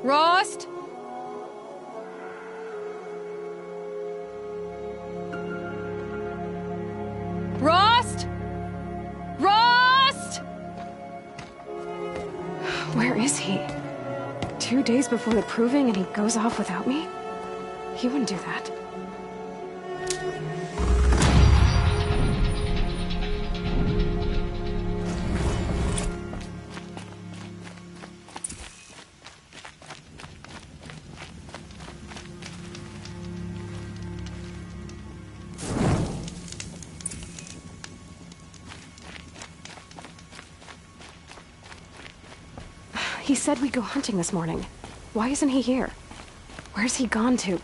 Rost? Rost? Rost? Where is he? 2 days before the proving and he goes off without me? He wouldn't do that. He said we'd go hunting this morning. Why isn't he here? Where's he gone to?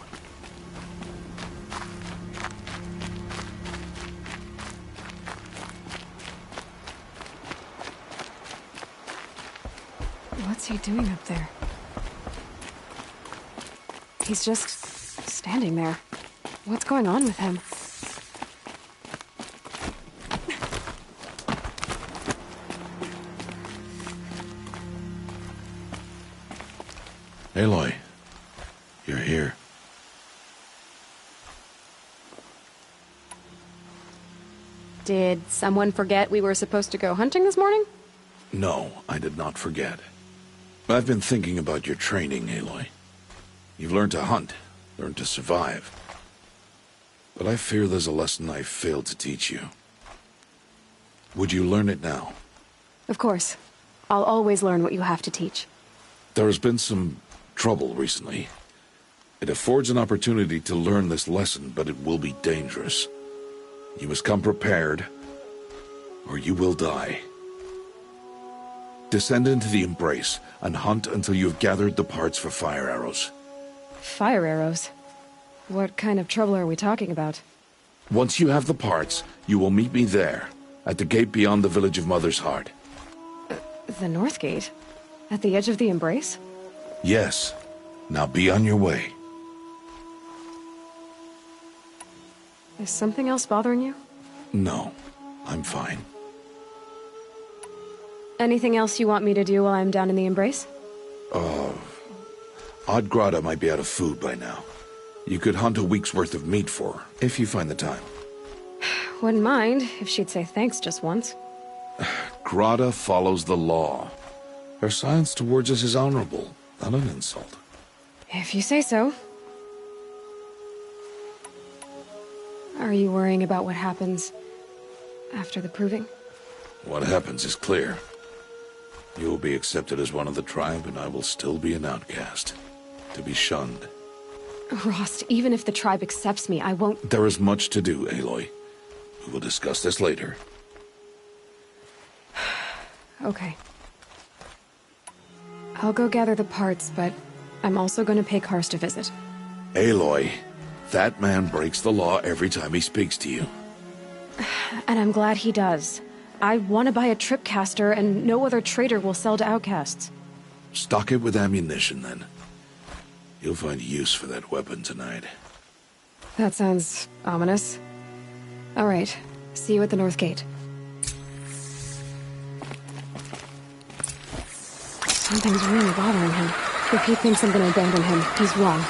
What's he doing up there? He's just standing there. What's going on with him? Aloy, you're here. Did someone forget we were supposed to go hunting this morning? No, I did not forget. I've been thinking about your training, Aloy. You've learned to hunt, learned to survive. But I fear there's a lesson I've failed to teach you. Would you learn it now? Of course. I'll always learn what you have to teach. There has been some trouble recently. It affords an opportunity to learn this lesson, but it will be dangerous. You must come prepared, or you will die. Descend into the Embrace and hunt until you have gathered the parts for fire arrows. Fire arrows? What kind of trouble are we talking about? Once you have the parts, you will meet me there, at the gate beyond the village of Mother's Heart. The North Gate? At the edge of the Embrace? Yes. Now be on your way. Is something else bothering you? No, I'm fine. Anything else you want me to do while I'm down in the Embrace? Oddgrada might be out of food by now. You could hunt a week's worth of meat for her, if you find the time. Wouldn't mind if she'd say thanks just once. Grada follows the law. Her silence towards us is honorable, not an insult. If you say so. Are you worrying about what happens after the proving? What happens is clear. You will be accepted as one of the tribe, and I will still be an outcast. To be shunned. Rost, even if the tribe accepts me, I won't... There is much to do, Aloy. We will discuss this later. Okay. I'll go gather the parts, but I'm also going to pay Karst a visit. Aloy, that man breaks the law every time he speaks to you. And I'm glad he does. I want to buy a tripcaster, and no other trader will sell to outcasts. Stock it with ammunition, then. You'll find use for that weapon tonight. That sounds ominous. All right. See you at the North Gate. Something's really bothering him. If he thinks I'm gonna abandon him, he's wrong.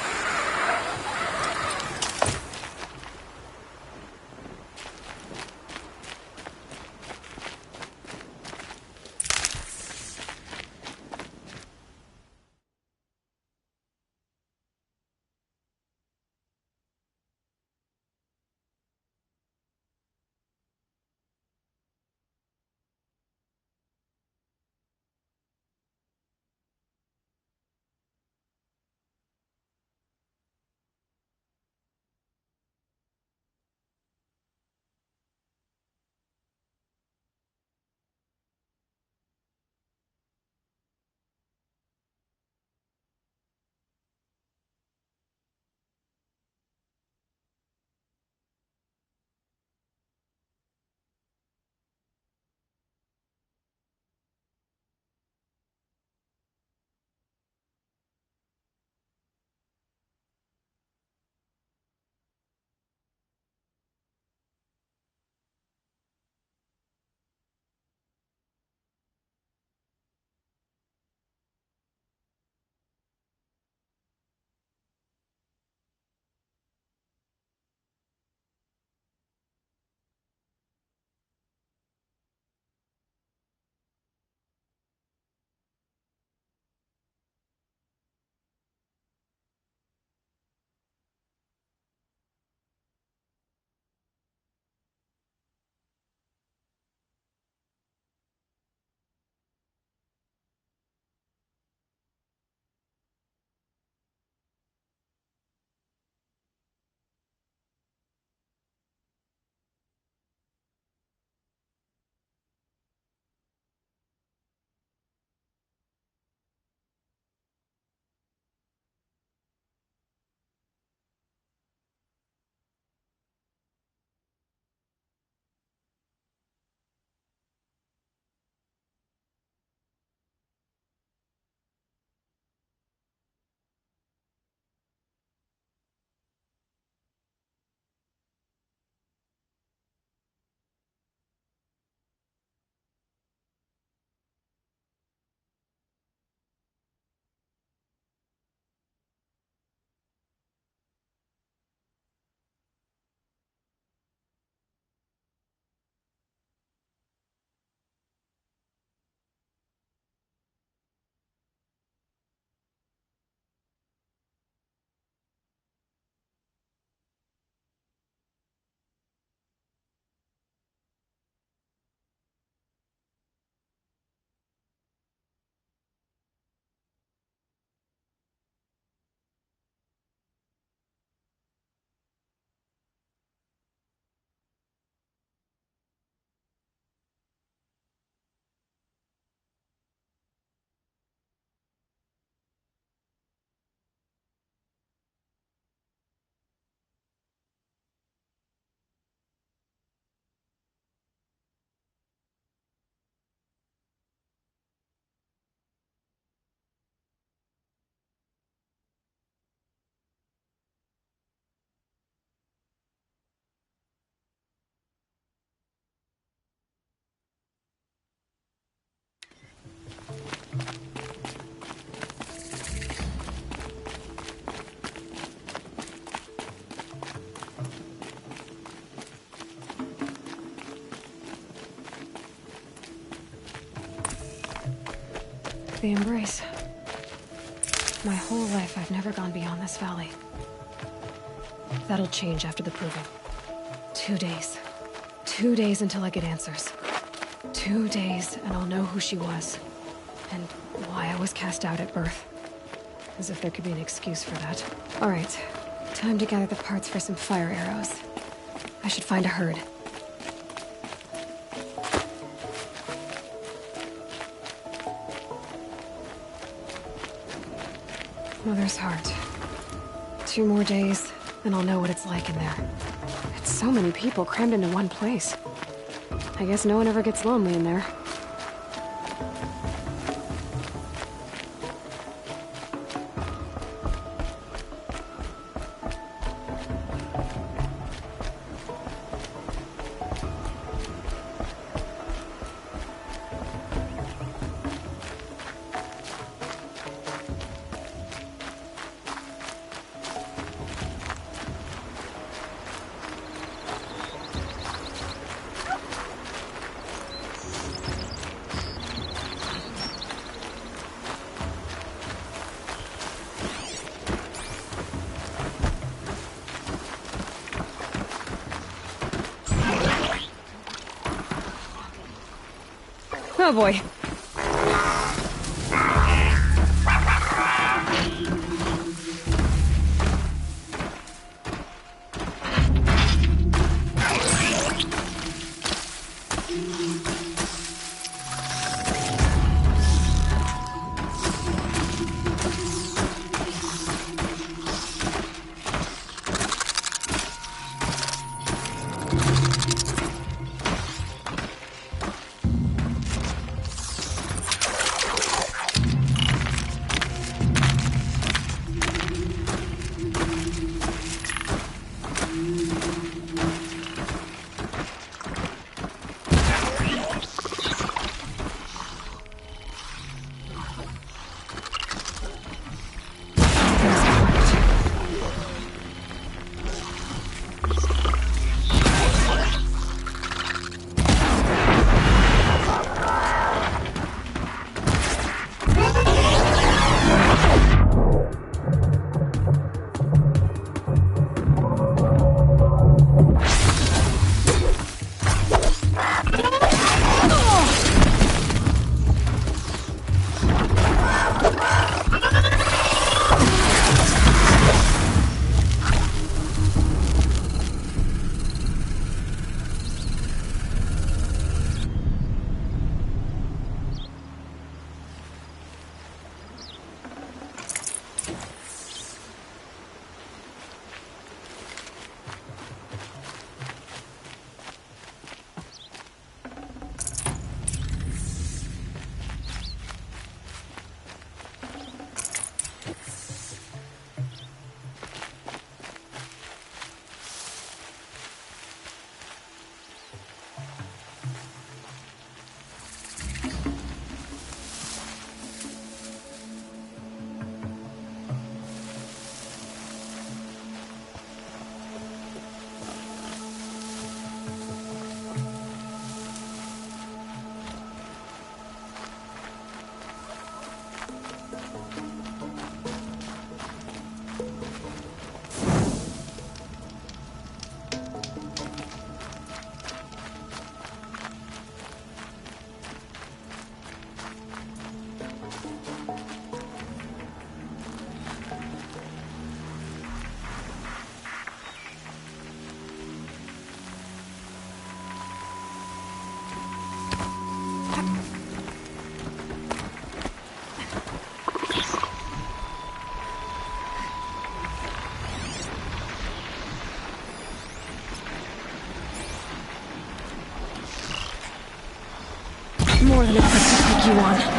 the embrace. My whole life, I've never gone beyond this valley. That'll change after the proving. 2 days. 2 days until I get answers. 2 days, and I'll know who she was. And why I was cast out at birth. As if there could be an excuse for that. Alright, time to gather the parts for some fire arrows. I should find a herd. Mother's heart. 2 more days, and I'll know what it's like in there. It's so many people crammed into one place. I guess no one ever gets lonely in there. Oh boy. More than a quick to take you on.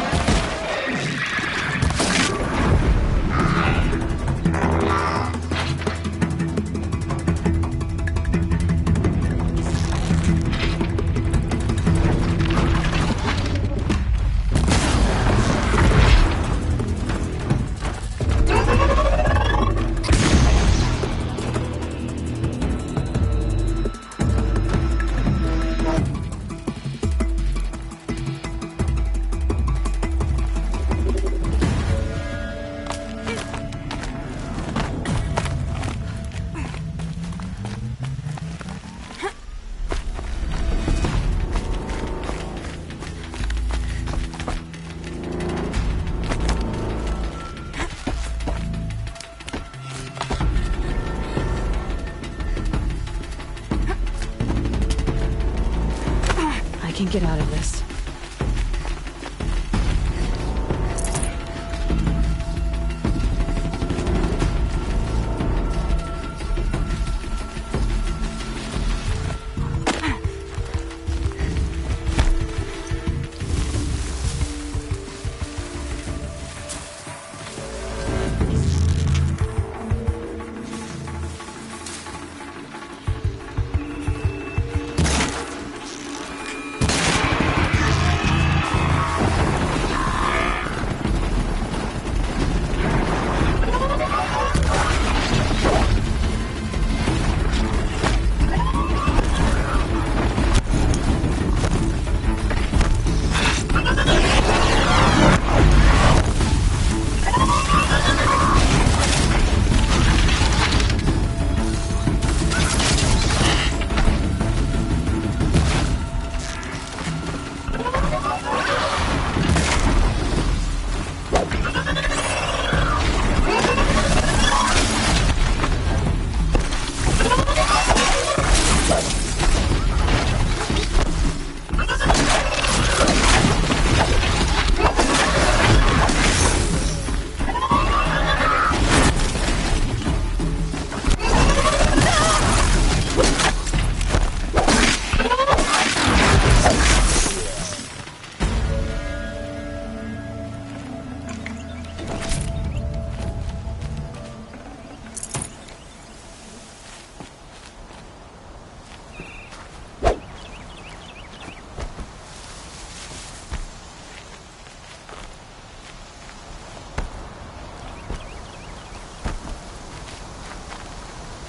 can't get out of this.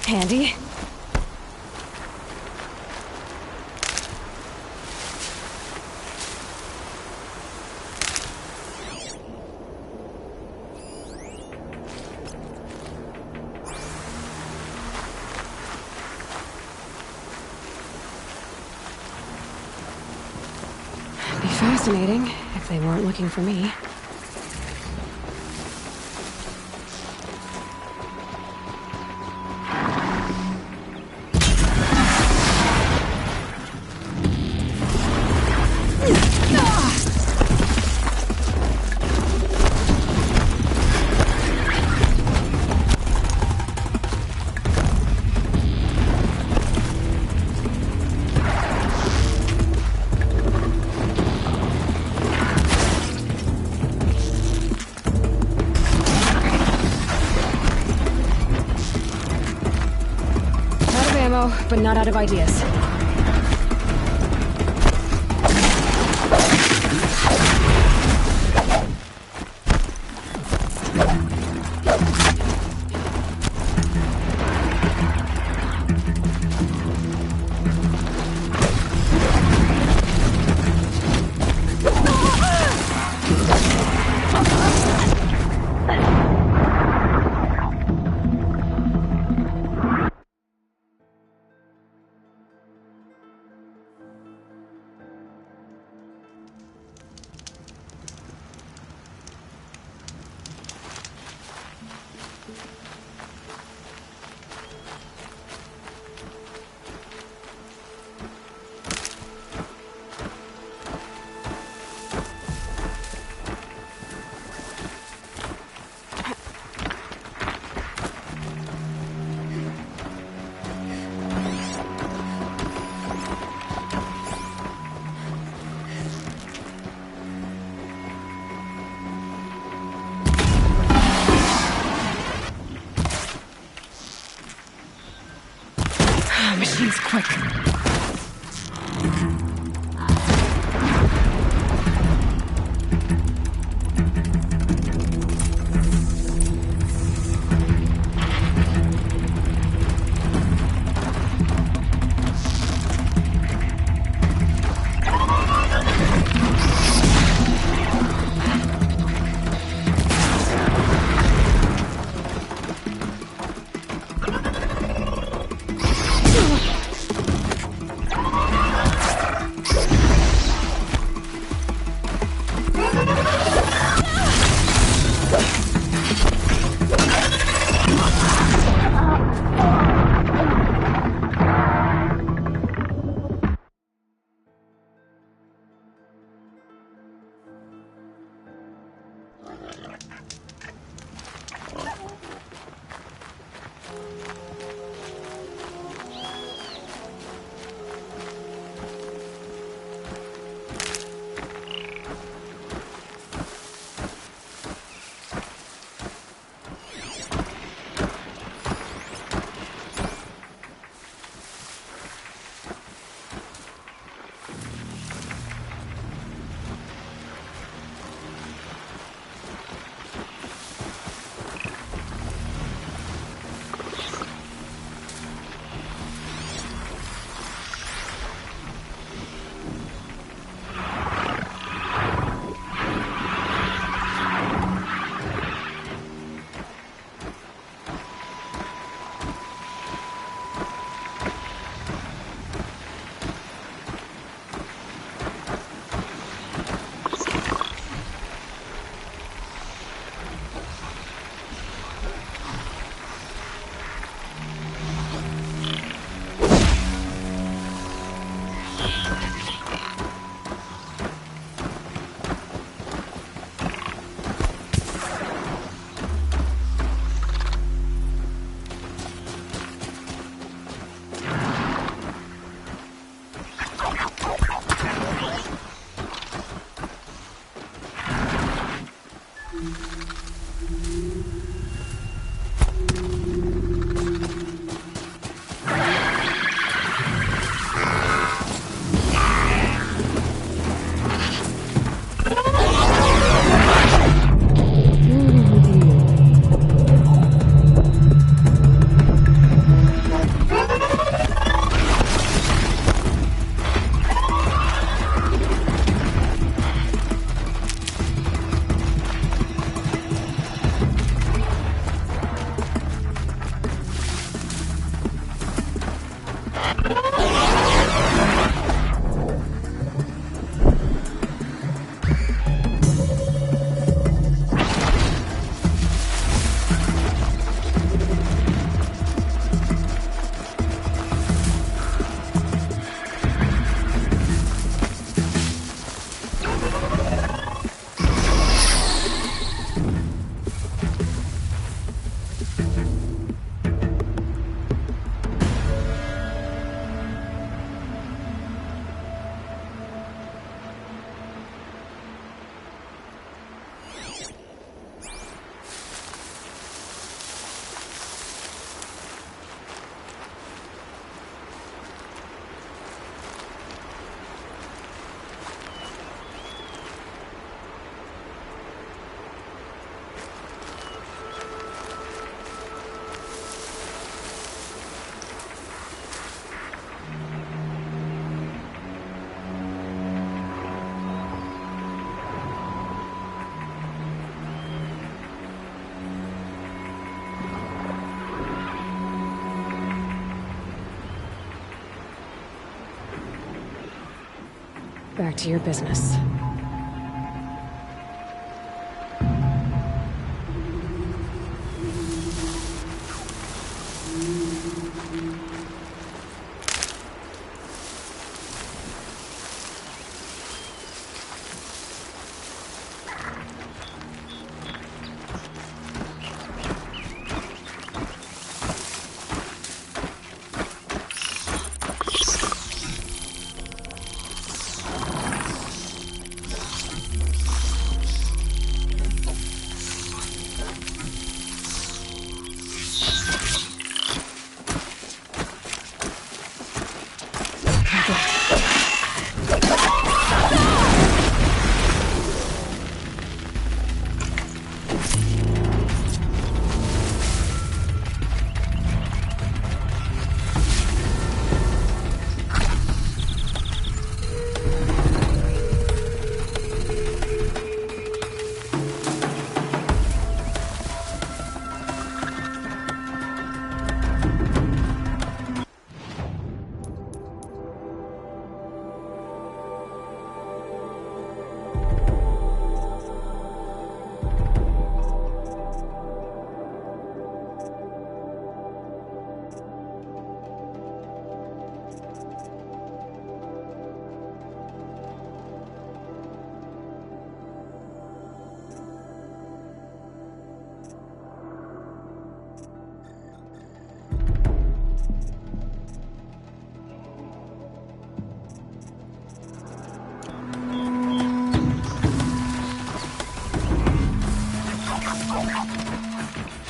Handy. Be fascinating if they weren't looking for me. But not out of ideas. Machine's quick. Back to your business.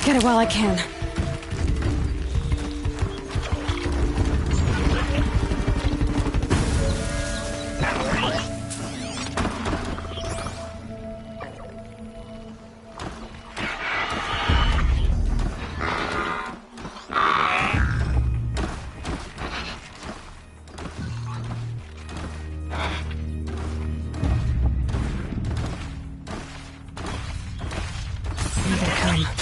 Get it while I can. Here they come.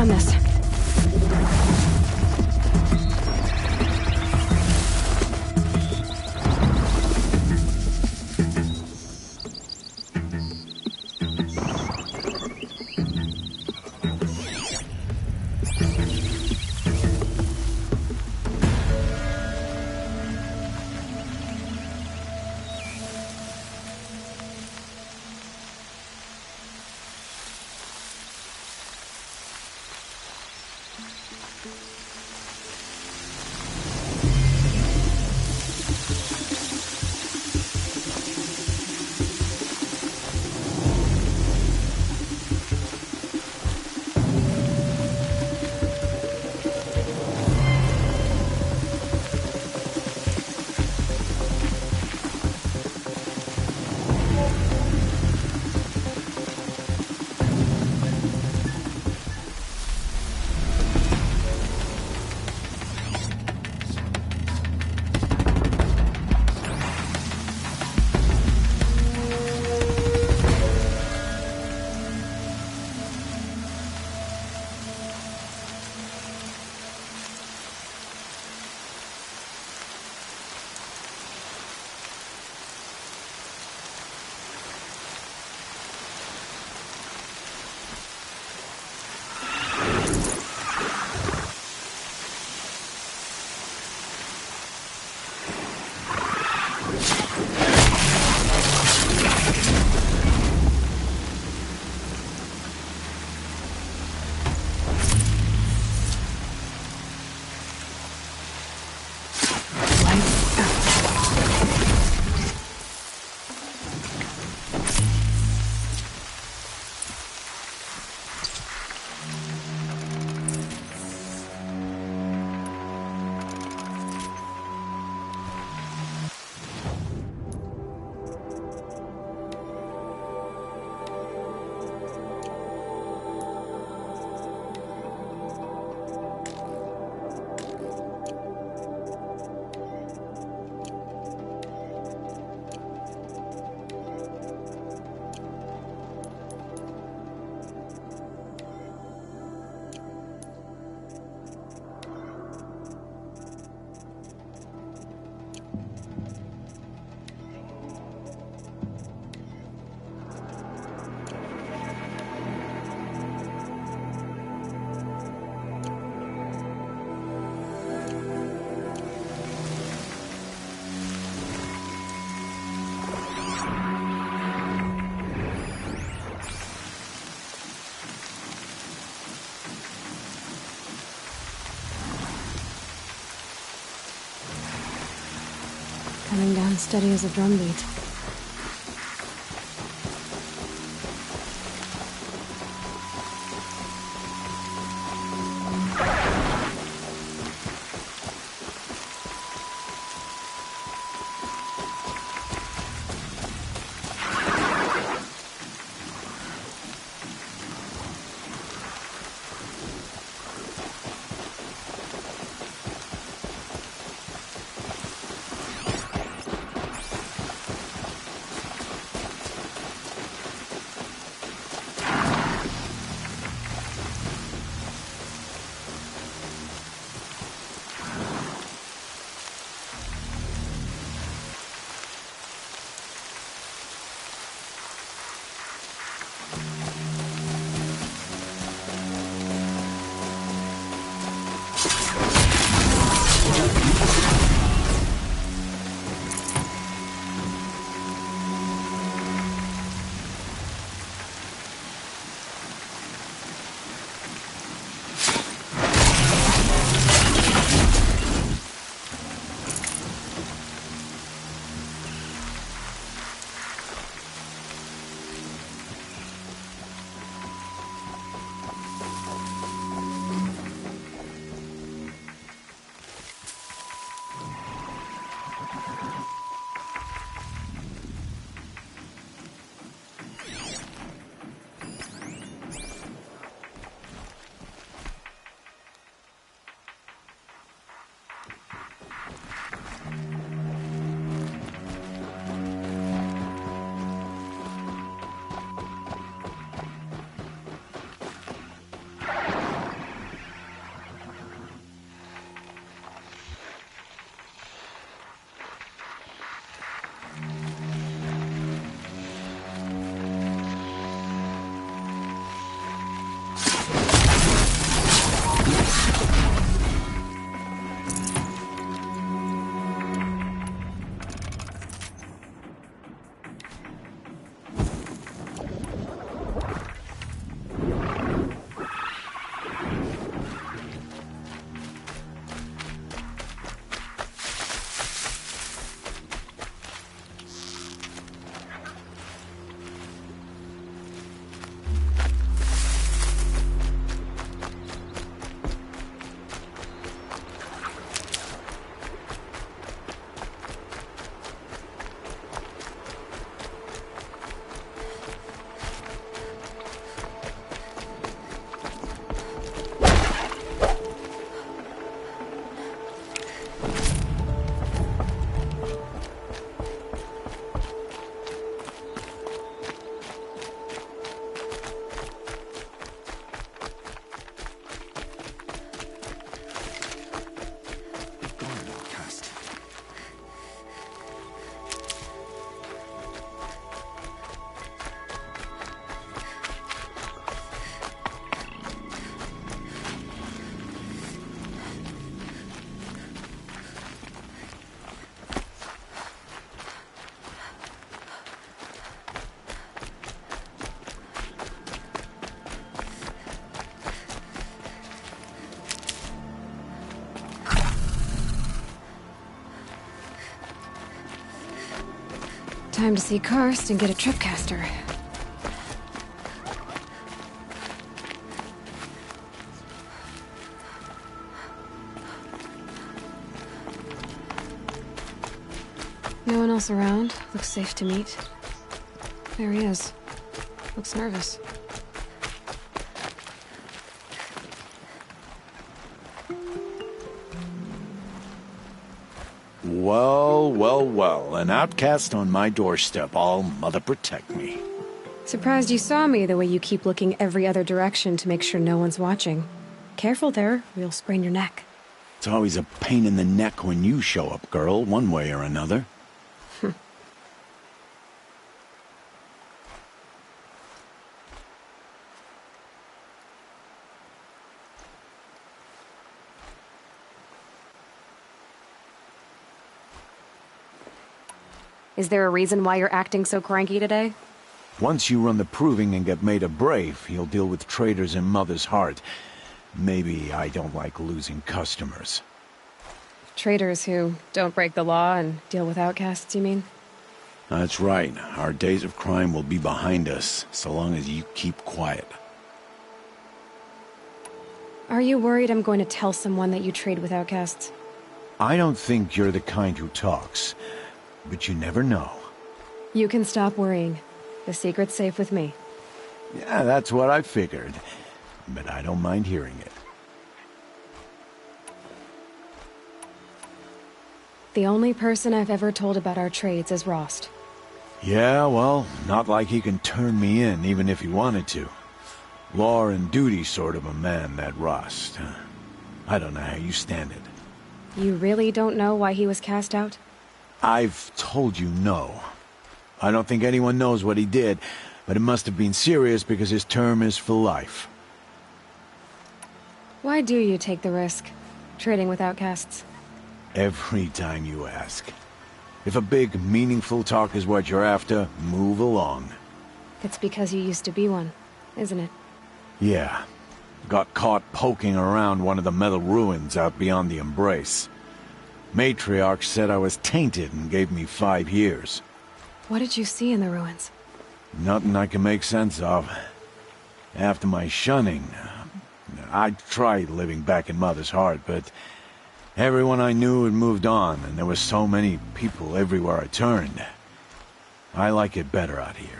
on this. Coming down steady as a drumbeat. Time to see Karst and get a tripcaster. No one else around. Looks safe to meet. There he is. Looks nervous. Well, well, well. An outcast on my doorstep. All mother protect me. Surprised you saw me the way you keep looking every other direction to make sure no one's watching. Careful there, or you'll sprain your neck. It's always a pain in the neck when you show up, girl, one way or another. Is there a reason why you're acting so cranky today? Once you run the proving and get made a brave, you'll deal with traitors in Mother's Heart. Maybe I don't like losing customers. Traitors who don't break the law and deal with outcasts, you mean? That's right. Our days of crime will be behind us, so long as you keep quiet. Are you worried I'm going to tell someone that you trade with outcasts? I don't think you're the kind who talks, but you never know. You can stop worrying. The secret's safe with me. Yeah, that's what I figured. But I don't mind hearing it. The only person I've ever told about our trades is Rost. Yeah, well, not like he can turn me in, even if he wanted to. Law and duty sort of a man, that Rost. I don't know how you stand it. You really don't know why he was cast out? I've told you no. I don't think anyone knows what he did, but it must have been serious because his term is for life. Why do you take the risk, trading with outcasts? Every time you ask. If a big, meaningful talk is what you're after, move along. It's because you used to be one, isn't it? Yeah. Got caught poking around one of the metal ruins out beyond the Embrace. Matriarch said I was tainted and gave me 5 years. What did you see in the ruins? Nothing I can make sense of. After my shunning, I tried living back in Mother's Heart, but everyone I knew had moved on, and there were so many people everywhere I turned. I like it better out here.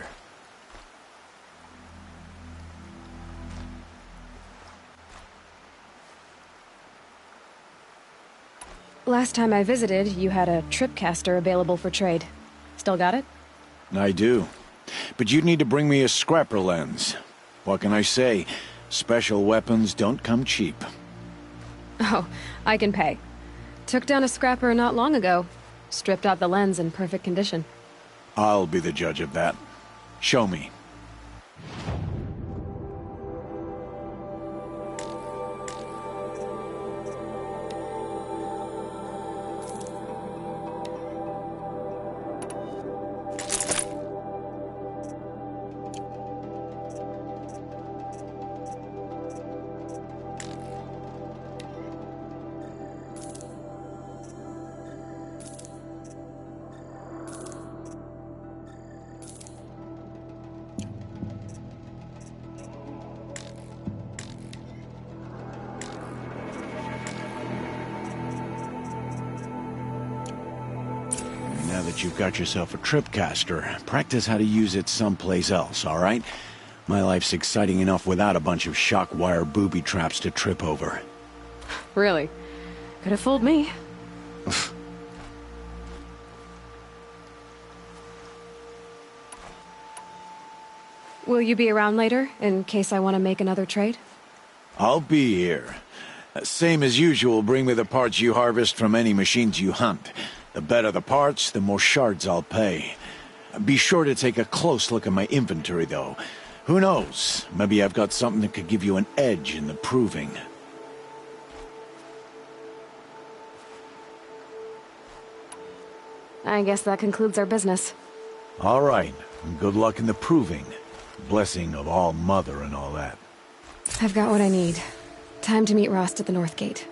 Last time I visited, you had a tripcaster available for trade. Still got it? I do. But you'd need to bring me a scrapper lens. What can I say? Special weapons don't come cheap. Oh, I can pay. Took down a scrapper not long ago. Stripped out the lens in perfect condition. I'll be the judge of that. Show me. Now that you've got yourself a tripcaster, practice how to use it someplace else, all right? My life's exciting enough without a bunch of shock wire booby traps to trip over. Really? Could have fooled me. Will you be around later, in case I want to make another trade? I'll be here. Same as usual, bring me the parts you harvest from any machines you hunt. The better the parts, the more shards I'll pay. Be sure to take a close look at my inventory, though. Who knows? Maybe I've got something that could give you an edge in the proving. I guess that concludes our business. All right. Good luck in the proving. Blessing of All Mother and all that. I've got what I need. Time to meet Rost at the North Gate.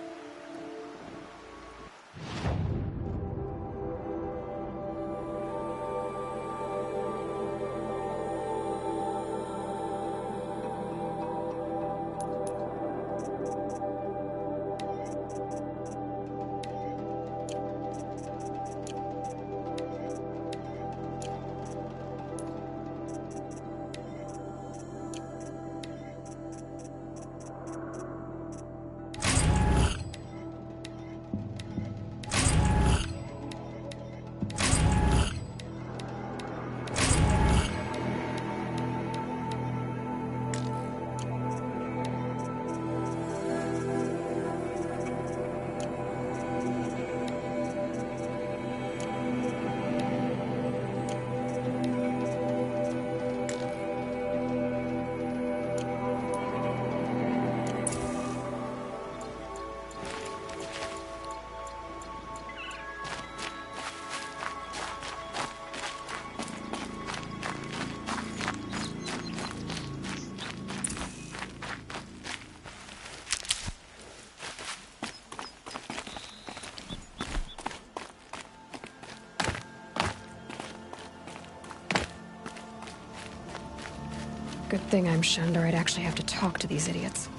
thing I'm shunned, or I'd actually have to talk to these idiots.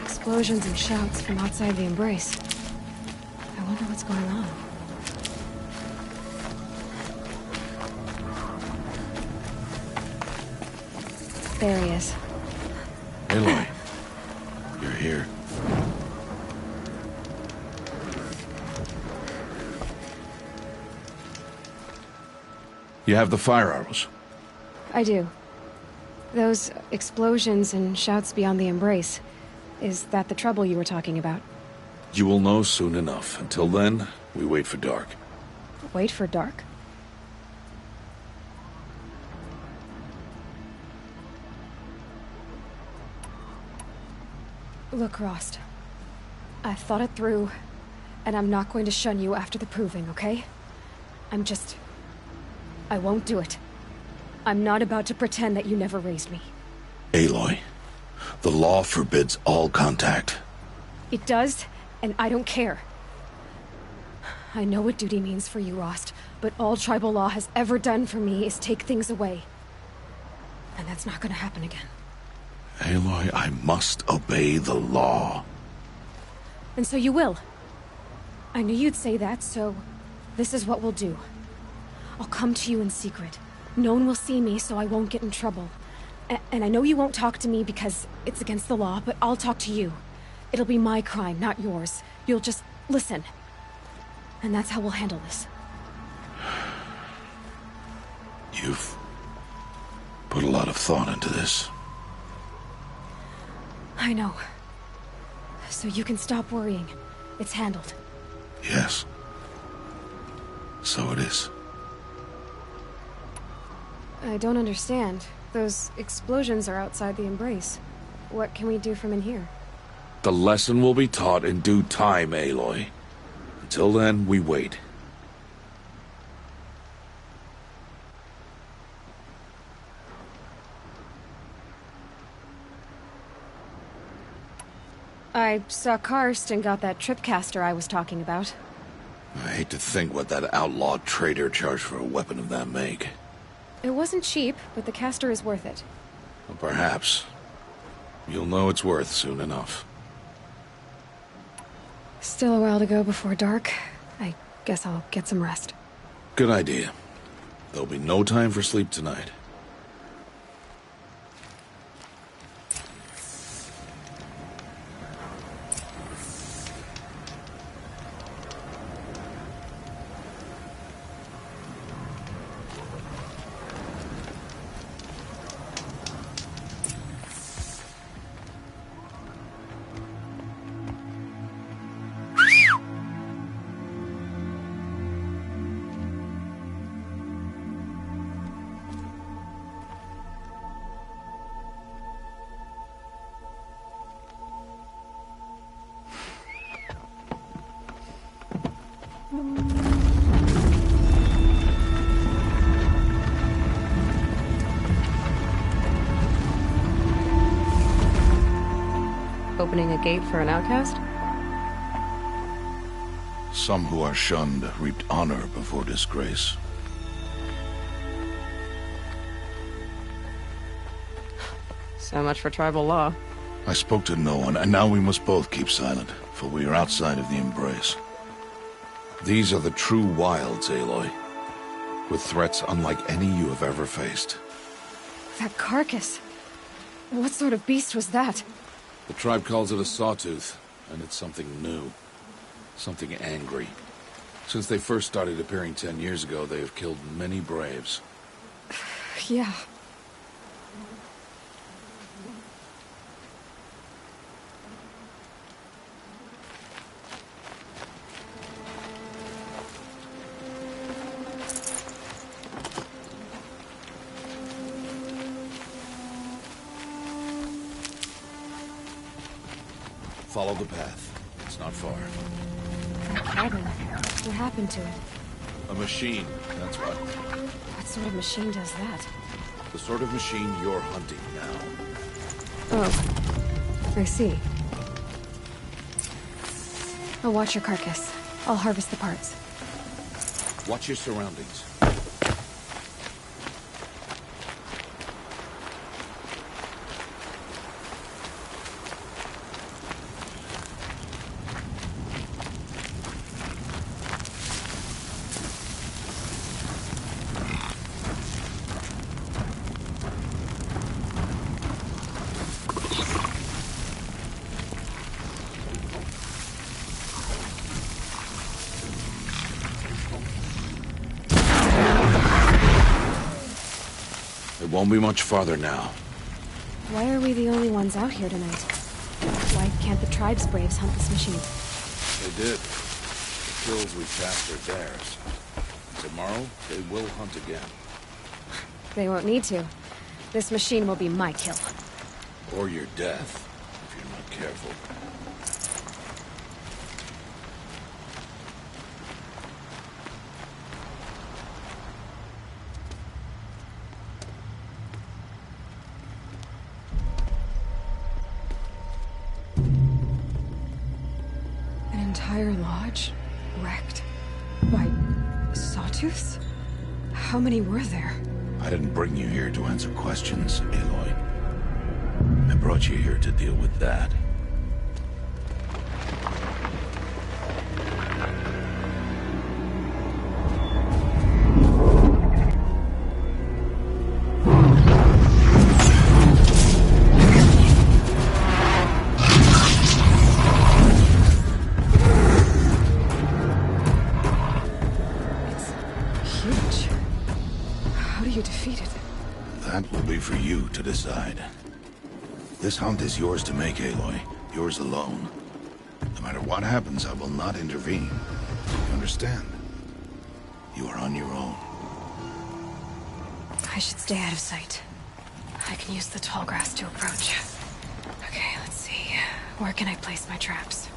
Explosions and shouts from outside the Embrace. I wonder what's going on. There he is. Aloy, you're here. You have the fire arrows. I do. Those explosions and shouts beyond the Embrace. Is that the trouble you were talking about? You will know soon enough. Until then, we wait for dark. Wait for dark? Look, Rost. I've thought it through, and I'm not going to shun you after the proving, okay? I won't do it. I'm not about to pretend that you never raised me. Aloy, the law forbids all contact. It does, and I don't care. I know what duty means for you, Rost, but all tribal law has ever done for me is take things away. And that's not gonna happen again. Aloy, I must obey the law. And so you will. I knew you'd say that, so this is what we'll do. I'll come to you in secret. No one will see me, so I won't get in trouble. And I know you won't talk to me because it's against the law, but I'll talk to you. It'll be my crime, not yours. You'll just listen. And that's how we'll handle this. You've put a lot of thought into this. I know. So you can stop worrying. It's handled. Yes. So it is. I don't understand. Those explosions are outside the Embrace. What can we do from in here? The lesson will be taught in due time, Aloy. Until then, we wait. I saw Karst and got that tripcaster I was talking about. I hate to think what that outlawed trader charged for a weapon of that make. It wasn't cheap, but the caster is worth it. Well, perhaps. You'll know it's worth soon enough. Still a while to go before dark. I guess I'll get some rest. Good idea. There'll be no time for sleep tonight. Opening a gate for an outcast? Some who are shunned reaped honor before disgrace. So much for tribal law. I spoke to no one, and now we must both keep silent, for we are outside of the Embrace. These are the true wilds, Aloy. with threats unlike any you have ever faced. That carcass. What sort of beast was that? The tribe calls it a sawtooth, and it's something new. Something angry. Since they first started appearing 10 years ago, they have killed many braves. Yeah. Follow the path. It's not far. That cabin. What happened to it? A machine, that's what. What sort of machine does that? The sort of machine you're hunting now. Oh. I see. I'll watch your carcass. I'll harvest the parts. Watch your surroundings. It won't be much farther now. Why are we the only ones out here tonight? Why can't the tribe's braves hunt this machine? They did. The kills we tapped are theirs. Tomorrow, they will hunt again. They won't need to. This machine will be my kill. Or your death, if you're not careful. An entire lodge? Wrecked? By sawtooths? How many were there? I didn't bring you here to answer questions, Aloy. I brought you here to deal with that. It's huge. How do you defeat it? That will be for you to decide. This hunt is yours to make, Aloy. Yours alone. No matter what happens, I will not intervene. You understand? You are on your own. I should stay out of sight. I can use the tall grass to approach. Okay, let's see. Where can I place my traps?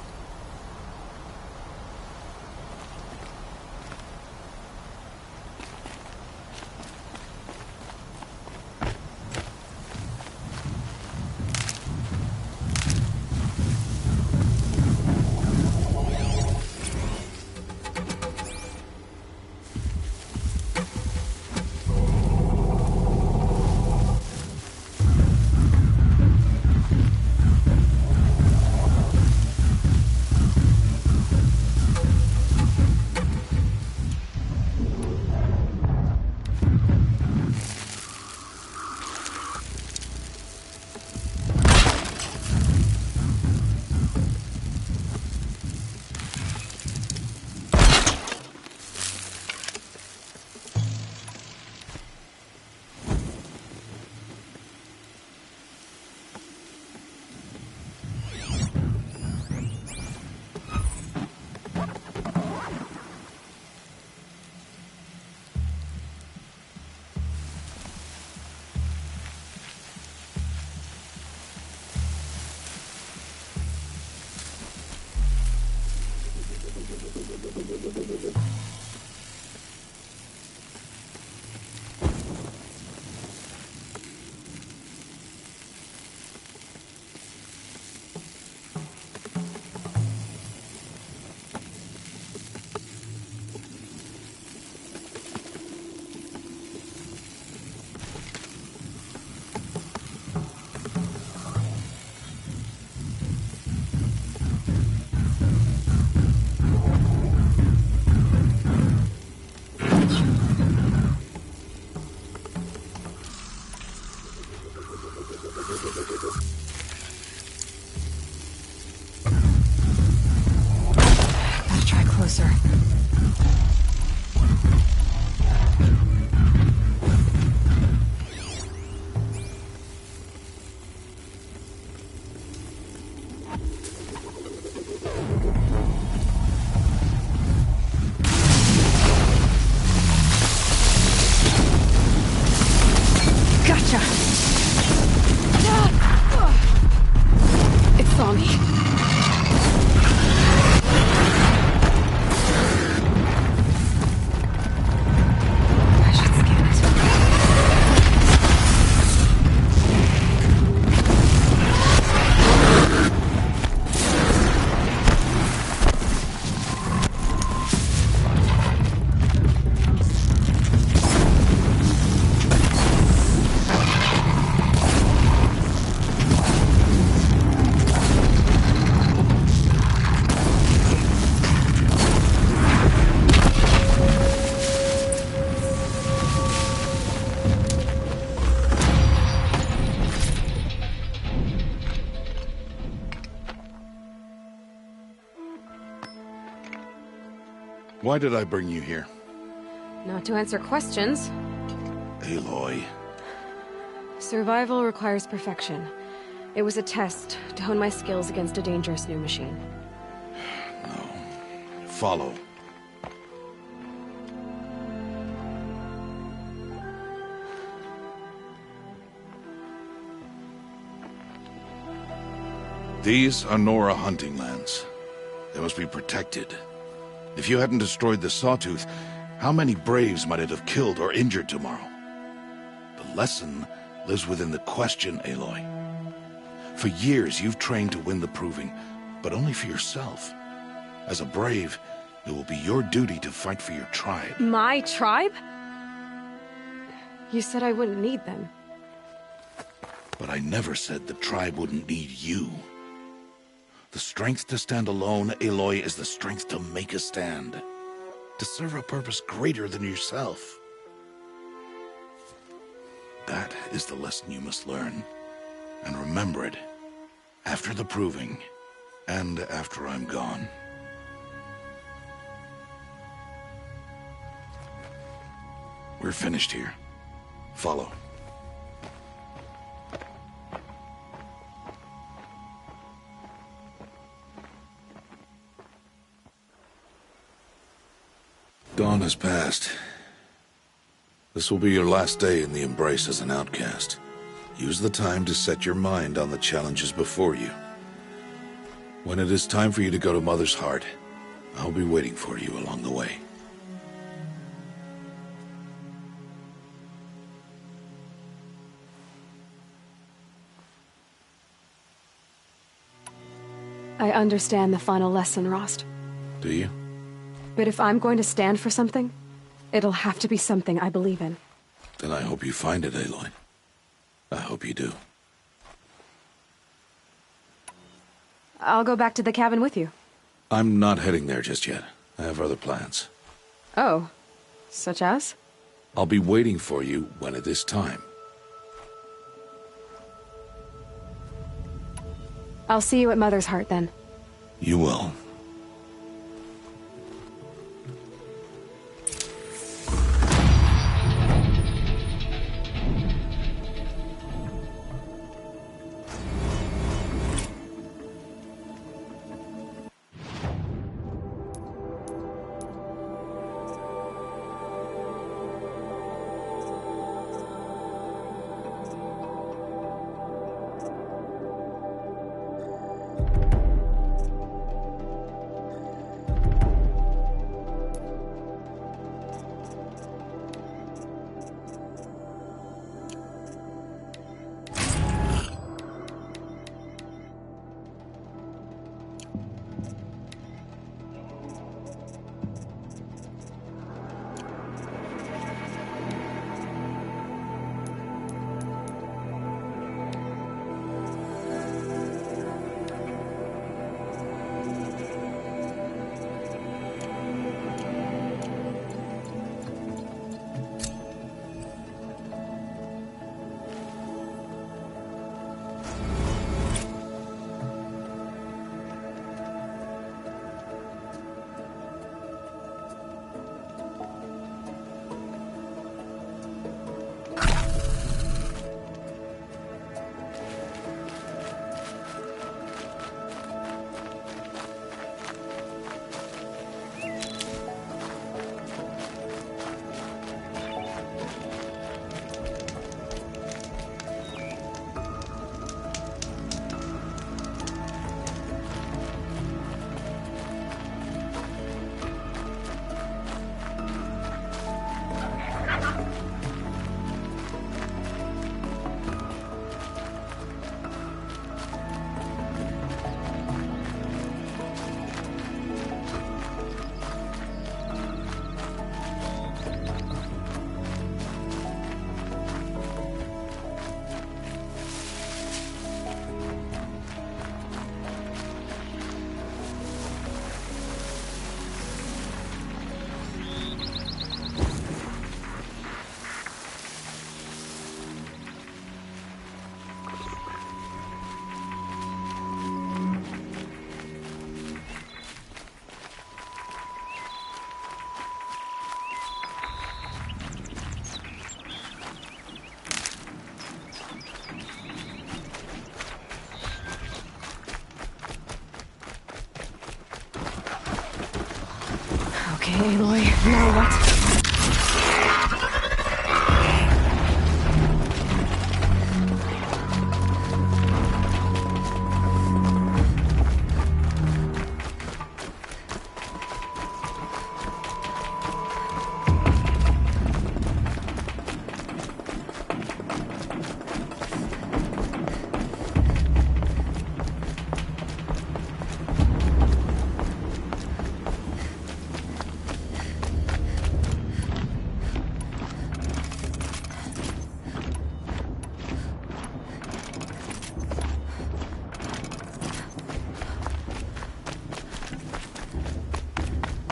Gotta try closer. Gotcha! It saw me. I should scan it. Why did I bring you here? Not to answer questions. Aloy. Survival requires perfection. It was a test to hone my skills against a dangerous new machine. No. Follow. These are Nora hunting lands. They must be protected. If you hadn't destroyed the Sawtooth, how many Braves might it have killed or injured tomorrow? The lesson lives within the question, Aloy. For years, you've trained to win the Proving, but only for yourself. As a Brave, it will be your duty to fight for your tribe. My tribe? You said I wouldn't need them. But I never said the tribe wouldn't need you. The strength to stand alone, Aloy, is the strength to make a stand. To serve a purpose greater than yourself. That is the lesson you must learn. And remember it. After the Proving. And after I'm gone. We're finished here. Follow. Dawn has passed. This will be your last day in the Embrace as an outcast. Use the time to set your mind on the challenges before you. When it is time for you to go to Mother's Heart, I'll be waiting for you along the way. I understand the final lesson, Rost. Do you? But if I'm going to stand for something, it'll have to be something I believe in. Then I hope you find it, Aloy. I hope you do. I'll go back to the cabin with you. I'm not heading there just yet. I have other plans. Oh, such as? I'll be waiting for you when it is time. I'll see you at Mother's Heart then. You will. Okay, Aloy, now what?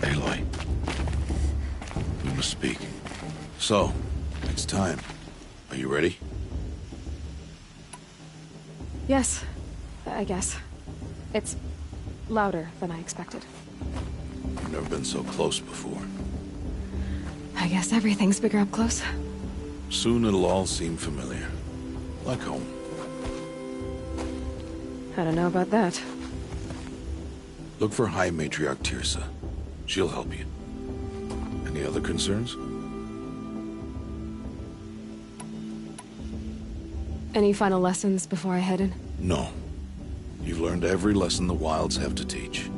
Aloy. We must speak. So, it's time. Are you ready? Yes, I guess. It's louder than I expected. You've never been so close before. I guess everything's bigger up close. Soon it'll all seem familiar. Like home. I don't know about that. Look for High Matriarch Teersa. She'll help you. Any other concerns? Any final lessons before I head in? No. You've learned every lesson the Wilds have to teach.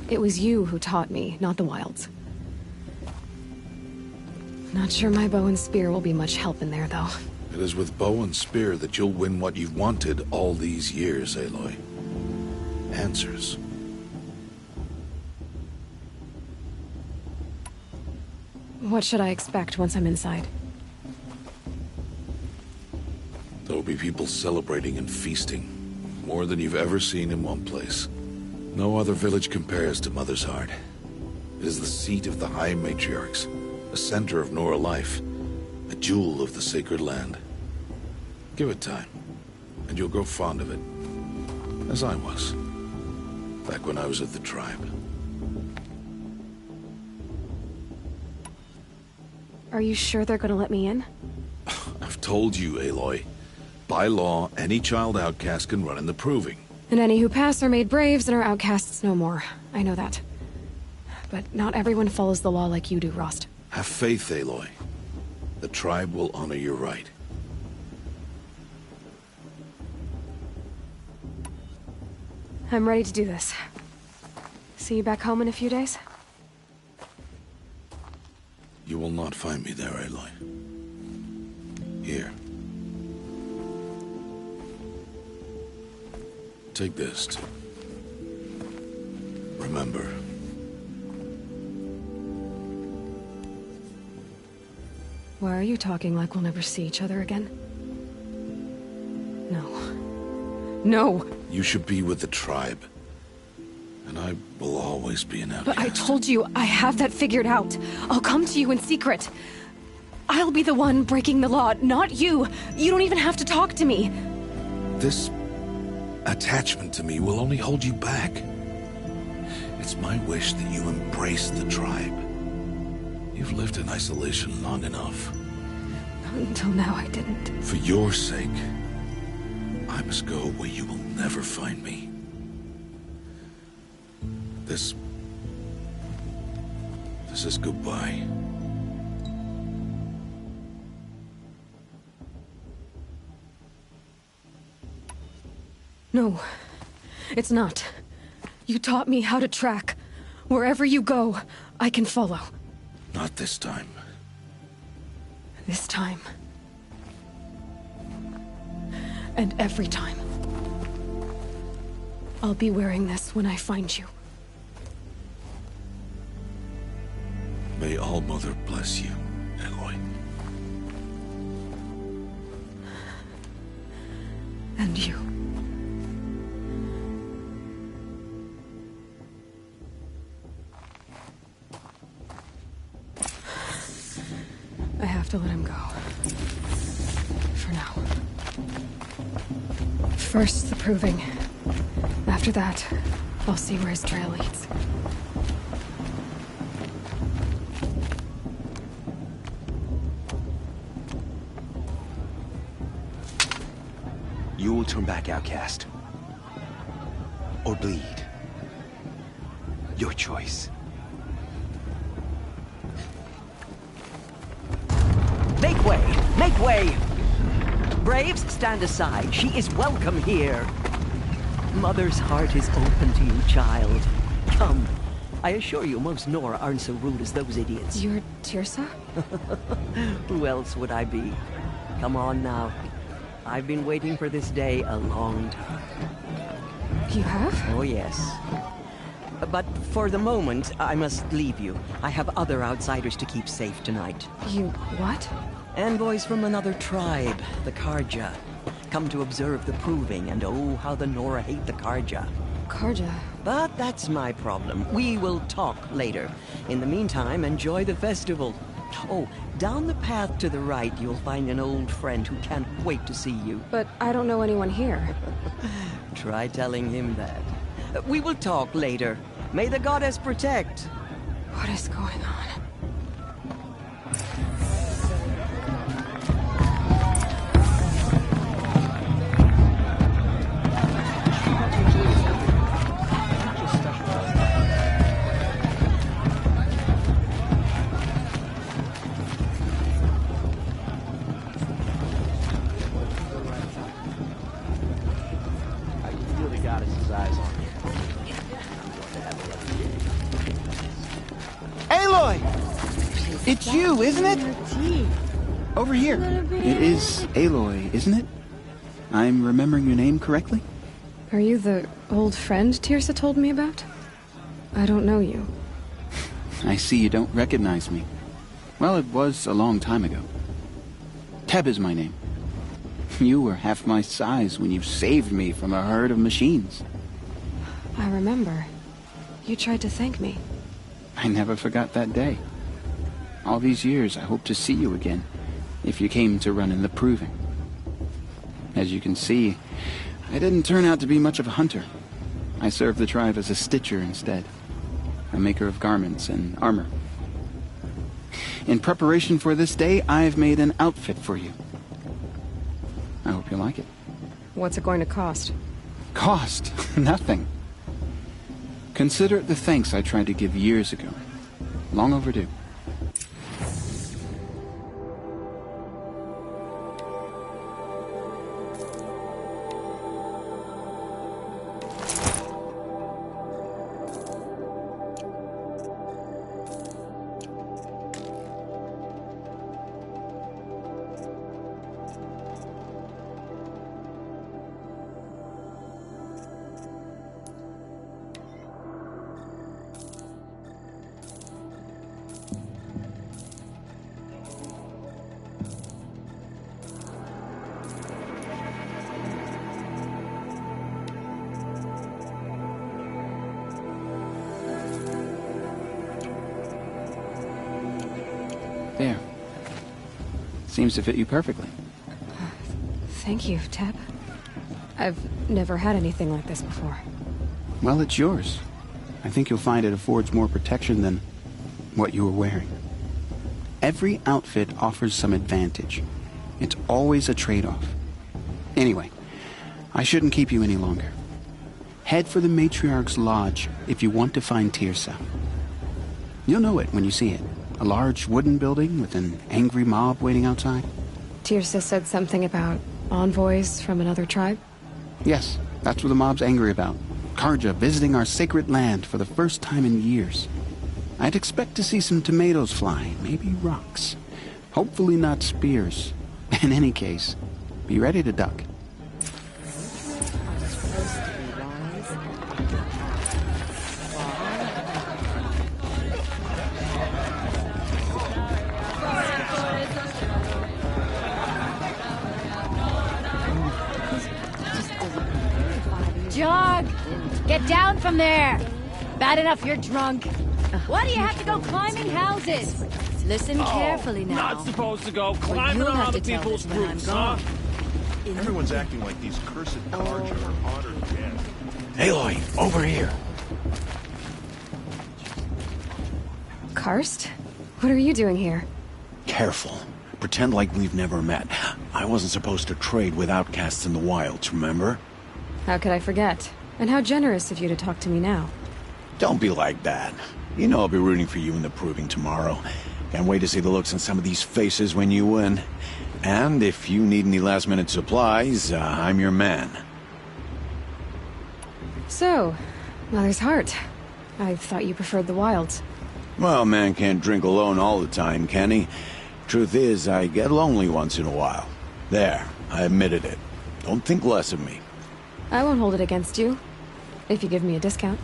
It was you who taught me, not the Wilds. Not sure my bow and spear will be much help in there, though. It is with bow and spear that you'll win what you've wanted all these years, Aloy. Answers. What should I expect once I'm inside? There will be people celebrating and feasting. More than you've ever seen in one place. No other village compares to Mother's Heart. It is the seat of the High Matriarchs, a center of Nora life, a jewel of the sacred land. Give it time, and you'll grow fond of it. As I was, back when I was at the tribe. Are you sure they're gonna let me in? I've told you, Aloy. By law, any child outcast can run in the Proving. And any who pass are made braves and are outcasts no more. I know that. But not everyone follows the law like you do, Rost. Have faith, Aloy. The tribe will honor your right. I'm ready to do this. See you back home in a few days? You will not find me there, Aloy. Here. Take this to remember. Why are you talking like we'll never see each other again? No. No! You should be with the tribe. And I will always be an outcast. But I told you, I have that figured out. I'll come to you in secret. I'll be the one breaking the law, not you. You don't even have to talk to me. This attachment to me will only hold you back. It's my wish that you embrace the tribe. You've lived in isolation long enough. Until now, I didn't. For your sake, I must go where you will never find me. This is goodbye. No, it's not. You taught me how to track. Wherever you go, I can follow. Not this time. This time. And every time. I'll be wearing this when I find you. May All-Mother bless you, Aloy. And you. I have to let him go. For now. First, the Proving. After that, I'll see where his trail leads. You will turn back, outcast. Or bleed. Your choice. Make way! Braves, stand aside. She is welcome here. Mother's heart is open to you, child. Come. I assure you, most Nora aren't so rude as those idiots. You're Teersa? Who else would I be? Come on now. I've been waiting for this day a long time. You have? Oh, yes. But for the moment, I must leave you. I have other outsiders to keep safe tonight. You what? Envoys from another tribe, the Karja. Come to observe the proving, and oh, how the Nora hate the Karja. Karja? But that's my problem. We will talk later. In the meantime, enjoy the festival. Oh, down the path to the right, you'll find an old friend who can't wait to see you. But I don't know anyone here. Try telling him that. We will talk later. May the goddess protect. What is going on? Aloy! It's you, isn't it? Over here. It is Aloy, isn't it? I'm remembering your name correctly? Are you the old friend Teersa told me about? I don't know you. I see you don't recognize me. Well, it was a long time ago. Teb is my name. You were half my size when you saved me from a herd of machines. I remember. You tried to thank me. I never forgot that day. All these years, I hope to see you again, if you came to run in the proving. As you can see, I didn't turn out to be much of a hunter. I served the tribe as a stitcher instead, a maker of garments and armor. In preparation for this day, I've made an outfit for you. I hope you like it. What's it going to cost? Cost? Nothing. Consider it the thanks I tried to give years ago. Long overdue. There. Seems to fit you perfectly. Thank you, Teb. I've never had anything like this before. Well, it's yours. I think you'll find it affords more protection than what you were wearing. Every outfit offers some advantage. It's always a trade-off. Anyway, I shouldn't keep you any longer. Head for the Matriarch's Lodge if you want to find Teersa. You'll know it when you see it. A large wooden building with an angry mob waiting outside. Teersa said something about envoys from another tribe? Yes, that's what the mob's angry about. Karja visiting our sacred land for the first time in years. I'd expect to see some tomatoes fly, maybe rocks. Hopefully not spears. In any case, be ready to duck. Jog! Get down from there! Bad enough you're drunk. Why do you have to go climbing houses? Listen carefully now. Not supposed to go climbing you'll on have other to tell people's this when I'm roofs, huh? gone. Everyone's acting like these cursed Karja are hotter than dead. Aloy, over here. Karst? What are you doing here? Careful. Pretend like we've never met. I wasn't supposed to trade with outcasts in the wilds, remember? How could I forget? And how generous of you to talk to me now. Don't be like that. You know I'll be rooting for you in the proving tomorrow. Can't wait to see the looks on some of these faces when you win. And if you need any last-minute supplies, I'm your man. So, Mother's Heart. I thought you preferred the wilds. Well, man can't drink alone all the time, can he? Truth is, I get lonely once in a while. There, I admitted it. Don't think less of me. I won't hold it against you. If you give me a discount.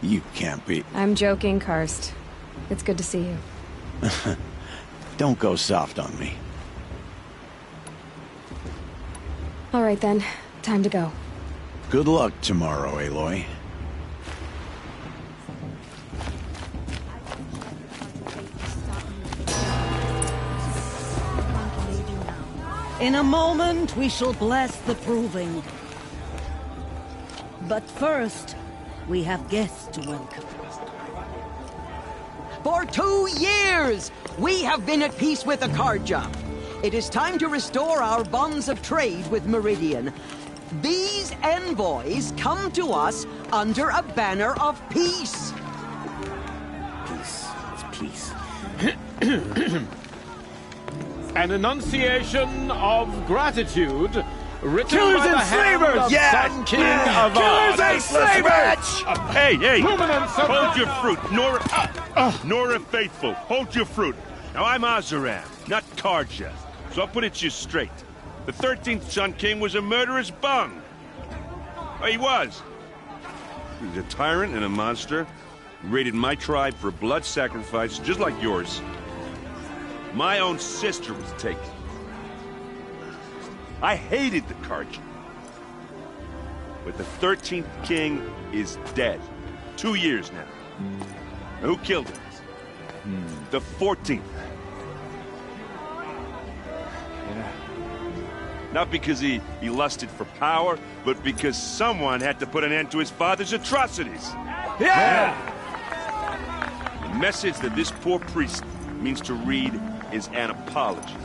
You can't be... I'm joking, Karst. It's good to see you. Don't go soft on me. All right then, time to go. Good luck tomorrow, Aloy. In a moment, we shall bless the proving. But first, we have guests to welcome. For 2 years, we have been at peace with the Carja. It is time to restore our bonds of trade with Meridian. These envoys come to us under a banner of peace. Peace. It's peace. An enunciation of gratitude written Killers by the and hand slavers! of Yeah! Sun King Yeah! Avad. Killers and slavers! Hey, hey! Luminance of Hold your fruit, Nora Faithful. Hold your fruit. Now, I'm Oseram, not Carja. So I'll put it to you straight. The 13th Sun King was a murderous bung. Oh, he was. He was a tyrant and a monster. He raided my tribe for a blood sacrifice, just like yours. My own sister was taken. I hated the Carja. But the 13th king is dead. 2 years now. Now, who killed him? The 14th. Not because he lusted for power, but because someone had to put an end to his father's atrocities. Yeah! The message that this poor priest means to read is an apology.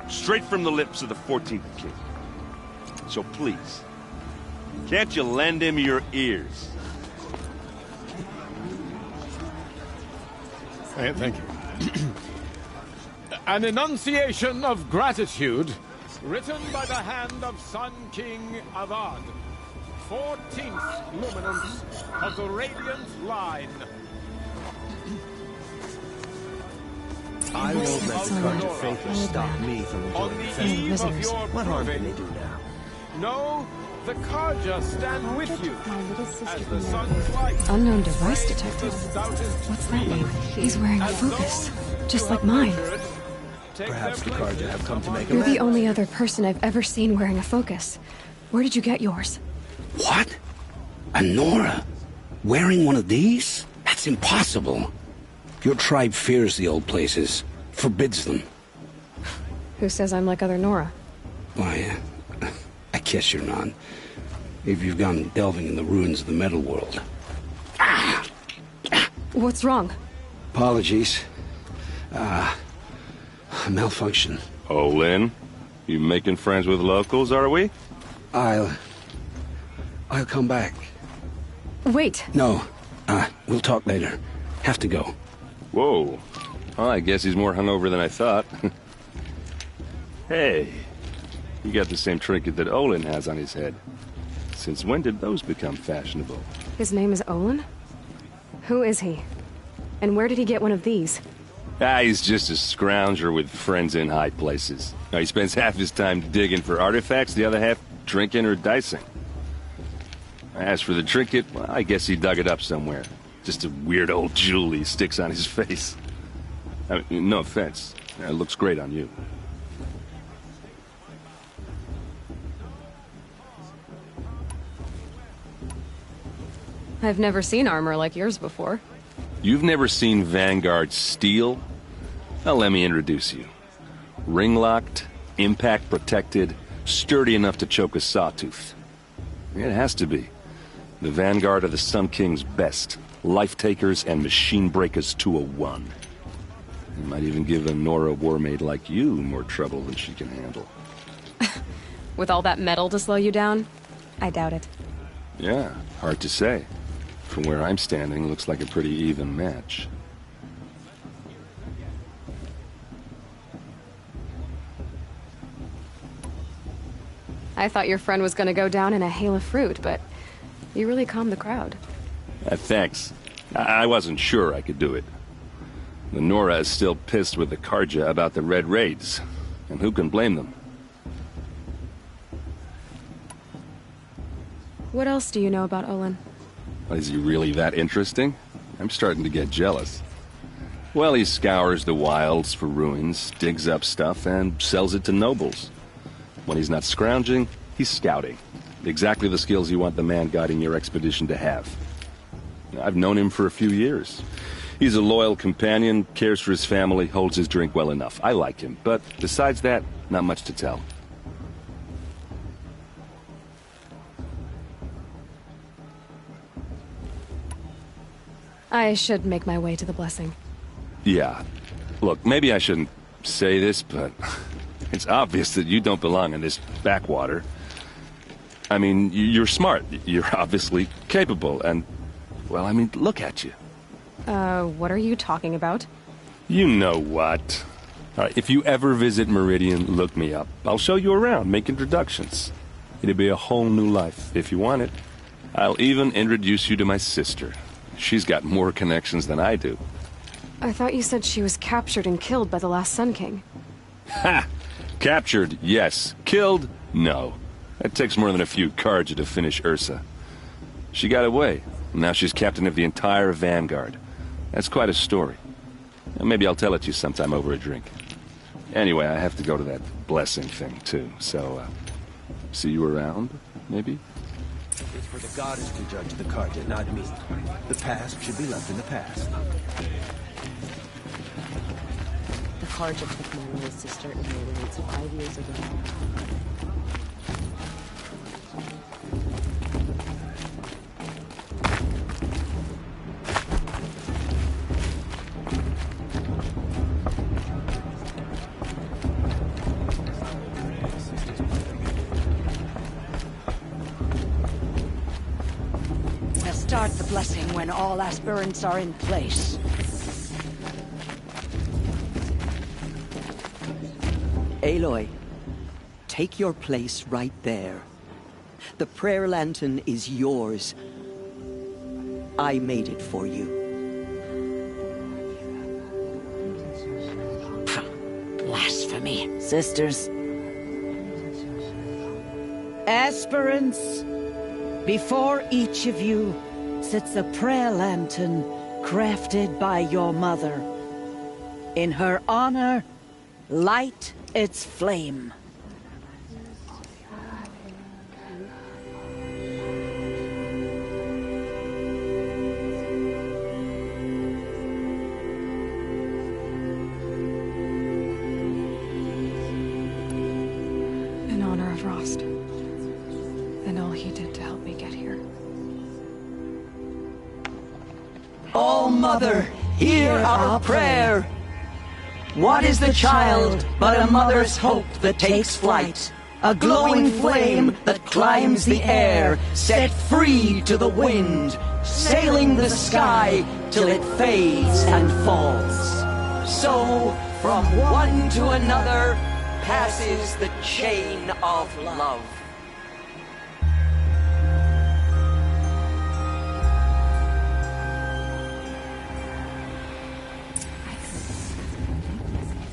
Straight from the lips of the 14th king. So please, can't you lend him your ears? Thank you. An enunciation of gratitude written by the hand of Sun King Avad, 14th luminance of the Radiant Line. I won't let the Carja Faithful stop me from On enjoying the the festival. eve of your What harm can proving, they do now? no, the Carja stand with you as the sun's light. Unknown device detected. The stoutest What's that mean? He's wearing a focus, just like mine. Perhaps the Carja have come to make You're the amends. only other person I've ever seen wearing a focus. Where did you get yours? What? A Nora? Wearing one of these? That's impossible. Your tribe fears the old places, forbids them. Who says I'm like other Nora? Why, I guess you're not. If you've gone delving in the ruins of the metal world. What's wrong? Apologies. Malfunction. Oh, Lynn? You making friends with locals, are we? I'll come back. Wait. No, we'll talk later. Have to go. Whoa. Well, I guess he's more hungover than I thought. Hey, you got the same trinket that Olin has on his head. Since when did those become fashionable? His name is Olin? Who is he? And where did he get one of these? He's just a scrounger with friends in high places. Now, he spends half his time digging for artifacts, the other half drinking or dicing. As for the trinket, well, I guess he dug it up somewhere. Just a weird old jewel he sticks on his face. I mean, no offense. It looks great on you. I've never seen armor like yours before. You've never seen Vanguard steel? Well, let me introduce you. Ring-locked, impact-protected, sturdy enough to choke a sawtooth. It has to be. The Vanguard are the Sun King's best. Life-takers and machine-breakers to a one. It might even give a Nora Warmaid like you more trouble than she can handle. With all that metal to slow you down? I doubt it. Yeah, hard to say. From where I'm standing, looks like a pretty even match. I thought your friend was gonna go down in a hail of fruit, but you really calmed the crowd. Thanks. I wasn't sure I could do it. The Nora is still pissed with the Carja about the Red Raids, and who can blame them? What else do you know about Olin? Is he really that interesting? I'm starting to get jealous. Well, he scours the wilds for ruins, digs up stuff, and sells it to nobles. When he's not scrounging, he's scouting. Exactly the skills you want the man guiding your expedition to have. I've known him for a few years. He's a loyal companion, cares for his family, holds his drink well enough. I like him, but besides that, not much to tell. I should make my way to the blessing. Yeah. Look, maybe I shouldn't say this, but it's obvious that you don't belong in this backwater. I mean, you're smart. You're obviously capable, and, well, I mean, look at you. What are you talking about? You know what. All right, if you ever visit Meridian, look me up. I'll show you around, make introductions. It'll be a whole new life, if you want it. I'll even introduce you to my sister. She's got more connections than I do. I thought you said she was captured and killed by the last Sun King. Ha! Captured, yes. Killed, no. It takes more than a few Carja to finish Ursa. She got away. Now she's captain of the entire Vanguard. That's quite a story. Maybe I'll tell it to you sometime over a drink. Anyway, I have to go to that blessing thing, too. So, see you around, maybe? It's for the goddess to judge the Carja, not me. The past should be left in the past. The Carja took my little sister and murdered her 5 years ago. Start the blessing when all aspirants are in place. Aloy, take your place right there. The prayer lantern is yours. I made it for you. Blasphemy. Sisters. Aspirants, before each of you sits a prayer lantern crafted by your mother. In her honor, light its flame. In honor of Rost, and all he did to help me get here. Oh, Mother, hear our prayer. What is the child but a mother's hope that takes flight? A glowing flame that climbs the air, set free to the wind, sailing the sky till it fades and falls. So, from one to another, passes the chain of love.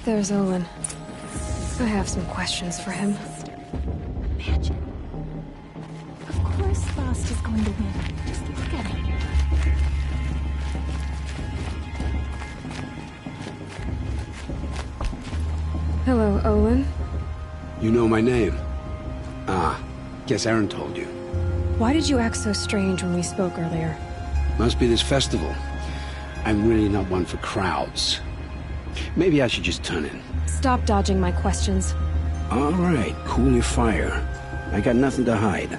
There's Olin. I have some questions for him. Imagine. Of course Rost is going to win. Just look at him. Hello, Olin. You know my name? Ah, guess Aaron told you. Why did you act so strange when we spoke earlier? Must be this festival. I'm really not one for crowds. Maybe I should just turn in. Stop dodging my questions. All right, cool your fire. I got nothing to hide.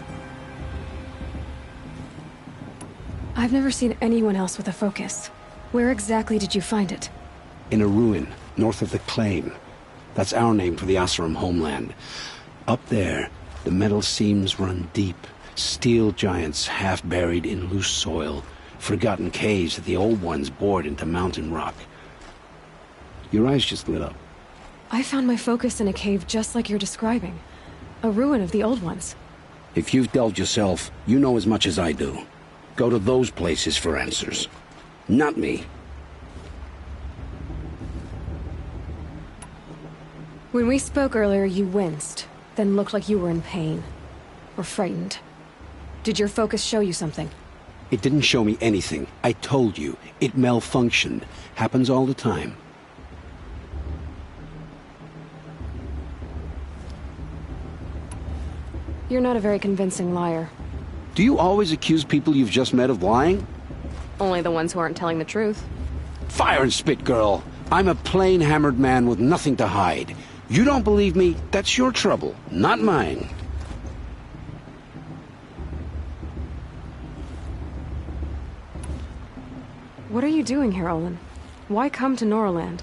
I've never seen anyone else with a focus. Where exactly did you find it? In a ruin, north of the Claim. That's our name for the Oseram homeland. Up there, the metal seams run deep. Steel giants half buried in loose soil. Forgotten caves that the old ones bored into mountain rock. Your eyes just lit up. I found my focus in a cave just like you're describing. A ruin of the old ones. If you've delved yourself, you know as much as I do. Go to those places for answers. Not me. When we spoke earlier, you winced, then looked like you were in pain. Or frightened. Did your focus show you something? It didn't show me anything. I told you. It malfunctioned. Happens all the time. You're not a very convincing liar. Do you always accuse people you've just met of lying? Only the ones who aren't telling the truth. Fire and spit, girl. I'm a plain hammered man with nothing to hide. You don't believe me? That's your trouble, not mine. What are you doing here, Olin? Why come to Noraland?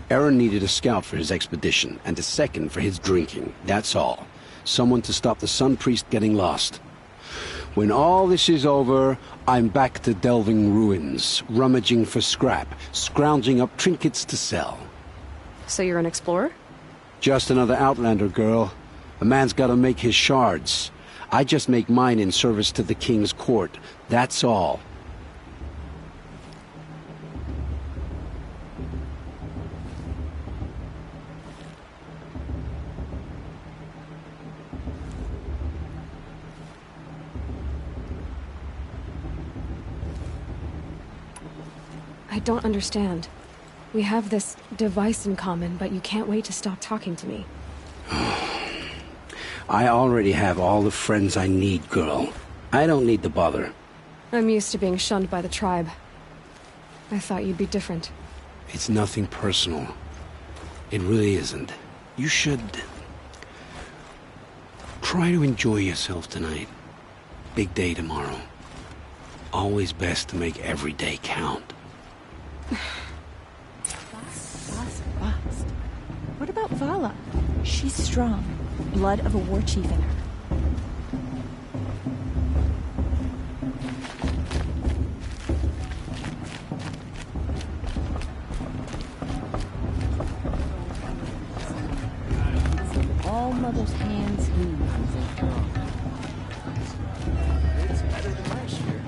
Aaron needed a scout for his expedition, and a second for his drinking. That's all. Someone to stop the Sun Priest getting lost. When all this is over, I'm back to delving ruins, rummaging for scrap, scrounging up trinkets to sell. So you're an explorer? Just another Outlander, girl. A man's gotta make his shards. I just make mine in service to the King's court. That's all. I don't understand. We have this device in common, but you can't wait to stop talking to me. I already have all the friends I need, girl. I don't need the bother. I'm used to being shunned by the tribe. I thought you'd be different. It's nothing personal. It really isn't. You should... try to enjoy yourself tonight. Big day tomorrow. Always best to make every day count. Bast. What about Vala? She's strong. Blood of a war chief in her. All Mother's hands heave. It's better than last year.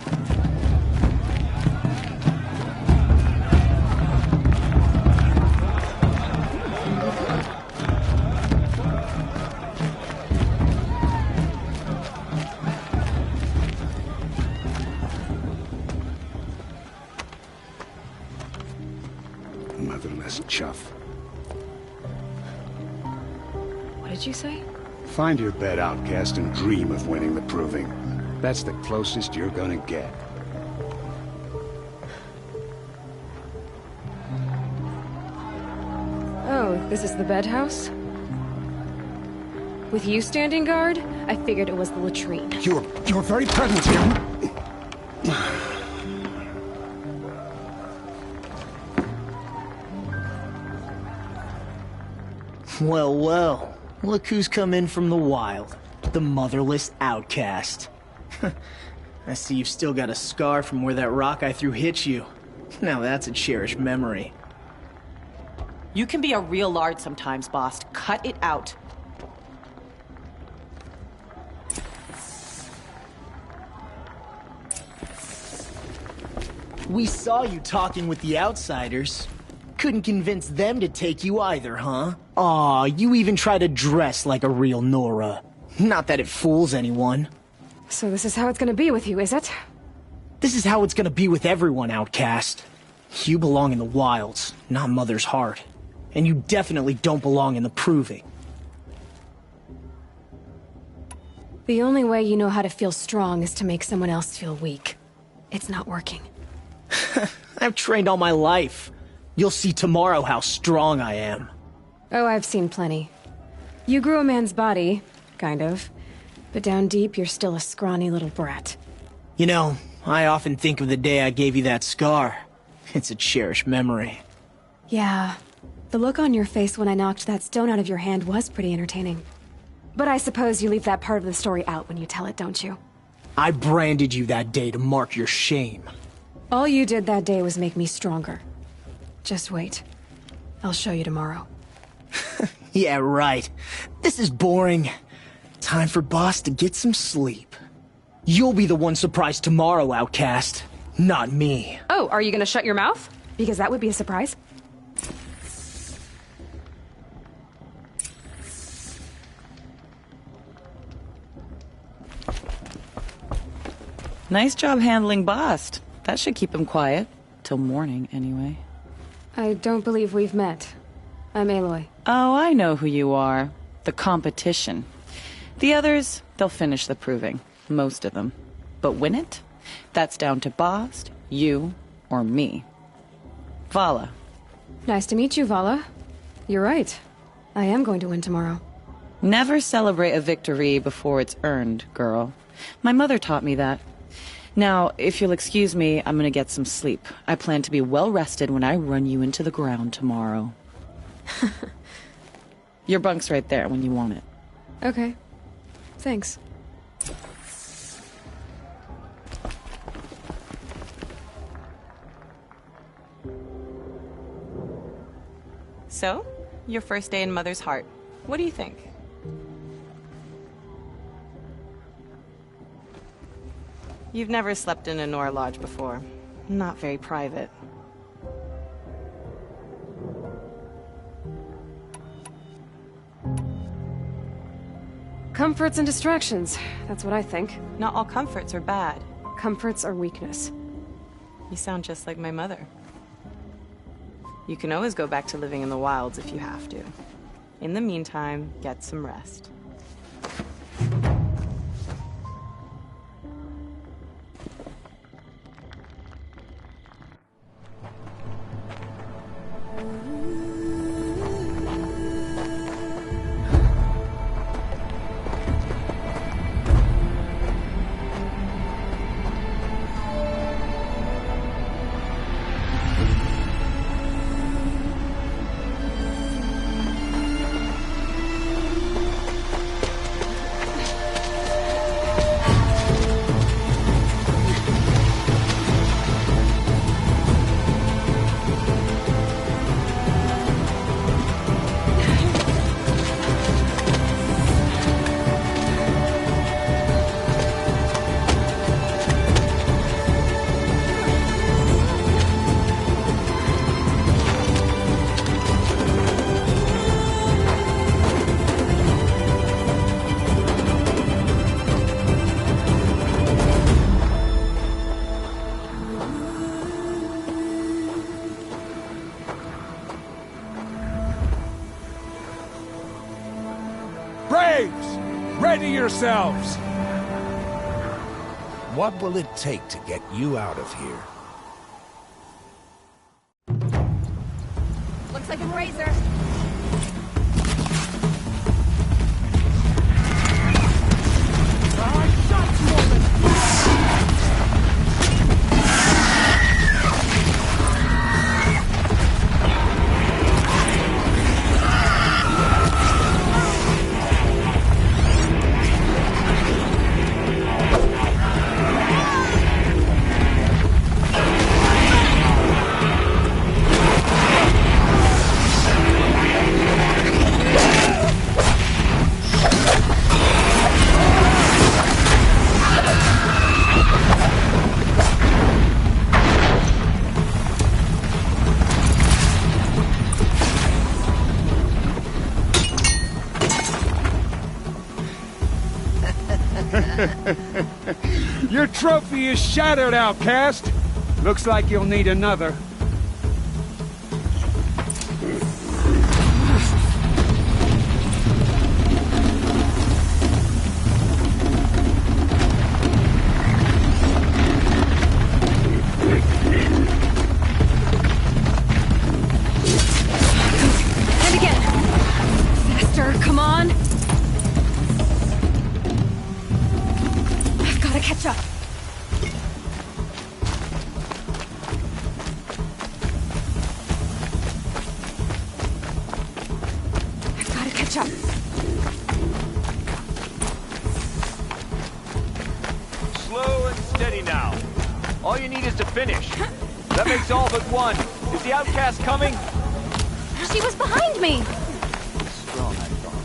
Motherless chuff. What did you say? Find your bed, outcast, and dream of winning the proving. That's the closest you're gonna get. Oh, this is the bedhouse? With you standing guard, I figured it was the latrine. Your very presence here... Well, well. Look who's come in from the wild. The motherless outcast. I see you've still got a scar from where that rock I threw hit you. Now that's a cherished memory. You can be a real lard sometimes, boss. Cut it out. We saw you talking with the outsiders. Couldn't convince them to take you either, huh? Aw, you even try to dress like a real Nora. Not that it fools anyone. So this is how it's gonna be with you, is it? This is how it's gonna be with everyone, outcast. You belong in the wilds, not Mother's heart. And you definitely don't belong in the proving. The only way you know how to feel strong is to make someone else feel weak. It's not working. I've trained all my life. You'll see tomorrow how strong I am. Oh, I've seen plenty. You grew a man's body, kind of. But down deep, you're still a scrawny little brat. You know, I often think of the day I gave you that scar. It's a cherished memory. Yeah. The look on your face when I knocked that stone out of your hand was pretty entertaining. But I suppose you leave that part of the story out when you tell it, don't you? I branded you that day to mark your shame. All you did that day was make me stronger. Just wait. I'll show you tomorrow. Yeah, right. This is boring. Time for Boss to get some sleep. You'll be the one surprised tomorrow, Outcast. Not me. Oh, are you gonna shut your mouth? Because that would be a surprise. Nice job handling Bast. That should keep him quiet. Till morning, anyway. I don't believe we've met. I'm Aloy. Oh, I know who you are. The competition. The others, they'll finish the proving. Most of them. But win it? That's down to Bast, you, or me. Vala. Nice to meet you, Vala. You're right. I am going to win tomorrow. Never celebrate a victory before it's earned, girl. My mother taught me that. Now, if you'll excuse me, I'm gonna get some sleep. I plan to be well rested when I run you into the ground tomorrow. Your bunk's right there when you want it. Okay. Thanks. So, your first day in Mother's Heart. What do you think? You've never slept in a Nora Lodge before. Not very private. Comforts and distractions. That's what I think. Not all comforts are bad. Comforts are weakness. You sound just like my mother. You can always go back to living in the wilds if you have to. In the meantime, get some rest. Ready yourselves! What will it take to get you out of here? Looks like a razor. Your trophy is shattered, Outcast. Looks like you'll need another. And again. Faster, come on. I've got to catch up. I've got to catch up. Slow and steady now. All you need is to finish. That makes all but one. Is the Outcast coming? She was behind me. Strong, I thought.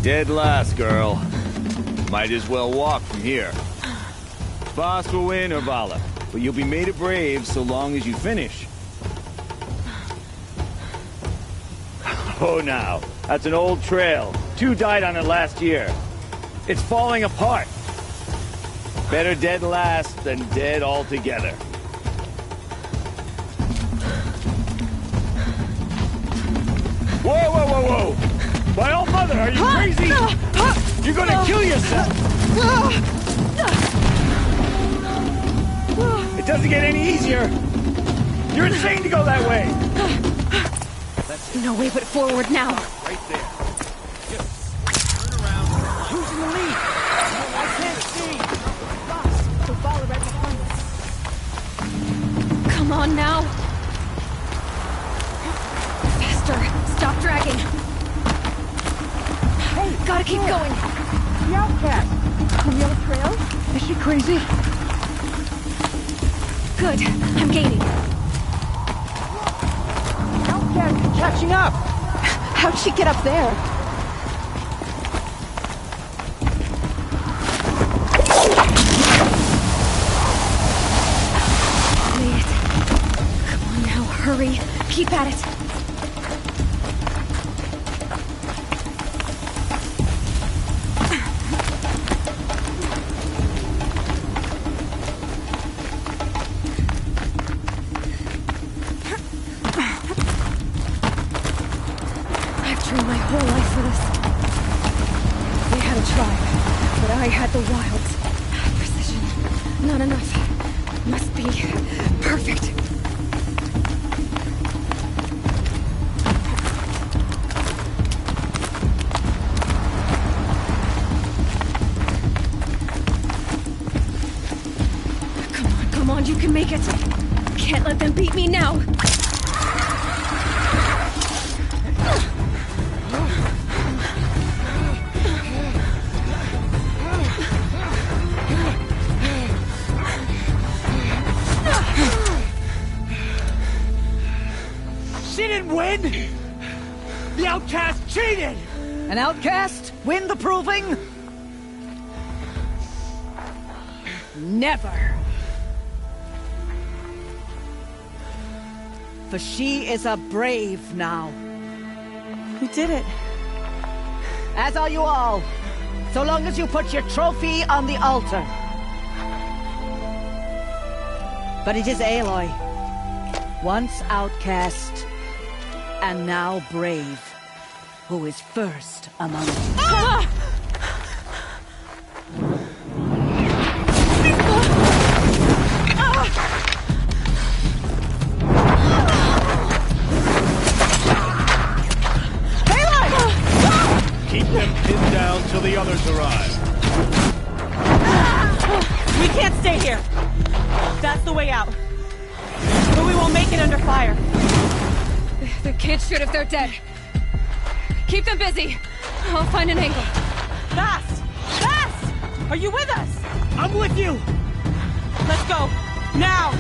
Dead last, girl. Might as well walk from here. Boss will win or Vala, but you'll be made a brave so long as you finish. Oh, now. That's an old trail. 2 died on it last year. It's falling apart. Better dead last than dead altogether. Whoa, whoa, whoa, whoa! My old mother, are you crazy? You're gonna kill yourself! It doesn't get any easier! You're insane to go that way! No way but forward now. Right there. Just turn around. Who's in the lead? I can't see. Boss, the ball right behind us. Come on now. Faster. Stop dragging. Hey, gotta keep going. The outcast. On the other trail? Is she crazy? Good. I'm gaining. Outcast is catching up. How'd she get up there? Made it. Come on now, hurry. Keep at it. My whole life for this. They had a tribe, but I had the wilds. Precision. Not enough. Must be perfect. Come on, you can make it. Can't let them beat me now. The outcast cheated! An outcast? Win the proving? Never. For she is a brave now. We did it. As are you all. So long as you put your trophy on the altar. But it is Aloy. Once outcast, and now brave, who is first among us. Ah! Keep them pinned down till the others arrive. We can't stay here. That's the way out. But we won't make it under fire. They can't shoot if they're dead. Keep them busy. I'll find an angle. Fast! Fast! Are you with us? I'm with you! Let's go. Now!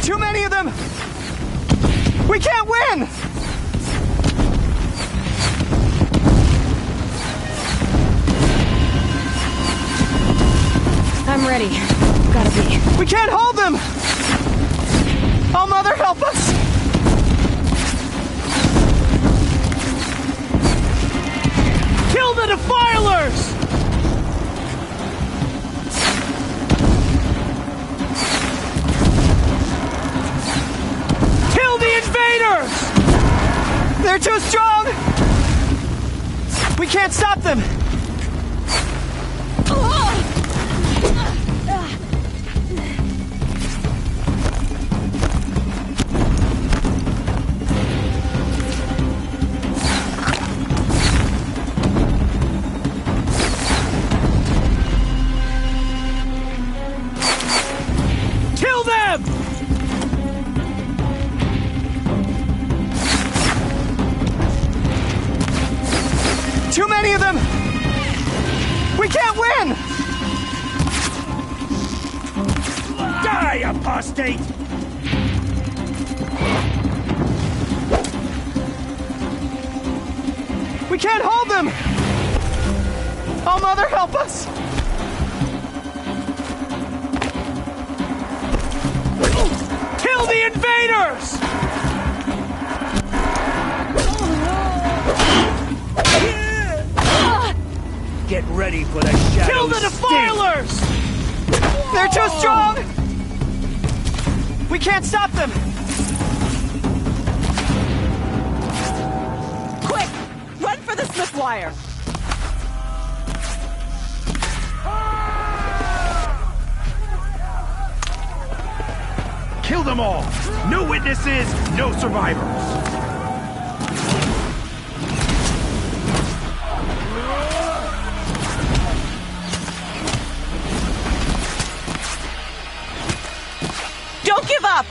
Too many of them! We can't win! I'm ready. Gotta be. We can't hold them! Oh, Mother, help us! Kill the Defilers! Kill the Invaders! They're too strong! We can't stop them! Kill them! Too many of them! We can't win! Die! die, apostate! We can't hold them! Oh, Mother, help us! Kill the invaders! Get ready for the shadow. Kill the defilers! They're too strong! We can't stop them! Quick! Run for the slip wire! Kill them all! No witnesses, no survivors! Don't give up!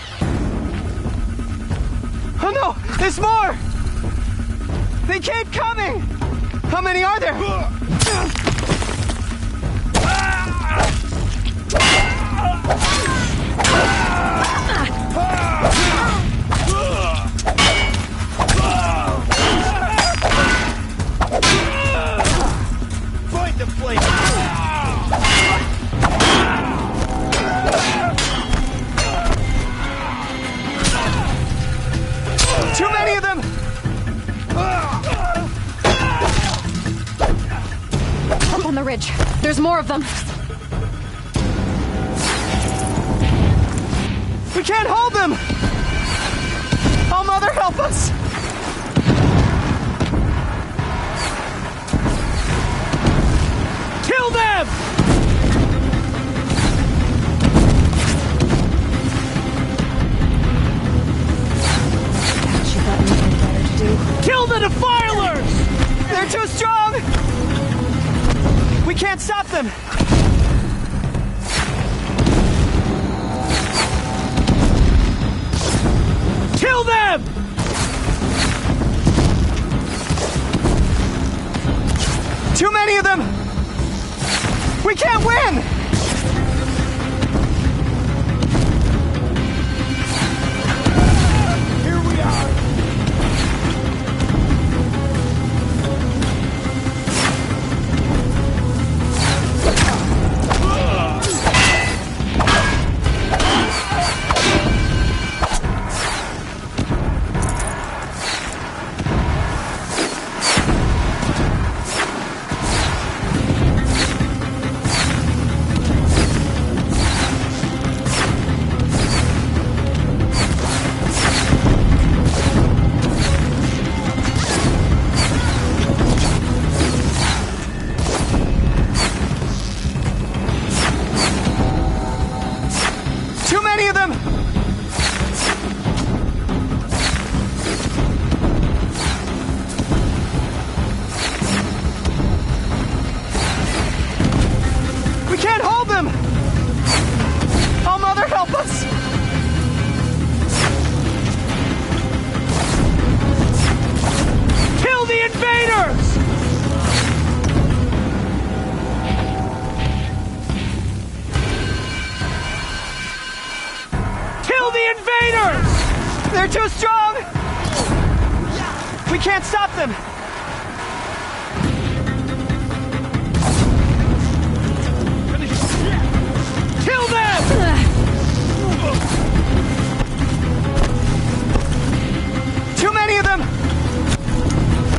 Oh no! There's more! They keep coming! How many are there? Find the place! Too many of them! Up on the ridge. There's more of them. We can't hold them! Oh, Mother, help us! Kill them! She got anything better to do? Kill the defilers! They're too strong! We can't stop them! Kill them! Too many of them! We can't win! Here we are! Too many of them! We can't hold them! Oh, Mother, help us! Kill the invaders! Kill the invaders! They're too strong! We can't stop them! Kill them! Too many of them!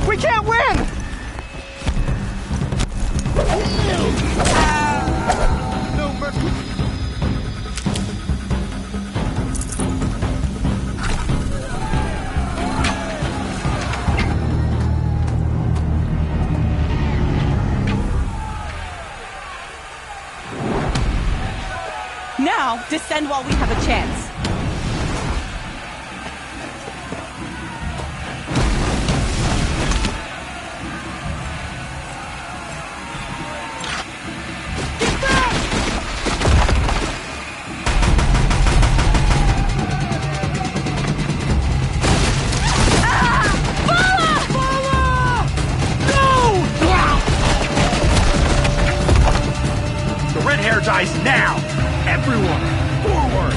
We can't win! No mercy! Now, descend while we have a chance. The red hair dies now! Everyone, forward!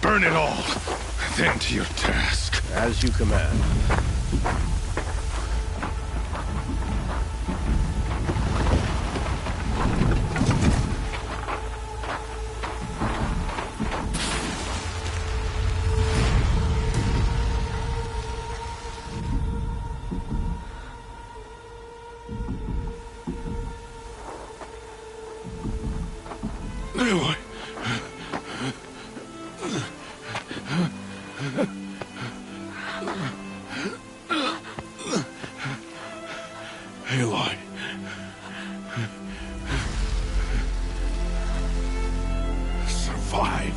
Burn it all, then to your task. As you command. Aloy. Aloy. Survive.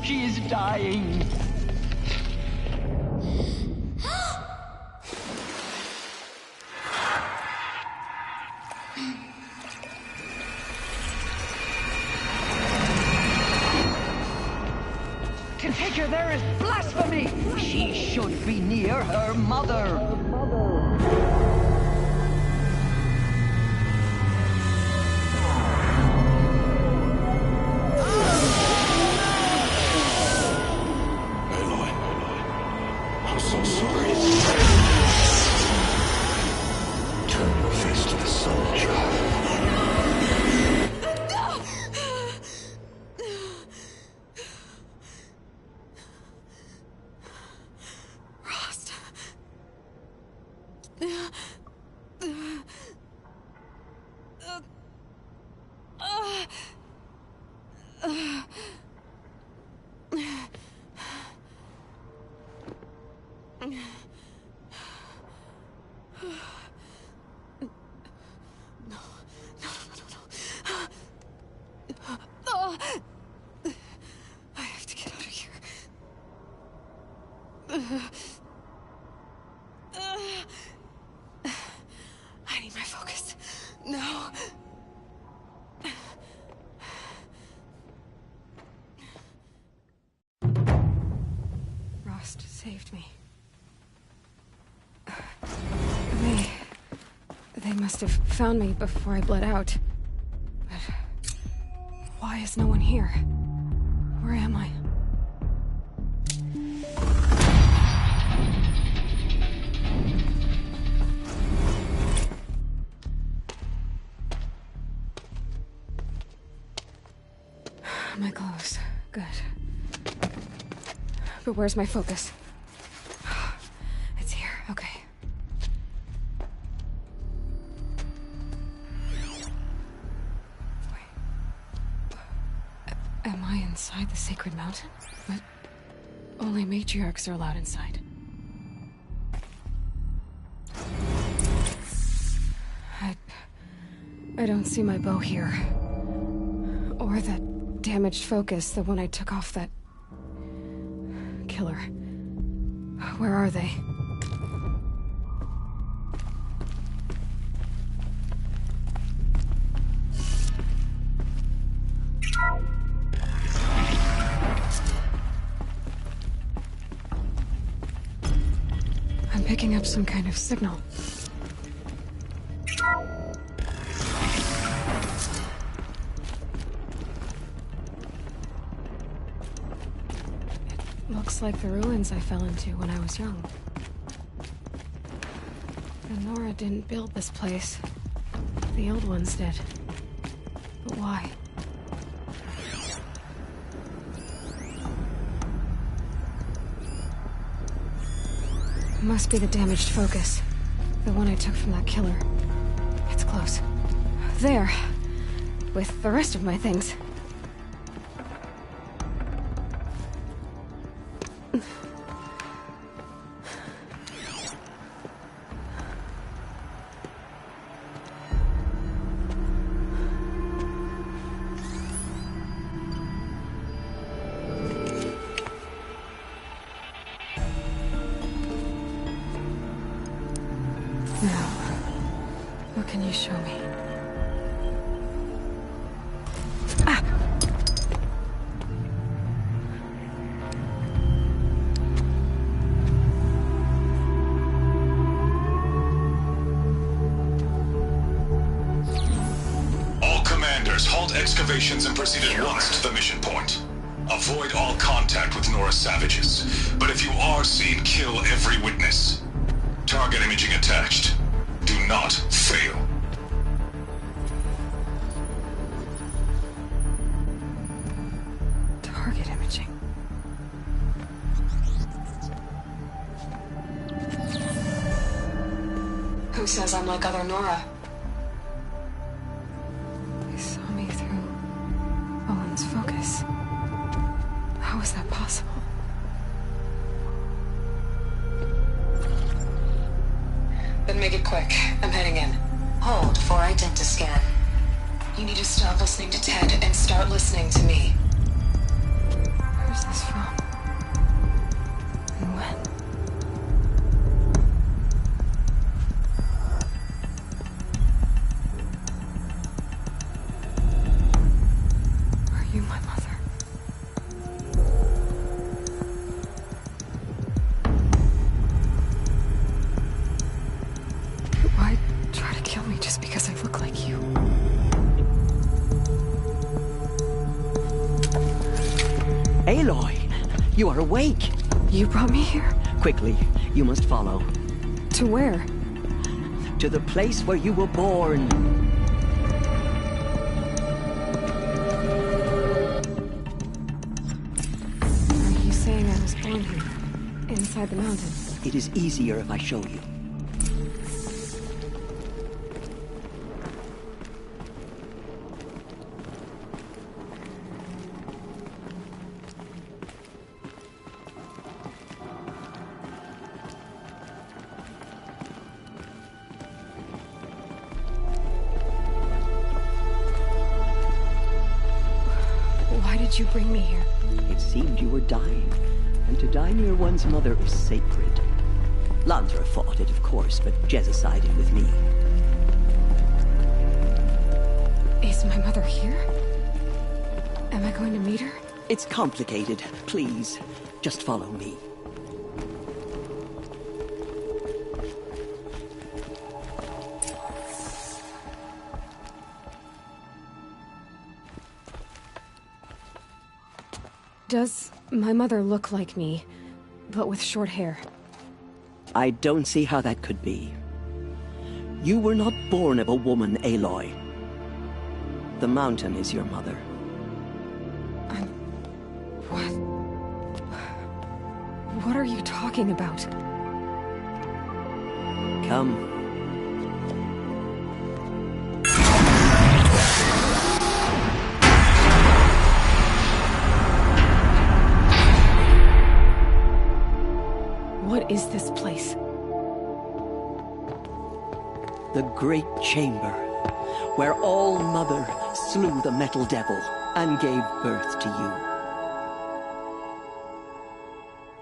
She is dying. To take her there is blasphemy! She should be near her mother. I'm so sorry. Turn your face to the sun, child. Rost. I have to get out of here. I need my focus. No. Rost saved me. They must have found me before I bled out. But why is no one here? Where am I? My clothes. Good. But where's my focus? It's here. Okay. Am I inside the sacred mountain? But only matriarchs are allowed inside. I don't see my bow here. Or that damaged focus, the one I took off that killer. Where are they? picking up some kind of signal. It looks like the ruins I fell into when I was young. And Nora didn't build this place. The old ones did. But why? Must be the damaged focus. The one I took from that killer. It's close. There. With the rest of my things. Can you show me? Ah! All commanders, halt excavations and proceed at once to the mission point. Avoid all contact with Nora savages, but if you are seen, kill every witness. Target imaging attached. Do not fail. Target imaging. Who says I'm like other Nora? They saw me through Owen's focus. How is that possible? Then make it quick. I'm heading in. Hold for identiscan. You need to stop listening to Ted and start listening to me. Where's this from? And when? Are you my mother? Why try to kill me just because I look like you? Aloy, you are awake. You brought me here? Quickly, you must follow. To where? To the place where you were born. Are you saying I was born here? Inside the mountain? It is easier if I show you. Why did you bring me here? It seemed you were dying, and to die near one's mother is sacred. Lansra fought it, of course, but Jezza sided with me. Is my mother here? Am I going to meet her? It's complicated. Please, just follow me. Does my mother look like me, but with short hair? I don't see how that could be. You were not born of a woman, Aloy. The mountain is your mother. What? What are you talking about? Come. What is this place? The Great Chamber, where All-Mother slew the Metal Devil and gave birth to you.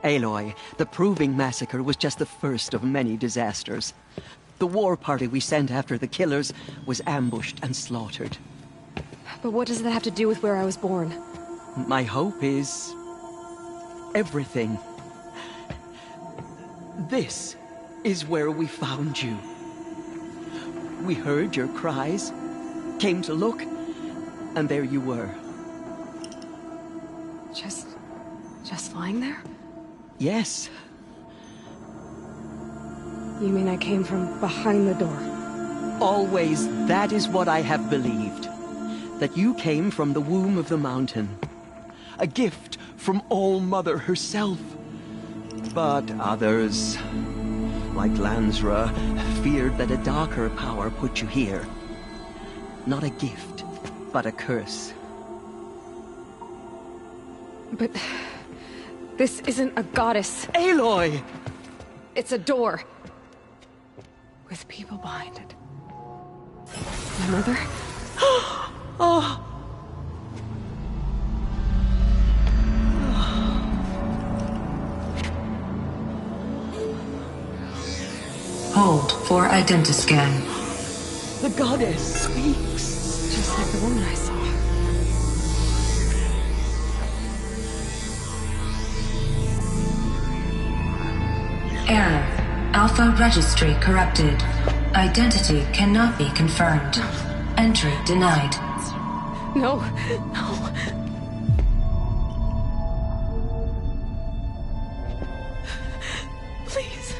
Aloy, the Proving Massacre was just the first of many disasters. The war party we sent after the killers was ambushed and slaughtered. But what does that have to do with where I was born? My hope is... everything. This is where we found you. We heard your cries, came to look, and there you were. Just lying there? Yes. You mean I came from behind the door? Always, that is what I have believed. That you came from the womb of the mountain. A gift from All-Mother herself. But others, like Lansra, feared that a darker power put you here. Not a gift, but a curse. But this isn't a goddess. Aloy! It's a door. With people behind it. My mother? Oh! Hold for identiscan. The goddess speaks. Just like the woman I saw. Error. Alpha registry corrupted. Identity cannot be confirmed. Entry denied. No. Please.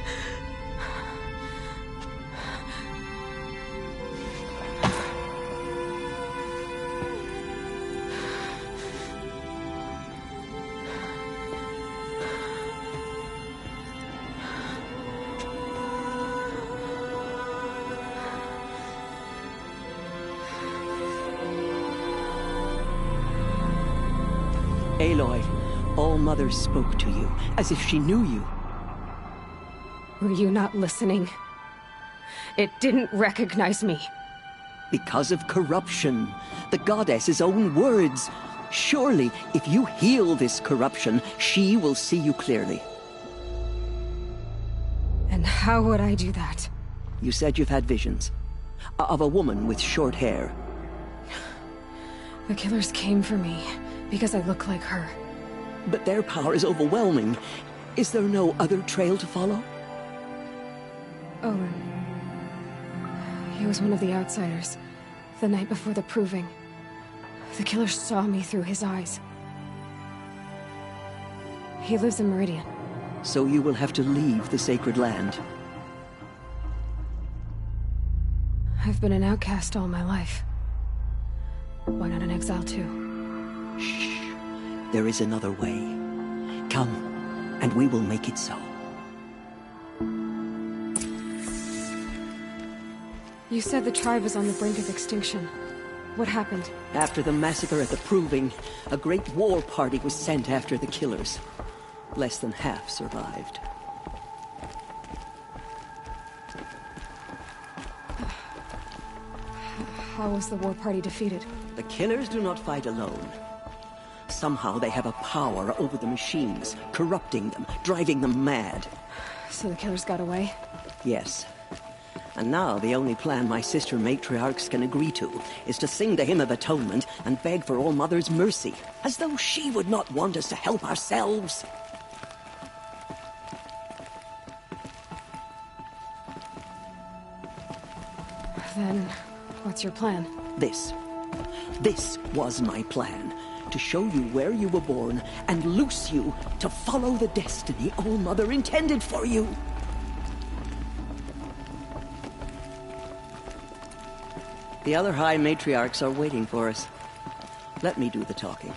Aloy, All-Mother spoke to you, as if she knew you. Were you not listening? It didn't recognize me. Because of corruption. The goddess's own words. Surely, if you heal this corruption, she will see you clearly. And how would I do that? You said you've had visions. Of a woman with short hair. The killers came for me. Because I look like her. But their power is overwhelming. Is there no other trail to follow? Owen. He was one of the outsiders. The night before the proving. The killer saw me through his eyes. He lives in Meridian. So you will have to leave the sacred land. I've been an outcast all my life. Why not an exile too? Shh. There is another way. Come, and we will make it so. You said the tribe was on the brink of extinction. What happened? After the massacre at the Proving, a great war party was sent after the killers. Less than half survived. How was the war party defeated? The killers do not fight alone. Somehow they have a power over the machines, corrupting them, driving them mad. So the killers got away? Yes. And now the only plan my sister matriarchs can agree to is to sing the Hymn of Atonement and beg for All-Mother's mercy, as though she would not want us to help ourselves. Then, what's your plan? This was my plan. To show you where you were born and loose you to follow the destiny All-Mother intended for you. The other High Matriarchs are waiting for us. Let me do the talking.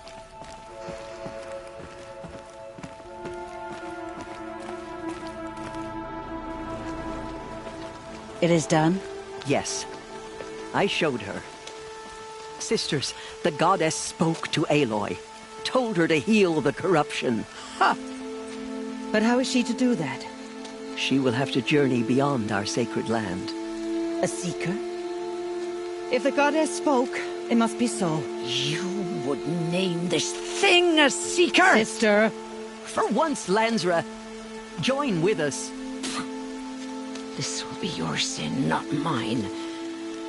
It is done? Yes. I showed her. Sisters, the goddess spoke to Aloy. Told her to heal the corruption. Ha! But how is she to do that? She will have to journey beyond our sacred land. A seeker? If the goddess spoke, it must be so. You would name this thing a seeker? Sister! For once, Lansra, join with us. This will be your sin, not mine.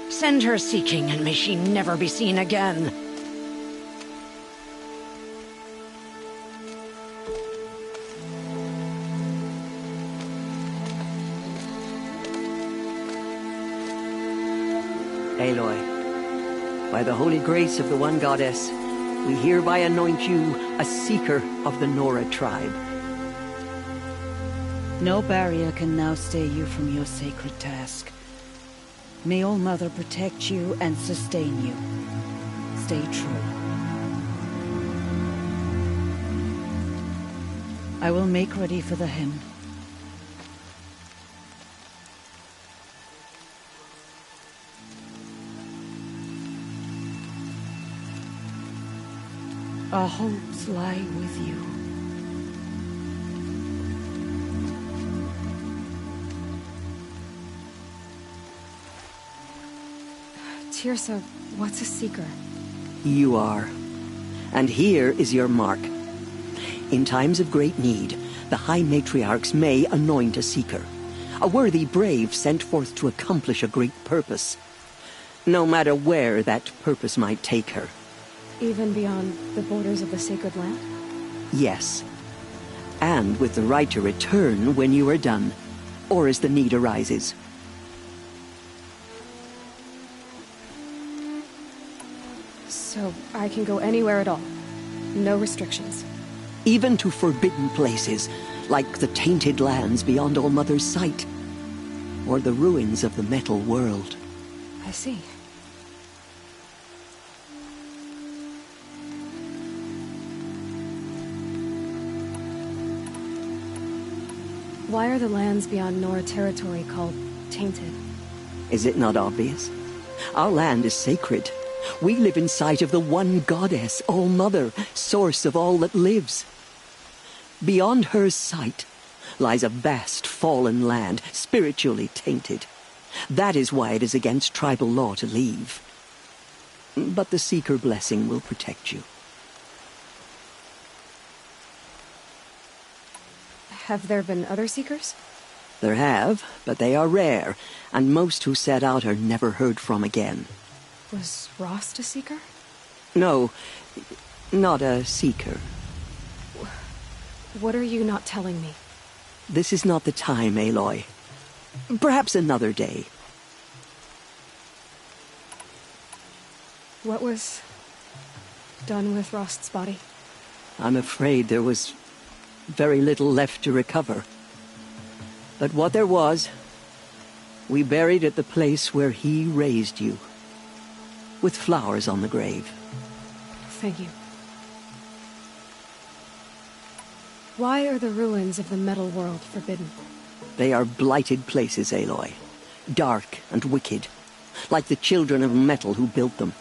Send her seeking, and may she never be seen again. Aloy, by the holy grace of the One Goddess, we hereby anoint you a Seeker of the Nora tribe. No barrier can now stay you from your sacred task. May All Mother protect you and sustain you. Stay true. I will make ready for the hymn. Our hopes lie with you. Teersa, what's a Seeker? You are. And here is your mark. In times of great need, the High Matriarchs may anoint a Seeker. A worthy brave sent forth to accomplish a great purpose. No matter where that purpose might take her. Even beyond the borders of the Sacred Land? Yes. And with the right to return when you are done, or as the need arises. So I can go anywhere at all? No restrictions? Even to forbidden places, like the tainted lands beyond All Mother's sight. Or the ruins of the metal world. I see. Why are the lands beyond Nora territory called tainted? Is it not obvious? Our land is sacred. We live in sight of the One Goddess, All Mother, source of all that lives. Beyond her sight lies a vast fallen land, spiritually tainted. That is why it is against tribal law to leave. But the Seeker blessing will protect you. Have there been other Seekers? There have, but they are rare, and most who set out are never heard from again. Was Rost a Seeker? No, not a Seeker. What are you not telling me? This is not the time, Aloy. Perhaps another day. What was done with Rost's body? I'm afraid there was very little left to recover. But what there was, we buried at the place where he raised you, with flowers on the grave. Thank you. Why are the ruins of the metal world forbidden? They are blighted places, Aloy. Dark and wicked, like the children of metal who built them.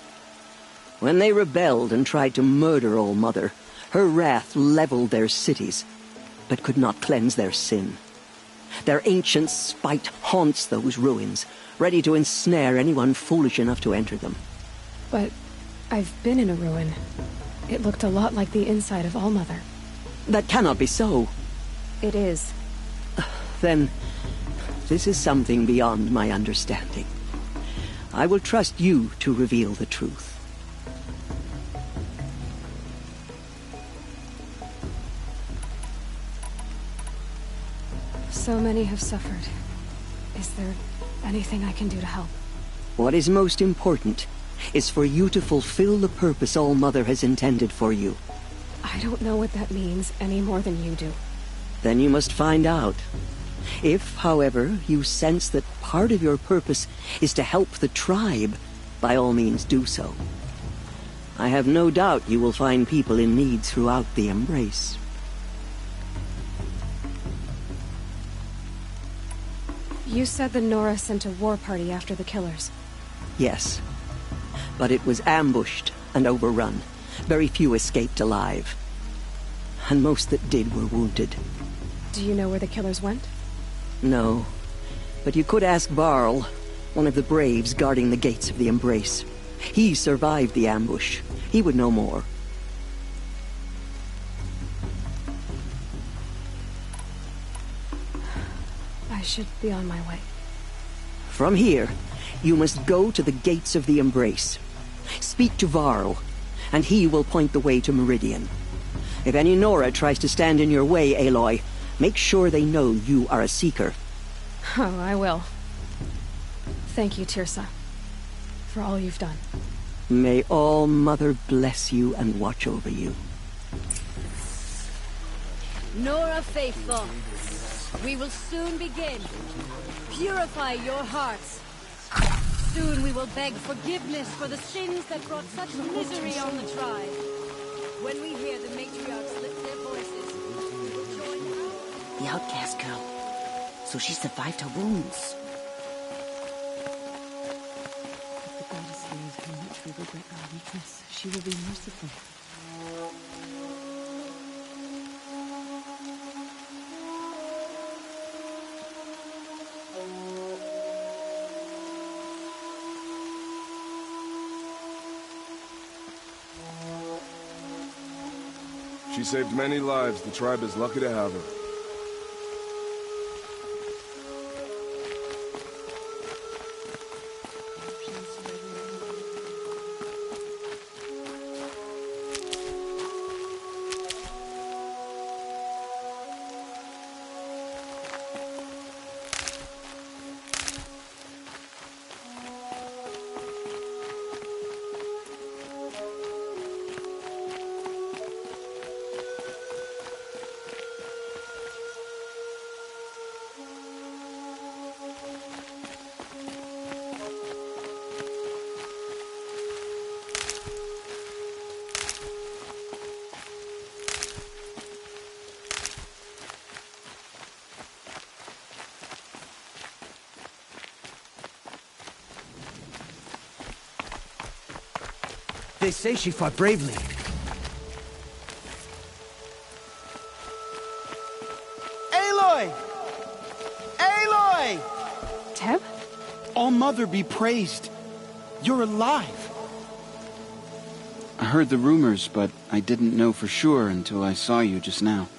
When they rebelled and tried to murder All Mother, her wrath leveled their cities, but could not cleanse their sin. Their ancient spite haunts those ruins, ready to ensnare anyone foolish enough to enter them. But I've been in a ruin. It looked a lot like the inside of All Mother. That cannot be so. It is. Then, this is something beyond my understanding. I will trust you to reveal the truth. So many have suffered. Is there anything I can do to help? What is most important is for you to fulfill the purpose All Mother has intended for you. I don't know what that means any more than you do. Then you must find out. If, however, you sense that part of your purpose is to help the tribe, by all means do so. I have no doubt you will find people in need throughout the Embrace. You said the Nora sent a war party after the killers. Yes. But it was ambushed and overrun. Very few escaped alive. And most that did were wounded. Do you know where the killers went? No. But you could ask Varl, one of the braves guarding the gates of the Embrace. He survived the ambush. He would know more. I should be on my way. From here, you must go to the gates of the Embrace. Speak to Varl, and he will point the way to Meridian. If any Nora tries to stand in your way, Aloy, make sure they know you are a Seeker. Oh, I will. Thank you, Teersa. for all you've done. May all Mother bless you and watch over you. Nora Faithful, we will soon begin. Purify your hearts. Soon we will beg forgiveness for the sins that brought such misery on the tribe. When we hear the matriarchs lift their voices, we will join our... The outcast girl. So she survived her wounds. If the goddess knows how much we regret our weakness, she will be merciful. She saved many lives. The tribe is lucky to have her. They say she fought bravely. Aloy! Aloy! Teb? All-Mother be praised. You're alive. I heard the rumors, but I didn't know for sure until I saw you just now.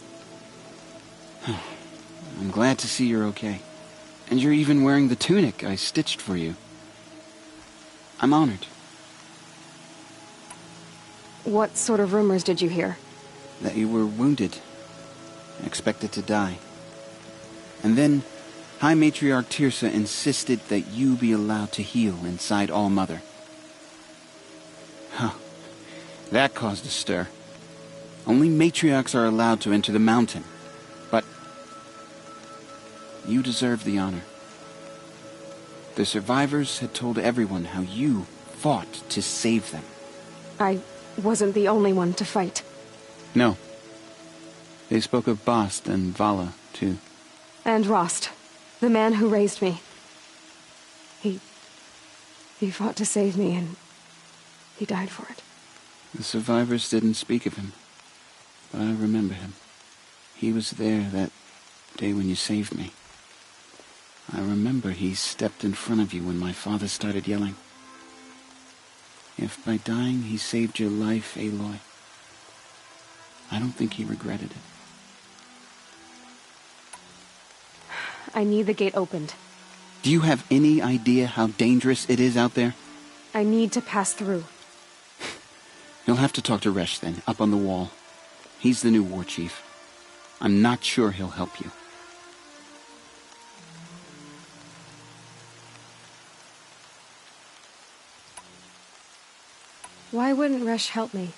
I'm glad to see you're okay. And you're even wearing the tunic I stitched for you. I'm honored. What sort of rumors did you hear? That you were wounded. Expected to die. And then, High Matriarch Teersa insisted that you be allowed to heal inside All-Mother. Huh. That caused a stir. Only matriarchs are allowed to enter the mountain. But you deserve the honor. The survivors had told everyone how you fought to save them. I wasn't the only one to fight. No. They spoke of Bast and Vala, too. And Rost, the man who raised me. He fought to save me, and he died for it. The survivors didn't speak of him, but I remember him. He was there that day when you saved me. I remember he stepped in front of you when my father started yelling. If by dying he saved your life, Aloy, I don't think he regretted it. I need the gate opened. Do you have any idea how dangerous it is out there? I need to pass through. You'll have to talk to Resh then, up on the wall. He's the new war chief. I'm not sure he'll help you. Why wouldn't Resh help me?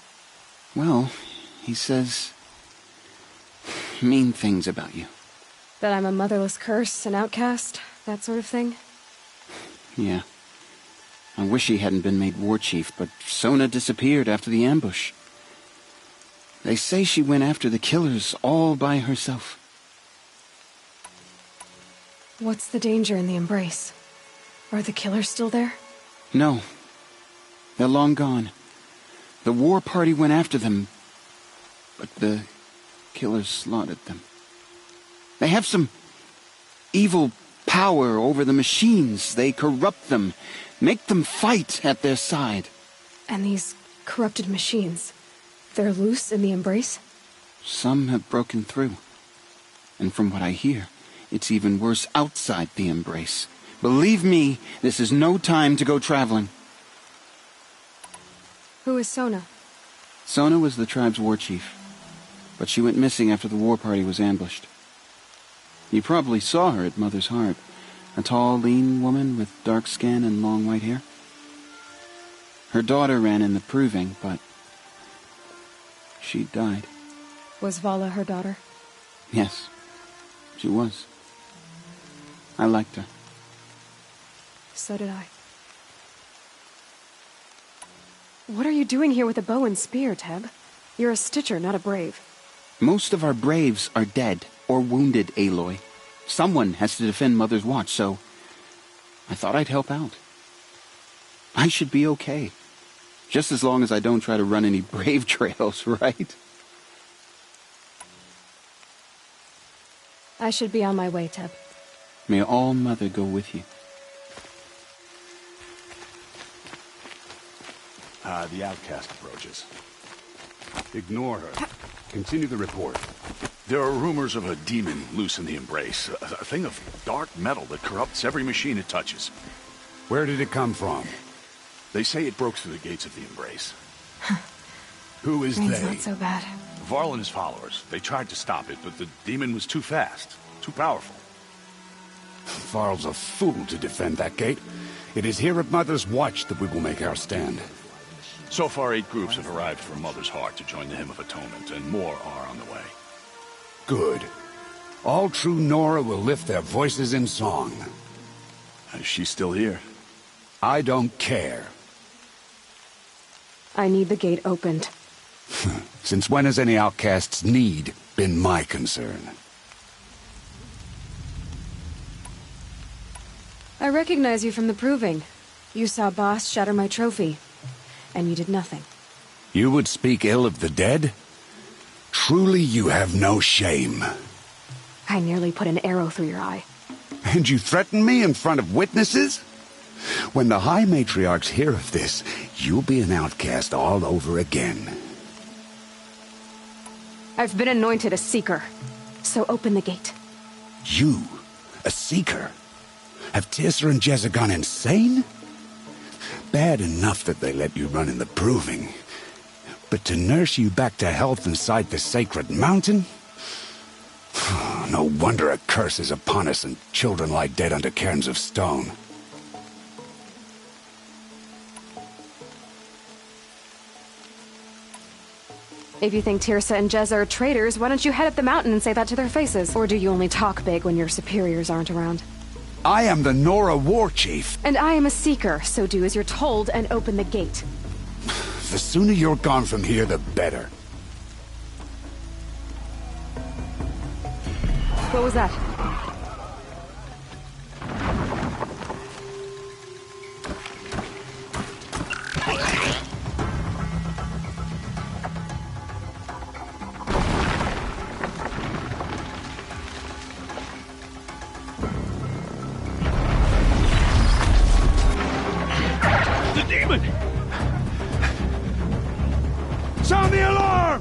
Well, he says mean things about you. That I'm a motherless curse, an outcast, that sort of thing? Yeah. I wish he hadn't been made war chief, but Sona disappeared after the ambush. They say she went after the killers all by herself. What's the danger in the Embrace? Are the killers still there? No. They're long gone. The war party went after them, but the killers slaughtered them. They have some evil power over the machines. They corrupt them, make them fight at their side. And these corrupted machines, they're loose in the Embrace? Some have broken through. And from what I hear, it's even worse outside the Embrace. Believe me, this is no time to go traveling. Who is Sona? Sona was the tribe's war chief, but she went missing after the war party was ambushed. You probably saw her at Mother's Heart. A tall, lean woman with dark skin and long white hair. Her daughter ran in the proving, but she died. Was Vala her daughter? Yes, she was. I liked her. So did I. What are you doing here with a bow and spear, Teb? You're a Stitcher, not a Brave. Most of our Braves are dead or wounded, Aloy. Someone has to defend Mother's Watch, so I thought I'd help out. I should be okay. Just as long as I don't try to run any Brave trails, right? I should be on my way, Teb. May All Mother go with you. The outcast approaches. Ignore her. Continue the report. There are rumors of a demon loose in the Embrace. A thing of dark metal that corrupts every machine it touches. Where did it come from? They say it broke through the gates of the Embrace. Who is Means they? not so bad. Varl and his followers. They tried to stop it, but the demon was too fast. Too powerful. Varl's a fool to defend that gate. It is here at Mother's Watch that we will make our stand. So far, 8 groups have arrived from Mother's Heart to join the Hymn of Atonement, and more are on the way. Good. All true Nora will lift their voices in song. Is she still here? I don't care. I need the gate opened. Since when has any outcast's need been my concern? I recognize you from the proving. You saw Boss shatter my trophy. And you did nothing. You would speak ill of the dead? Truly you have no shame. I nearly put an arrow through your eye. And you threaten me in front of witnesses? When the High Matriarchs hear of this, you'll be an outcast all over again. I've been anointed a Seeker. So open the gate. You? A Seeker? Have Teersa and Jezza gone insane? Bad enough that they let you run in the proving. But to nurse you back to health inside the sacred mountain? No wonder a curse is upon us and children lie dead under cairns of stone. If you think Teersa and Jezza are traitors, why don't you head up the mountain and say that to their faces? Or do you only talk big when your superiors aren't around? I am the Nora War Chief. And I am a Seeker, so do as you're told and open the gate. The sooner you're gone from here, the better. What was that? Sound the alarm!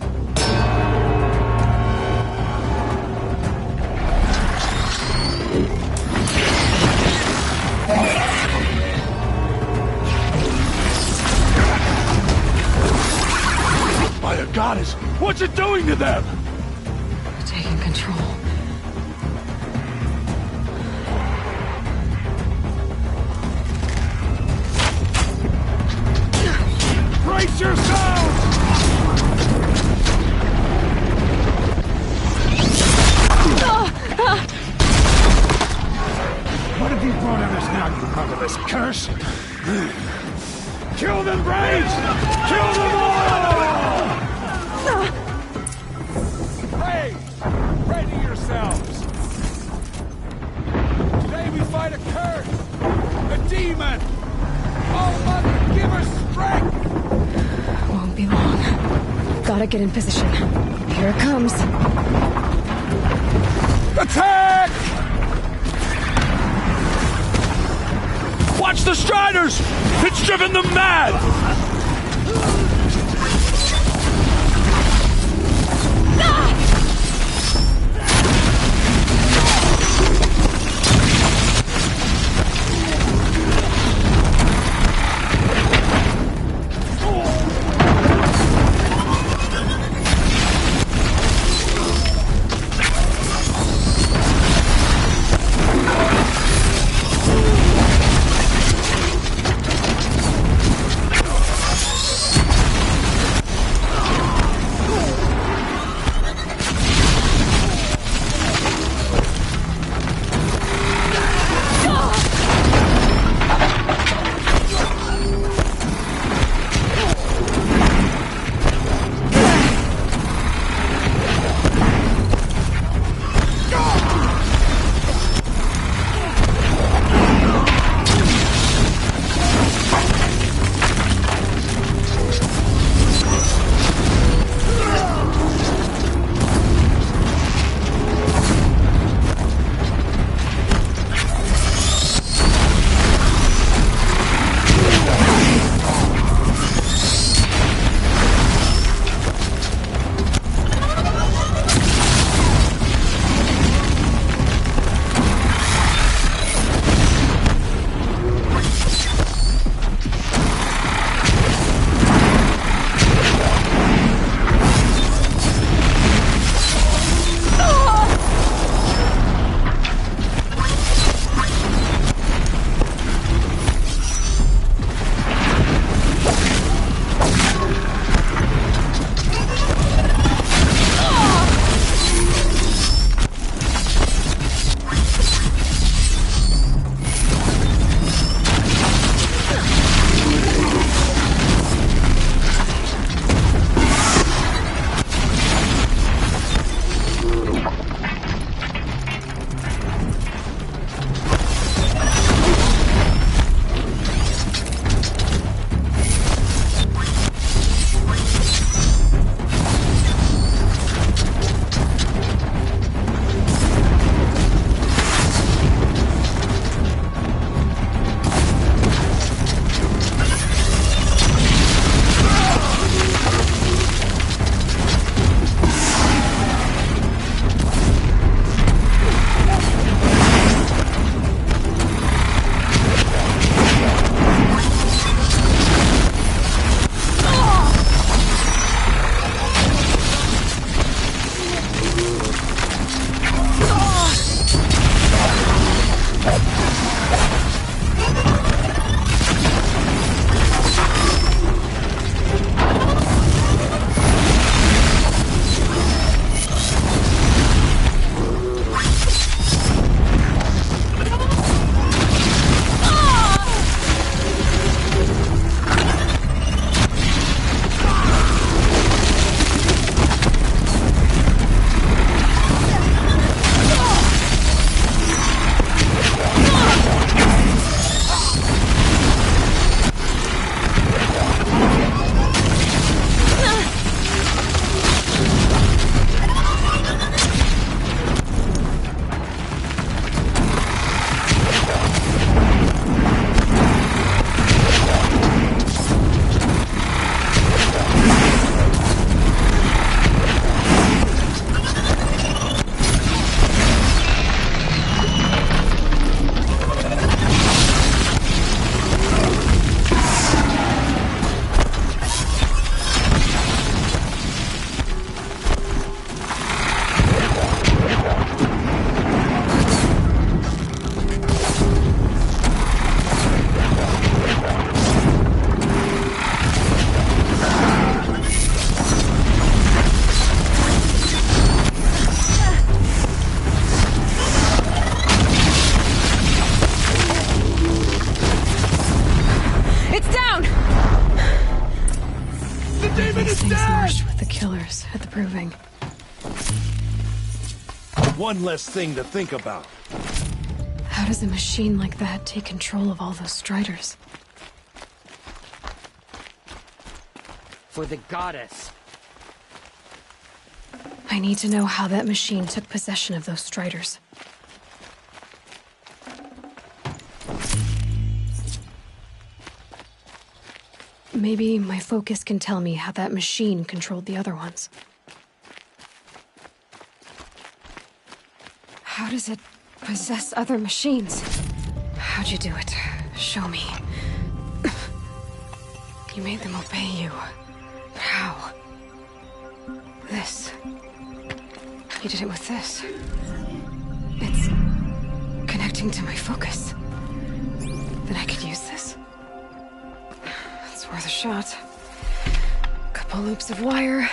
By the goddess, what's it doing to them? Taking control. Brace yourselves! What have you brought on us now, you motherless curse? Kill them, Braves! Kill them all! Braves, ready yourselves! Today we fight a curse! A demon! Oh, Mother, give us strength! Won't be long. Gotta get in position. Here it comes. Attack! Watch the Striders! It's driven them mad! Striders at the Proving. One less thing to think about. How does a machine like that take control of all those Striders? For the goddess. I need to know how that machine took possession of those Striders. Maybe my focus can tell me how that machine controlled the other ones. How does it possess other machines? How'd you do it? Show me. You made them obey you. How? This. You did it with this. It's connecting to my focus. Then I could use this. It's worth a shot. Couple loops of wire.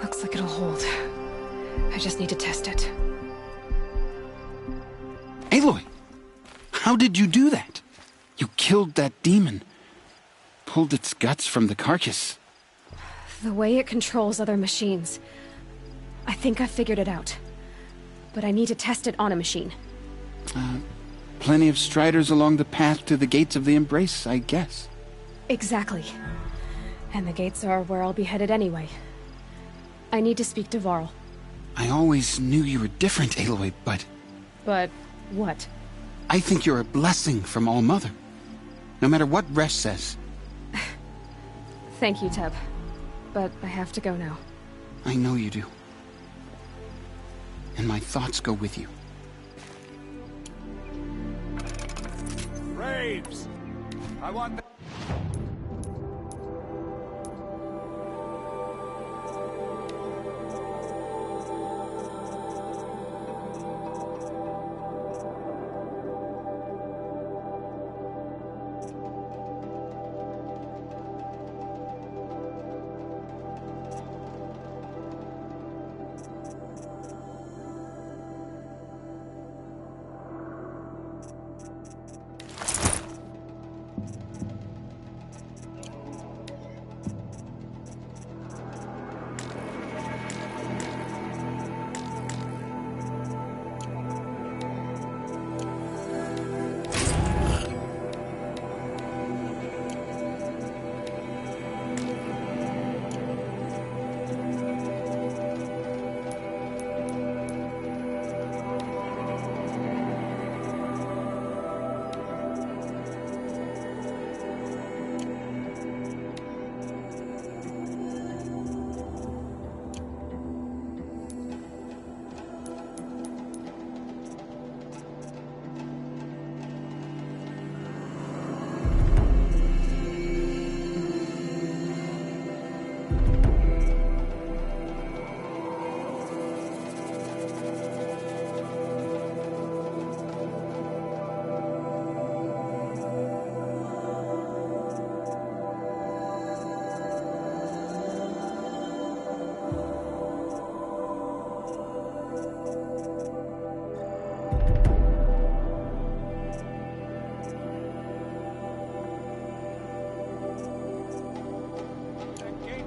Looks like it'll hold. I just need to test it. Aloy! How did you do that? You killed that demon. Pulled its guts from the carcass. The way it controls other machines. I think I figured it out. But I need to test it on a machine. Plenty of Striders along the path to the Gates of the Embrace, I guess. Exactly. And the gates are where I'll be headed anyway. I need to speak to Varl. I always knew you were different, Aloy, but... But what? I think you're a blessing from All-Mother. No matter what Resh says. Thank you, Teb. But I have to go now. I know you do. And my thoughts go with you. Braves! I want...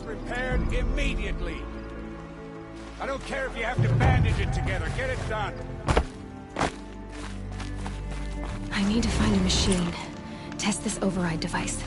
repaired immediately. I don't care if you have to bandage it together. Get it done. I need to find a machine. Test this override device.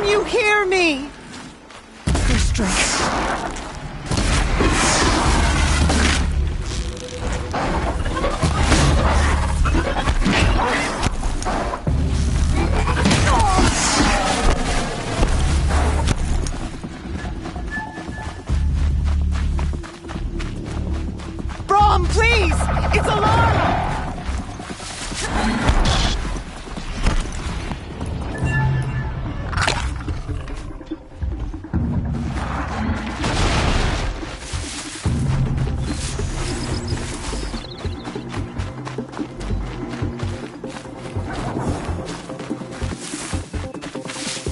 Can you hear me? Your strength. Brom, please! It's Alara!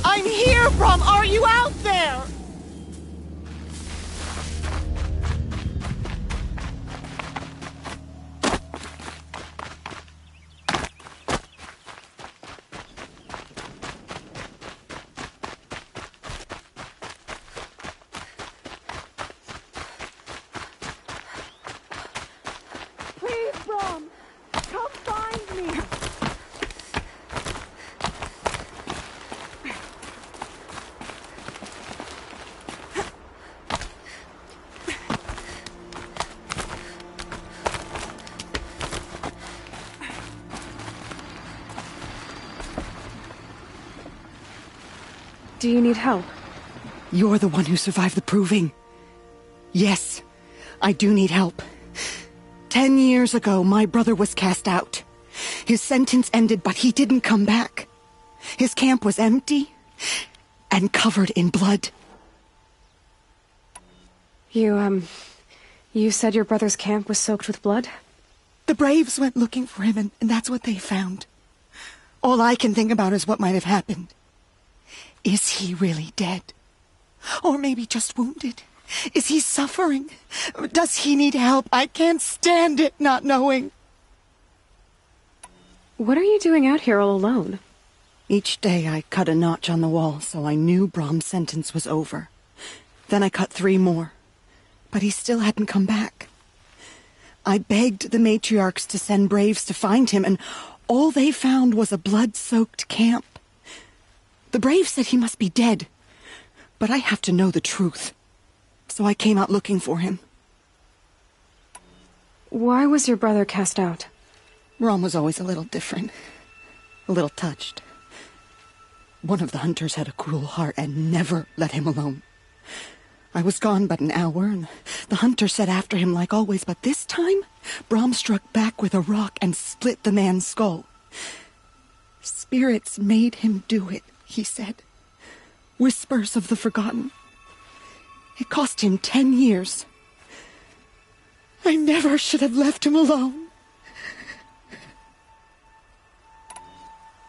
I'm here, Brom! Are you out there? Please, Brom! Come find me! Do you need help? You're the one who survived the proving. Yes, I do need help. 10 years ago, my brother was cast out. His sentence ended, but he didn't come back. His camp was empty and covered in blood. You said your brother's camp was soaked with blood? The Braves went looking for him, and that's what they found. All I can think about is what might have happened. Is he really dead? Or maybe just wounded? Is he suffering? Does he need help? I can't stand it not knowing. What are you doing out here all alone? Each day I cut a notch on the wall so I knew Brom's sentence was over. Then I cut 3 more. But he still hadn't come back. I begged the matriarchs to send Braves to find him, and all they found was a blood-soaked camp. The Braves said he must be dead, but I have to know the truth. So I came out looking for him. Why was your brother cast out? Brom was always a little different. A little touched. One of the hunters had a cruel heart and never let him alone. I was gone but an hour, and the hunter set after him like always, but this time, Brom struck back with a rock and split the man's skull. Spirits made him do it, he said. Whispers of the forgotten. It cost him 10 years. I never should have left him alone.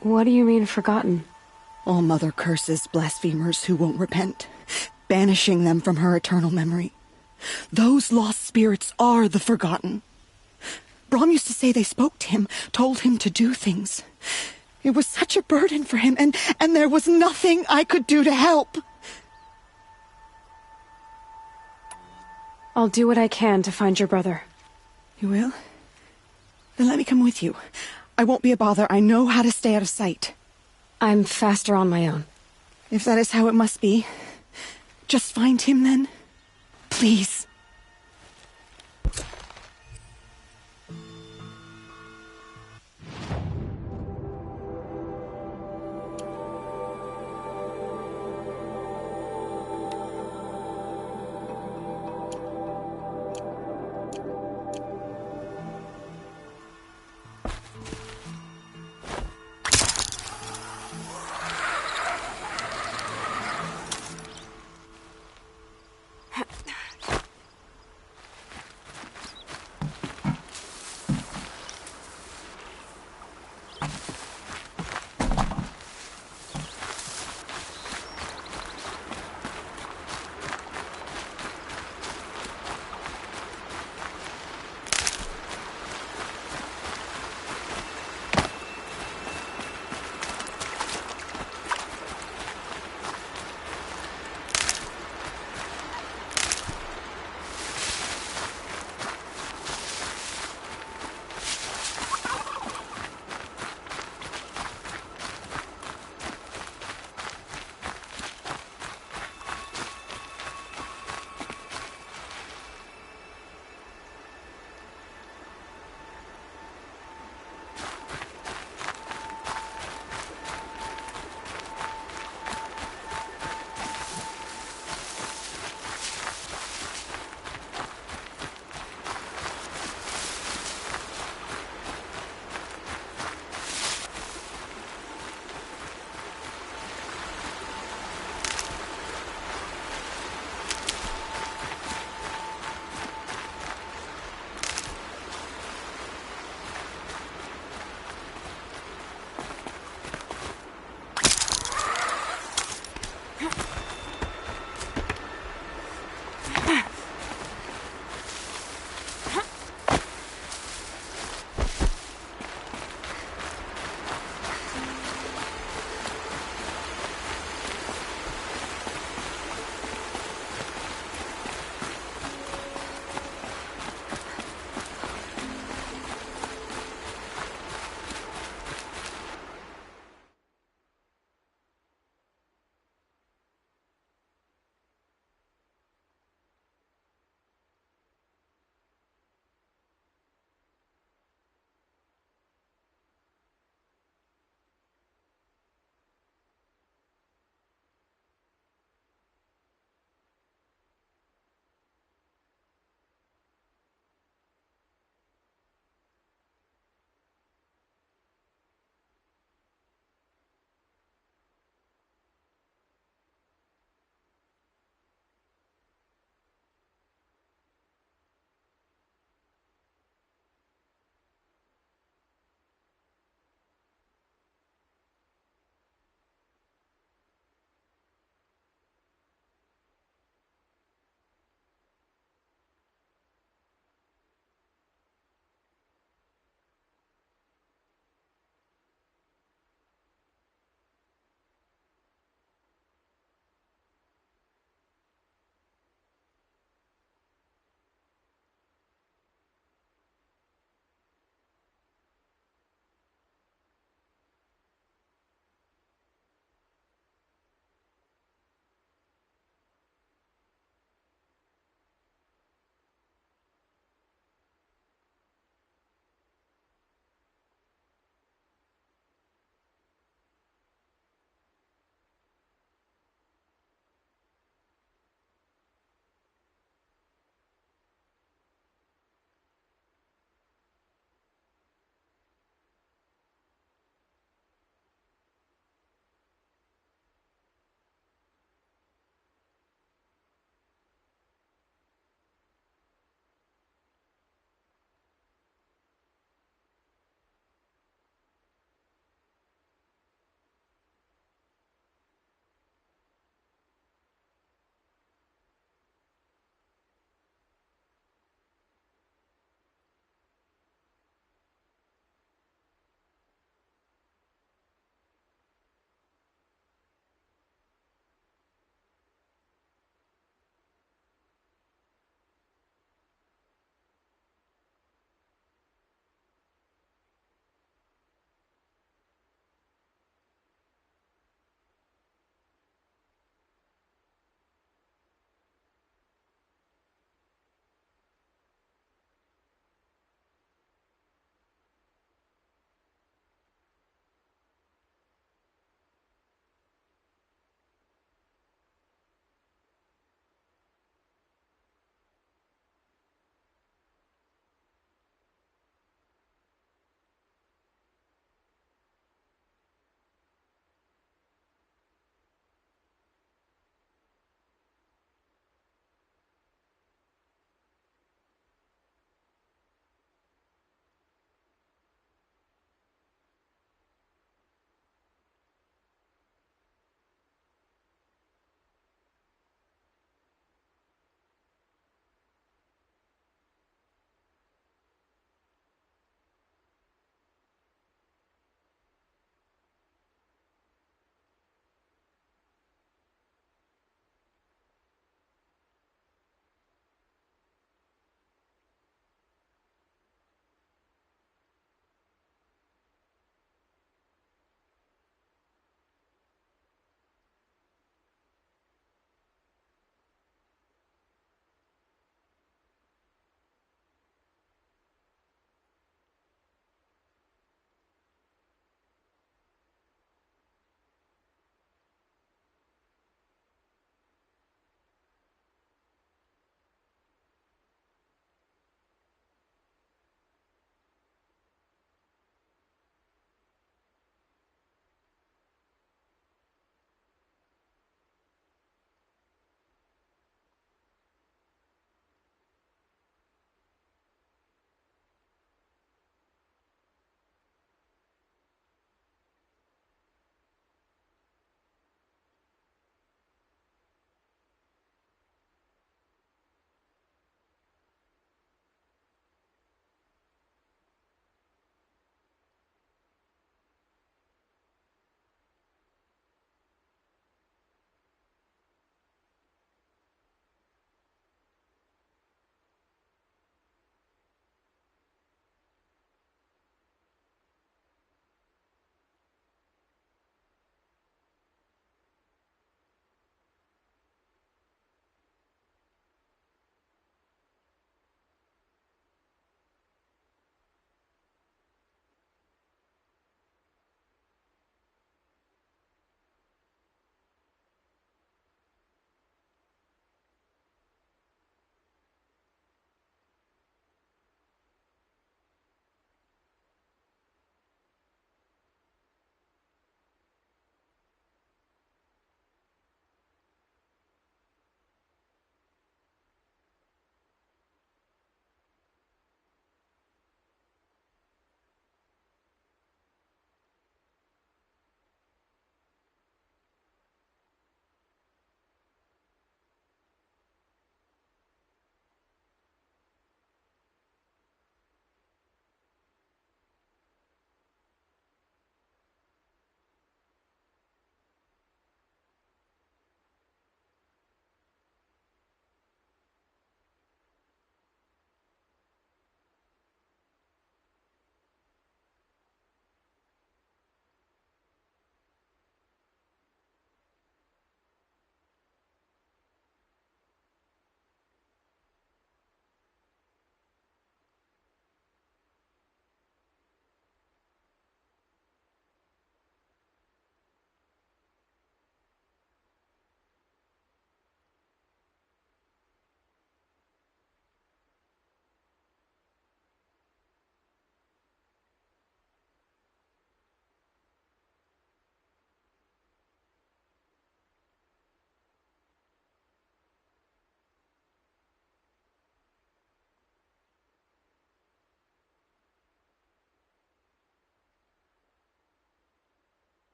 What do you mean, forgotten? All Mother curses blasphemers who won't repent, banishing them from her eternal memory. Those lost spirits are the forgotten. Brom used to say they spoke to him, told him to do things. It was such a burden for him, and there was nothing I could do to help. I'll do what I can to find your brother. You will? Then let me come with you. I won't be a bother. I know how to stay out of sight. I'm faster on my own. If that is how it must be, just find him then. Please.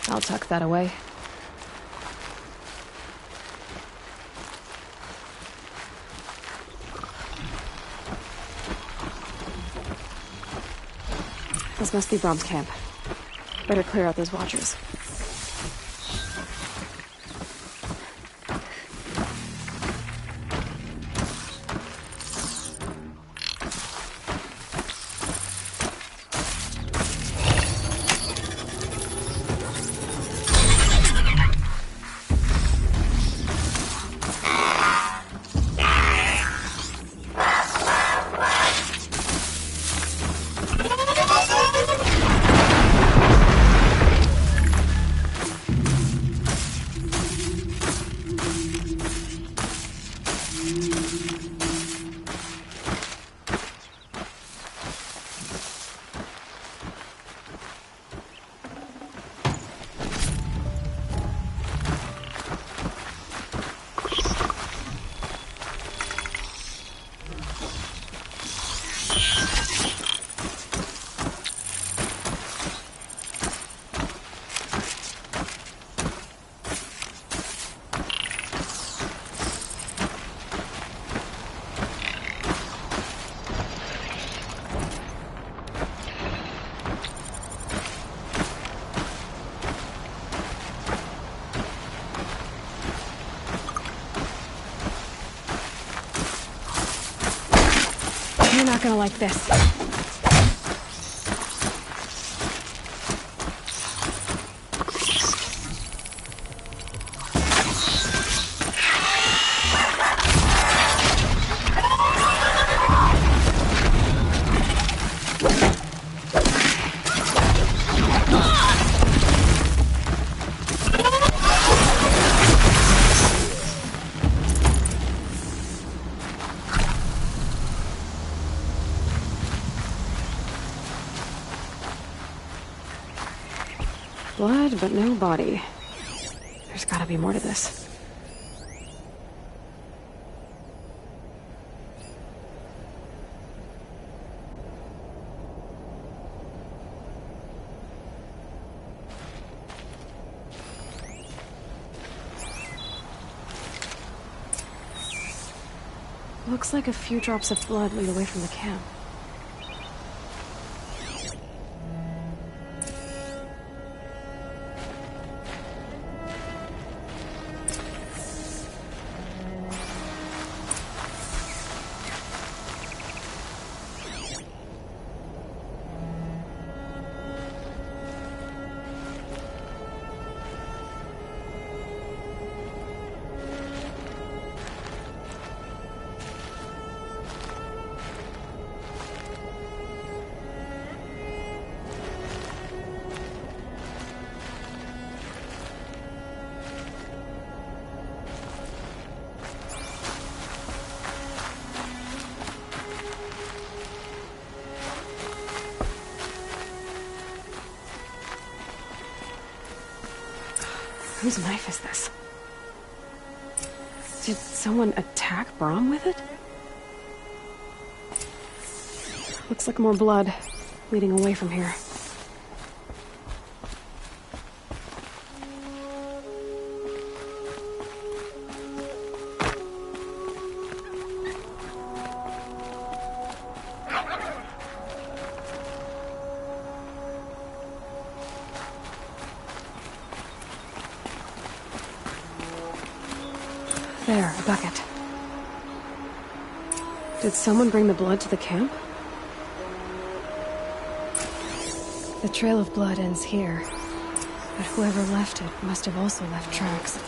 I'll tuck that away. This must be Brom's camp. Better clear out those watchers. You're not gonna like this. Blood, but no body. There's gotta be more to this. Looks like a few drops of blood lead away from the camp. Whose knife is this? Did someone attack Brom with it? Looks like more blood leading away from here. There, a bucket. Did someone bring the blood to the camp? The trail of blood ends here, but whoever left it must have also left tracks.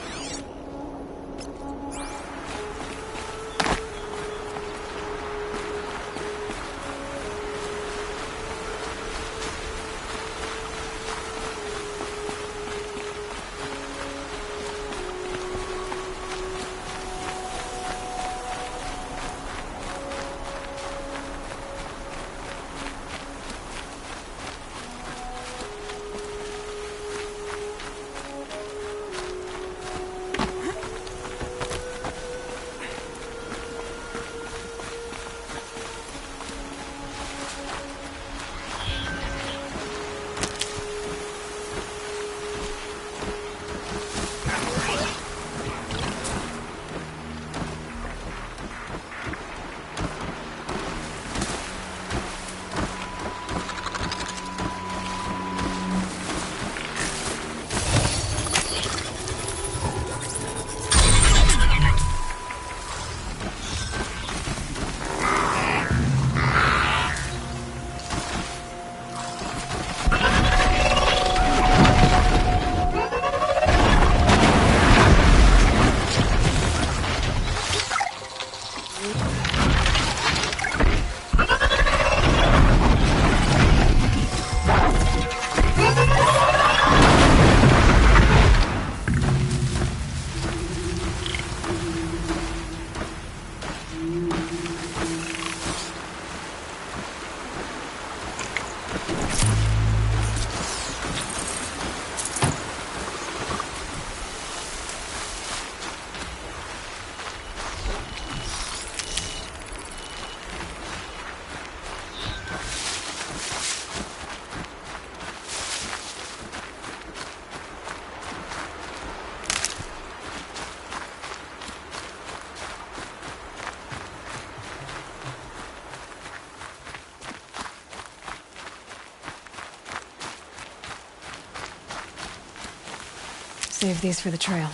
Save these for the trail.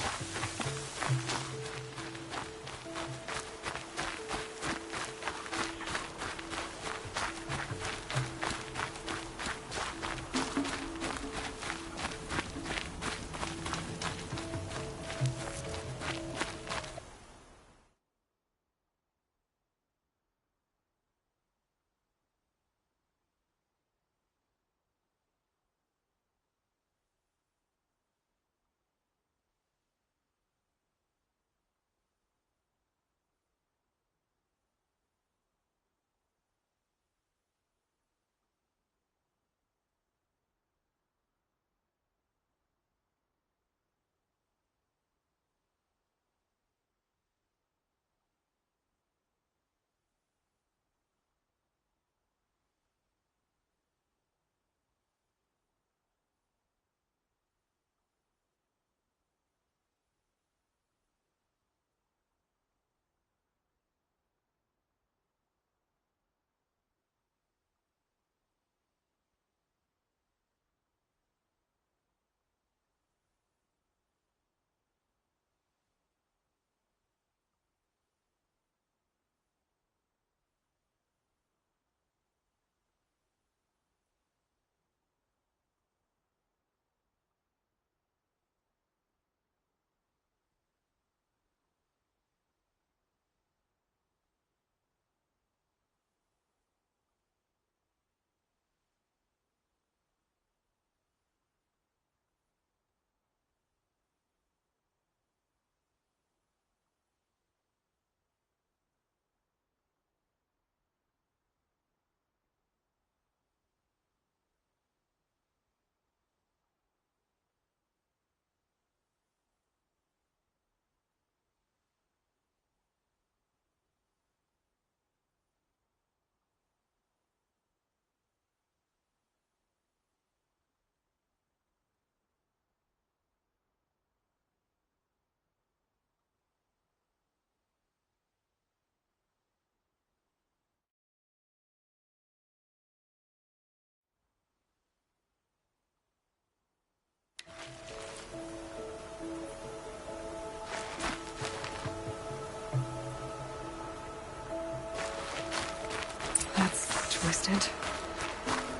Twisted.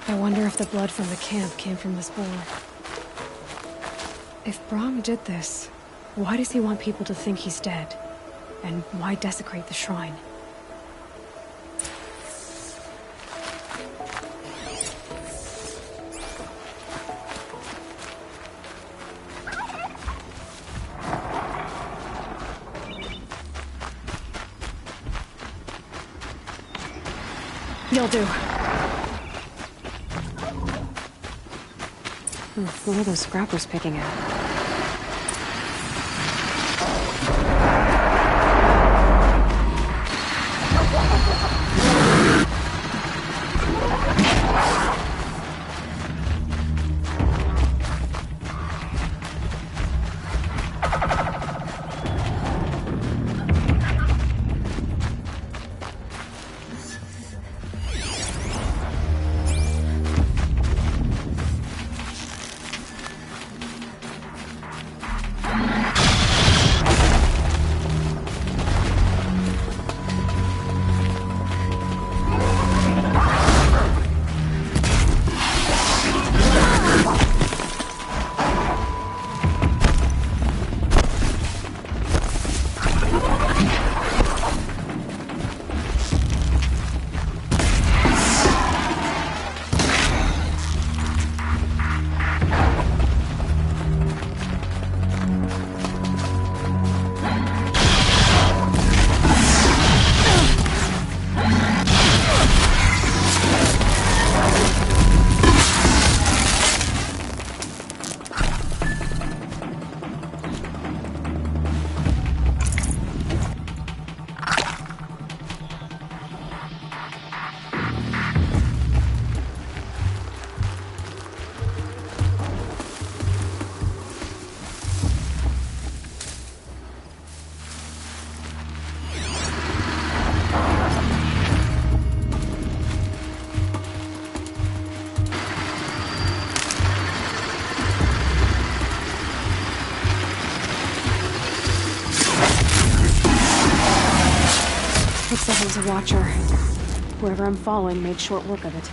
I wonder if the blood from the camp came from this boar. If Brahm did this, why does he want people to think he's dead? And why desecrate the shrine? You'll do. What are those scrappers picking at? There's a watcher. Whoever I'm following made short work of it.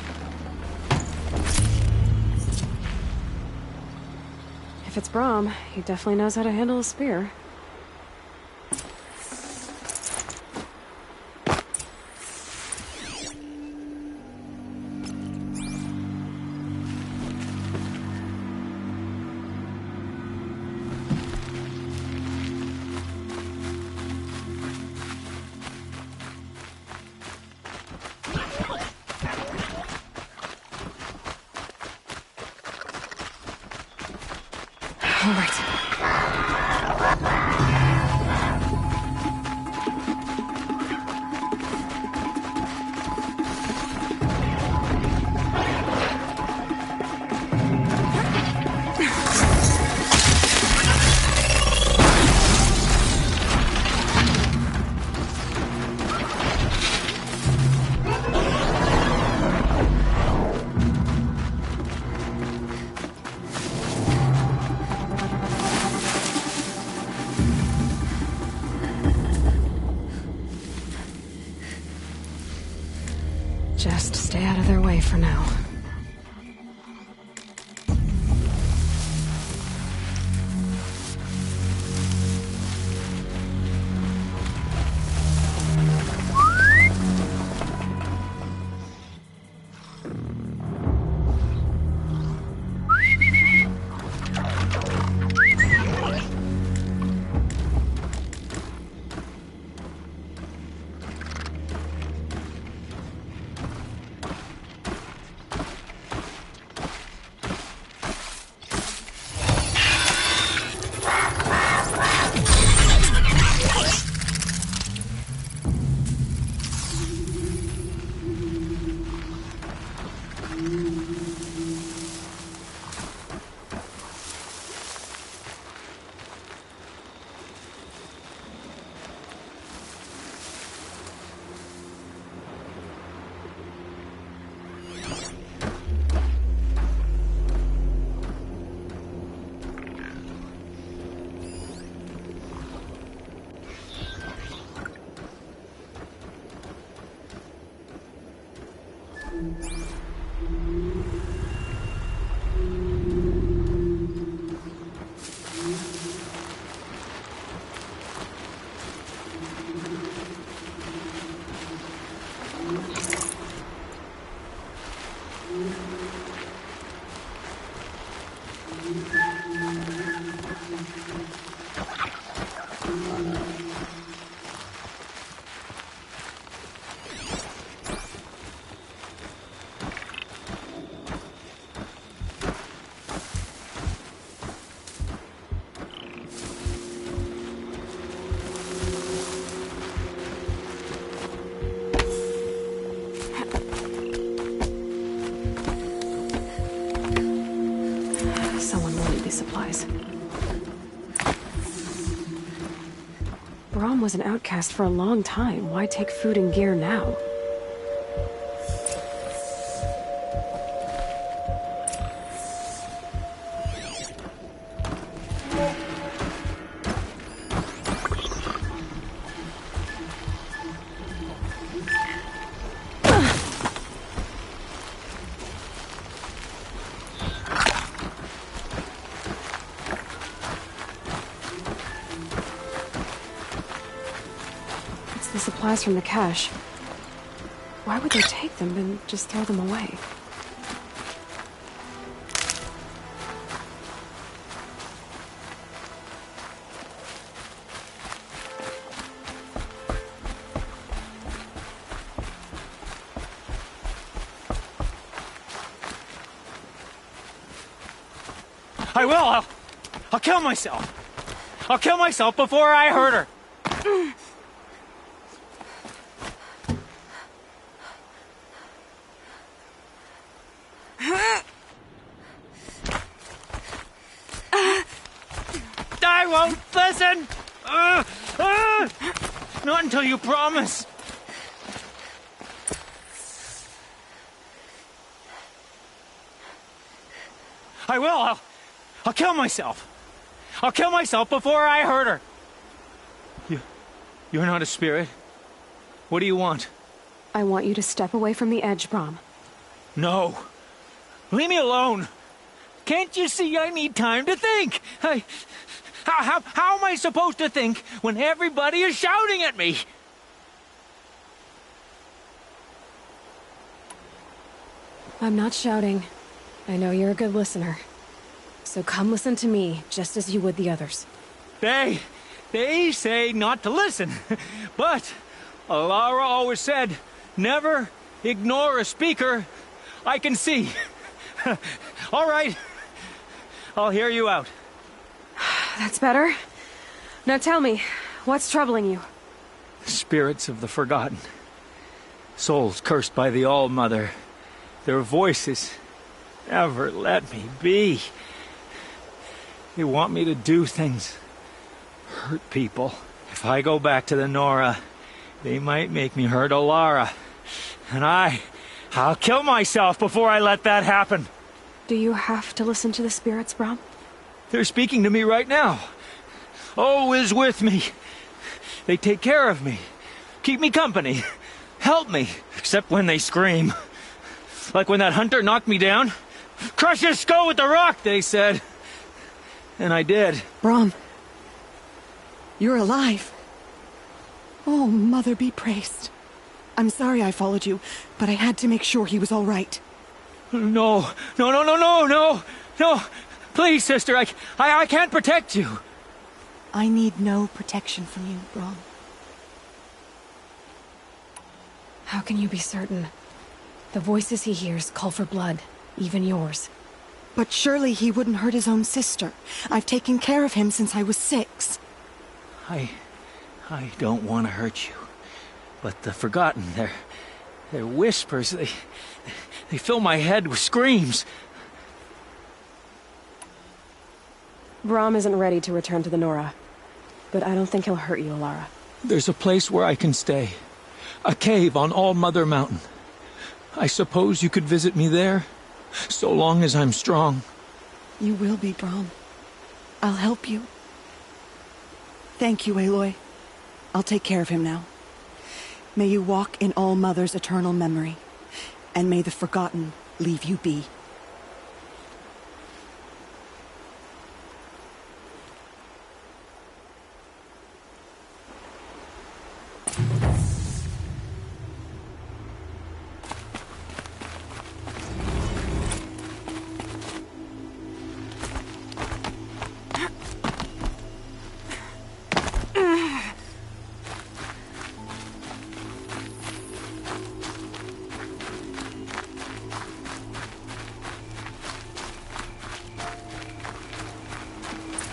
If it's Brahm, he definitely knows how to handle a spear. All right. Just stay out of their way for now. Someone will need these supplies. Brahm was an outcast for a long time. Why take food and gear now? The supplies from the cache. Why would they take them and just throw them away? I will! I'll kill myself! I'll kill myself before I hurt her! I won't listen! Not until you promise. I will. I'll kill myself. I'll kill myself before I hurt her. You're not a spirit. What do you want? I want you to step away from the edge, Brom. No. Leave me alone. Can't you see I need time to think? How am I supposed to think when everybody is shouting at me? I'm not shouting. I know you're a good listener. So come listen to me, just as you would the others. They say not to listen. But Alara always said, never ignore a speaker I can see. All right. I'll hear you out. That's better. Now tell me, what's troubling you? Spirits of the forgotten. Souls cursed by the All-Mother. Their voices never let me be. They want me to do things, hurt people. If I go back to the Nora, they might make me hurt Alara. And I'll kill myself before I let that happen. Do you have to listen to the spirits, Brom? They're speaking to me right now. Oh is with me. They take care of me, keep me company, help me, except when they scream. Like when that hunter knocked me down. Crush his skull with the rock, they said. And I did. Brom, you're alive. Oh, Mother be praised. I'm sorry I followed you, but I had to make sure he was all right. No. Please, sister, I can't protect you. I need no protection from you, Brom. How can you be certain? The voices he hears call for blood, even yours. But surely he wouldn't hurt his own sister. I've taken care of him since I was 6. I don't want to hurt you. But the Forgotten, their whispers, they fill my head with screams. Brom isn't ready to return to the Nora. But I don't think he'll hurt you, Alara. There's a place where I can stay. A cave on All-Mother Mountain. I suppose you could visit me there, so long as I'm strong. You will be, Brom. I'll help you. Thank you, Aloy. I'll take care of him now. May you walk in All-Mother's eternal memory, and may the Forgotten leave you be.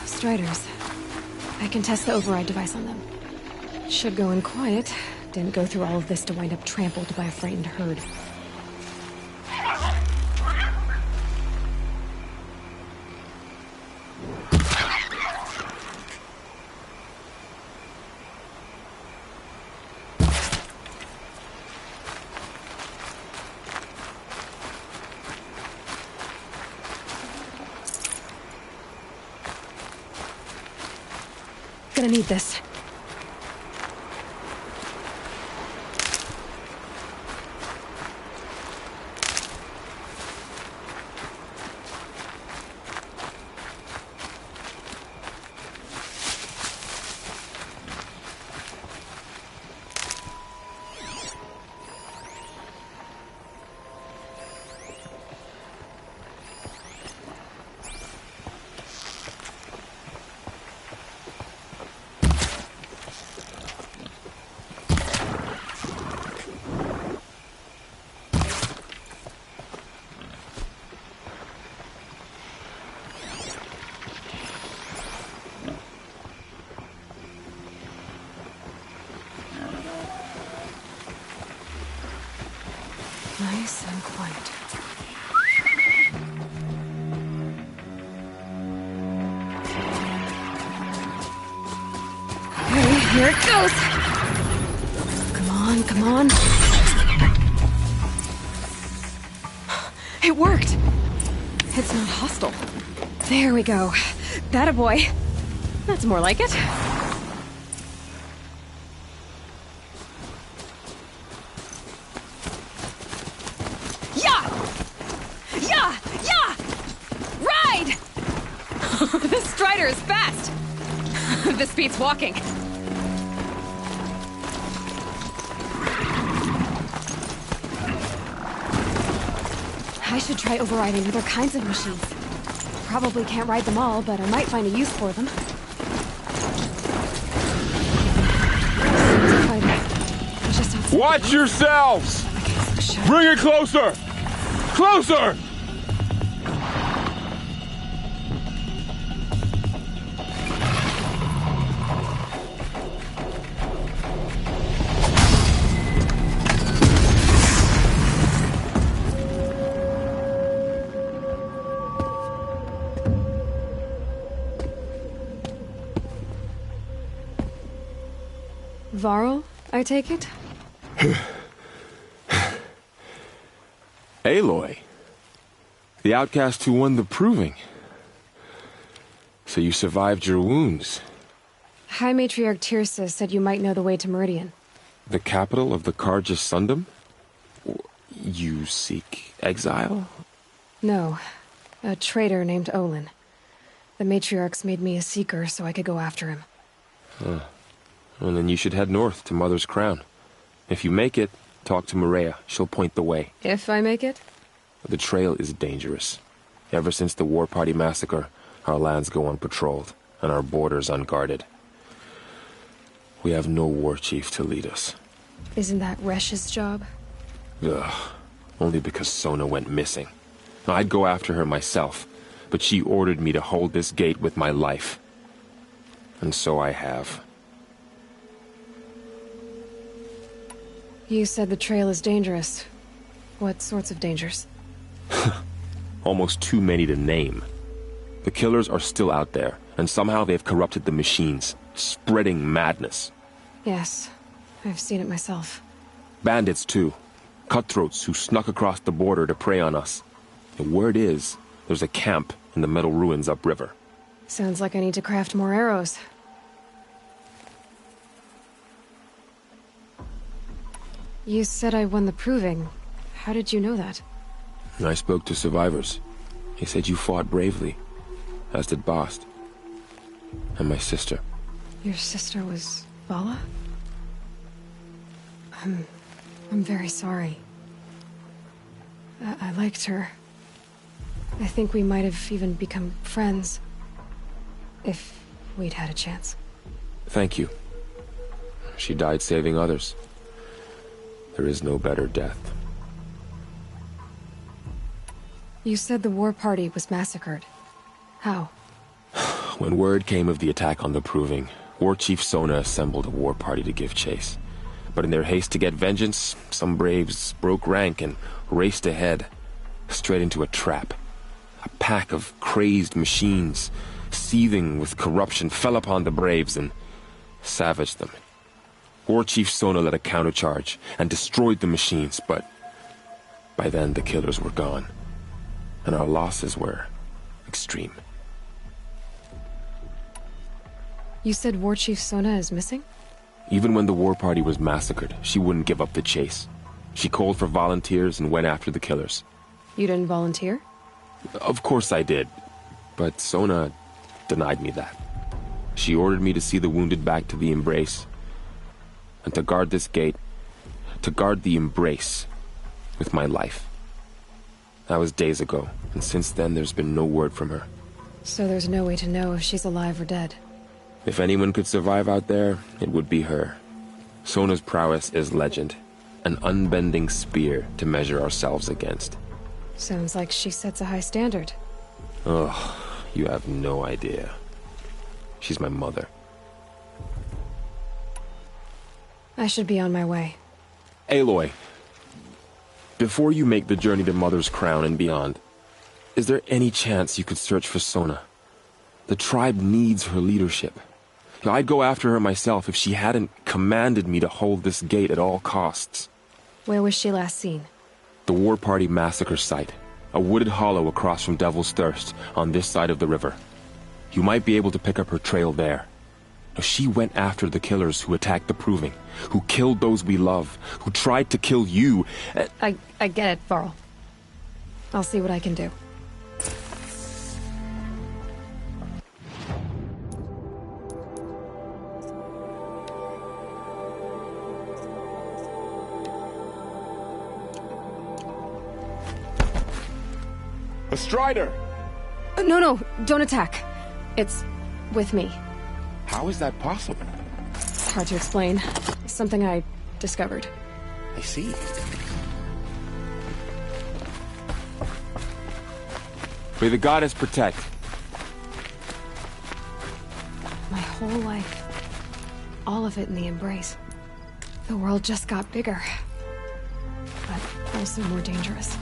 Striders. I can test the override device on them. Should go in quiet. Didn't go through all of this to wind up trampled by a frightened herd. Gonna need this. Nice and quiet. Okay, here it goes! Come on, come on. It worked! It's not hostile. There we go. That a boy. That's more like it. believe this beats walking. I should try overriding other kinds of machines. Probably can't ride them all, but I might find a use for them. Watch yourselves! Bring it closer! Closer! Varl, I take it? Aloy. The outcast who won the proving. So you survived your wounds. High Matriarch Tirsa said you might know the way to Meridian. The capital of the Carja Sundom? You seek exile? No. A traitor named Olin. The Matriarchs made me a seeker so I could go after him. Huh. Well, then you should head north to Mother's Crown. If you make it, talk to Maria. She'll point the way. If I make it? The trail is dangerous. Ever since the War Party massacre, our lands go unpatrolled, and our borders unguarded. We have no war chief to lead us. Isn't that Resh's job? Ugh. Only because Sona went missing. I'd go after her myself, but she ordered me to hold this gate with my life. And so I have. You said the trail is dangerous. What sorts of dangers? Almost too many to name. The killers are still out there, and somehow they've corrupted the machines, spreading madness. Yes, I've seen it myself. Bandits, too. Cutthroats who snuck across the border to prey on us. The word is, there's a camp in the metal ruins upriver. Sounds like I need to craft more arrows. You said I won the proving. How did you know that? I spoke to survivors. He said you fought bravely, as did Bast. And my sister. Your sister was Vala? I'm very sorry. I liked her. I think we might have even become friends. If we'd had a chance. Thank you. She died saving others. There is no better death. You said the war party was massacred. How? When word came of the attack on the Proving, War Chief Sona assembled a war party to give chase. But in their haste to get vengeance, some braves broke rank and raced ahead, straight into a trap. A pack of crazed machines, seething with corruption, fell upon the braves and savaged them. War Chief Sona led a countercharge and destroyed the machines, but by then the killers were gone, and our losses were extreme. You said War Chief Sona is missing? Even when the war party was massacred, she wouldn't give up the chase. She called for volunteers and went after the killers. You didn't volunteer? Of course I did, but Sona denied me that. She ordered me to see the wounded back to the Embrace, and to guard this gate, to guard the Embrace with my life. That was days ago, and since then there's been no word from her. So there's no way to know if she's alive or dead. If anyone could survive out there, it would be her. Sona's prowess is legend, an unbending spear to measure ourselves against. Sounds like she sets a high standard. Ugh, you have no idea. She's my mother. I should be on my way. Aloy, before you make the journey to Mother's Crown and beyond, is there any chance you could search for Sona? The tribe needs her leadership. I'd go after her myself if she hadn't commanded me to hold this gate at all costs. Where was she last seen? The War Party massacre site. A wooded hollow across from Devil's Thirst, on this side of the river. You might be able to pick up her trail there. She went after the killers who attacked the Proving, who killed those we love, who tried to kill you. I get it, Varl. I'll see what I can do. A Strider! No, don't attack. It's with me. How is that possible? It's hard to explain. Something I discovered. I see. May the goddess protect. My whole life. All of it in the embrace. The world just got bigger. But also more dangerous.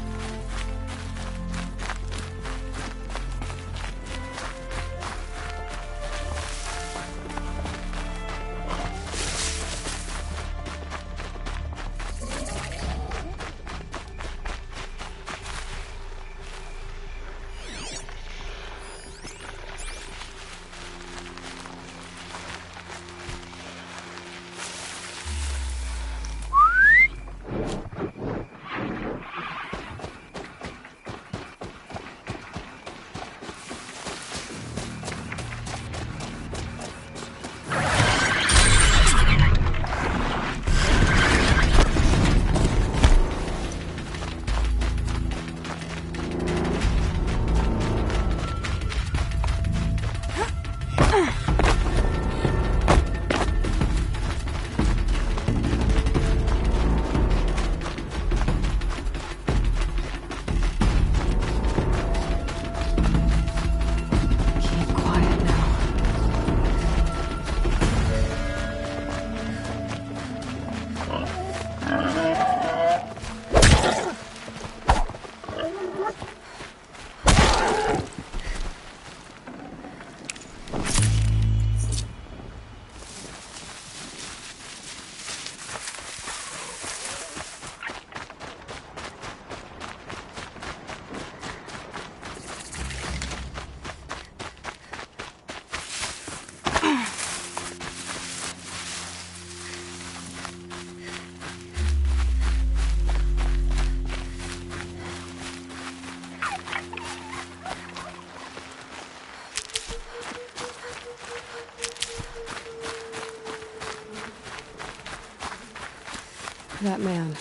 That man.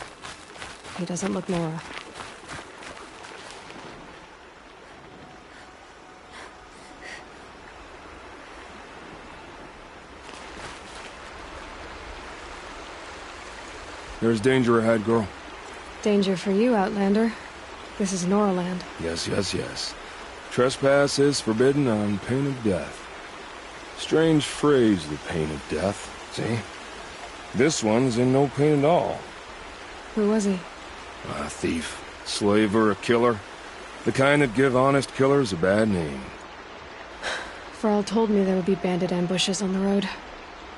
He doesn't look Nora. There's danger ahead, girl. Danger for you, Outlander. This is Noraland. Yes. Trespass is forbidden on pain of death. Strange phrase, the pain of death. See? This one's in no pain at all. Who was he? A thief, slaver, a killer. The kind that give honest killers a bad name. Varl told me there would be bandit ambushes on the road.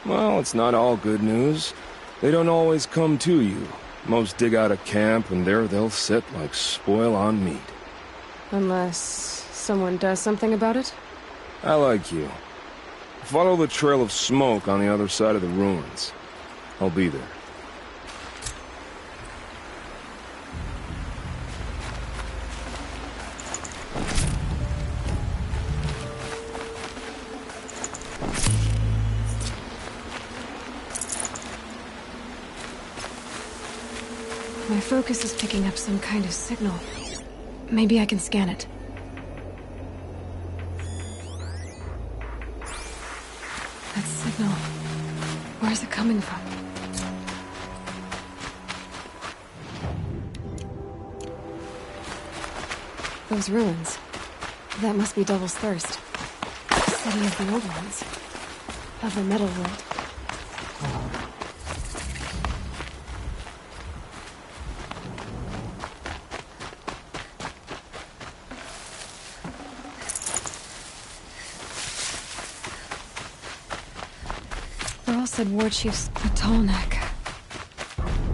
Well, it's not all good news. They don't always come to you. Most dig out a camp, and there they'll sit like spoil on meat. Unless someone does something about it? I like you. Follow the trail of smoke on the other side of the ruins. I'll be there. My focus is picking up some kind of signal. Maybe I can scan it. That signal... where's it coming from? Those ruins. That must be Devil's Thirst. City of the old ones. Of the metal world. Varl said War Chief's a tall neck.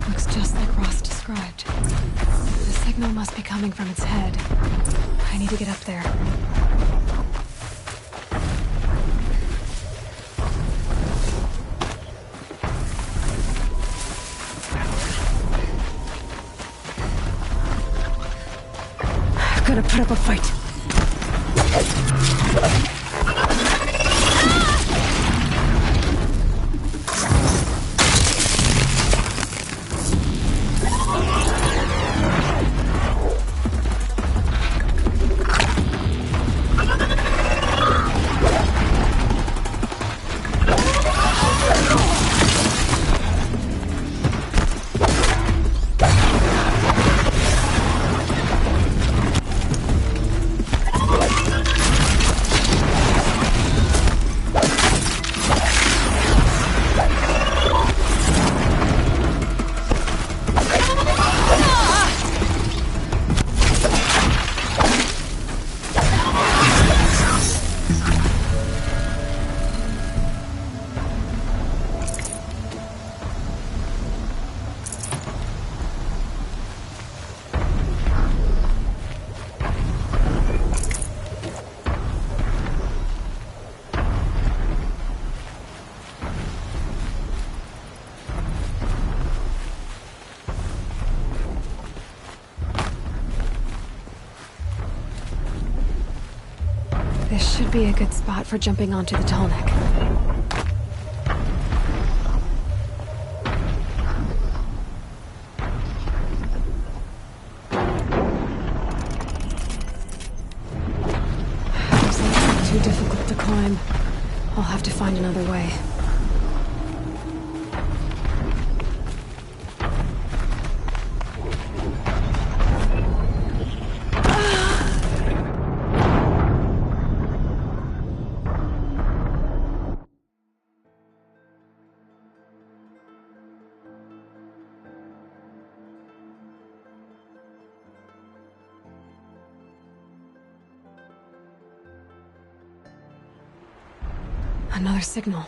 Looks just like Ross described. The signal must be coming from its head. I need to get up there. I've got to put up a fight. should be a good spot for jumping onto the Tallneck. This looks like too difficult to climb. I'll have to find another way. Another signal.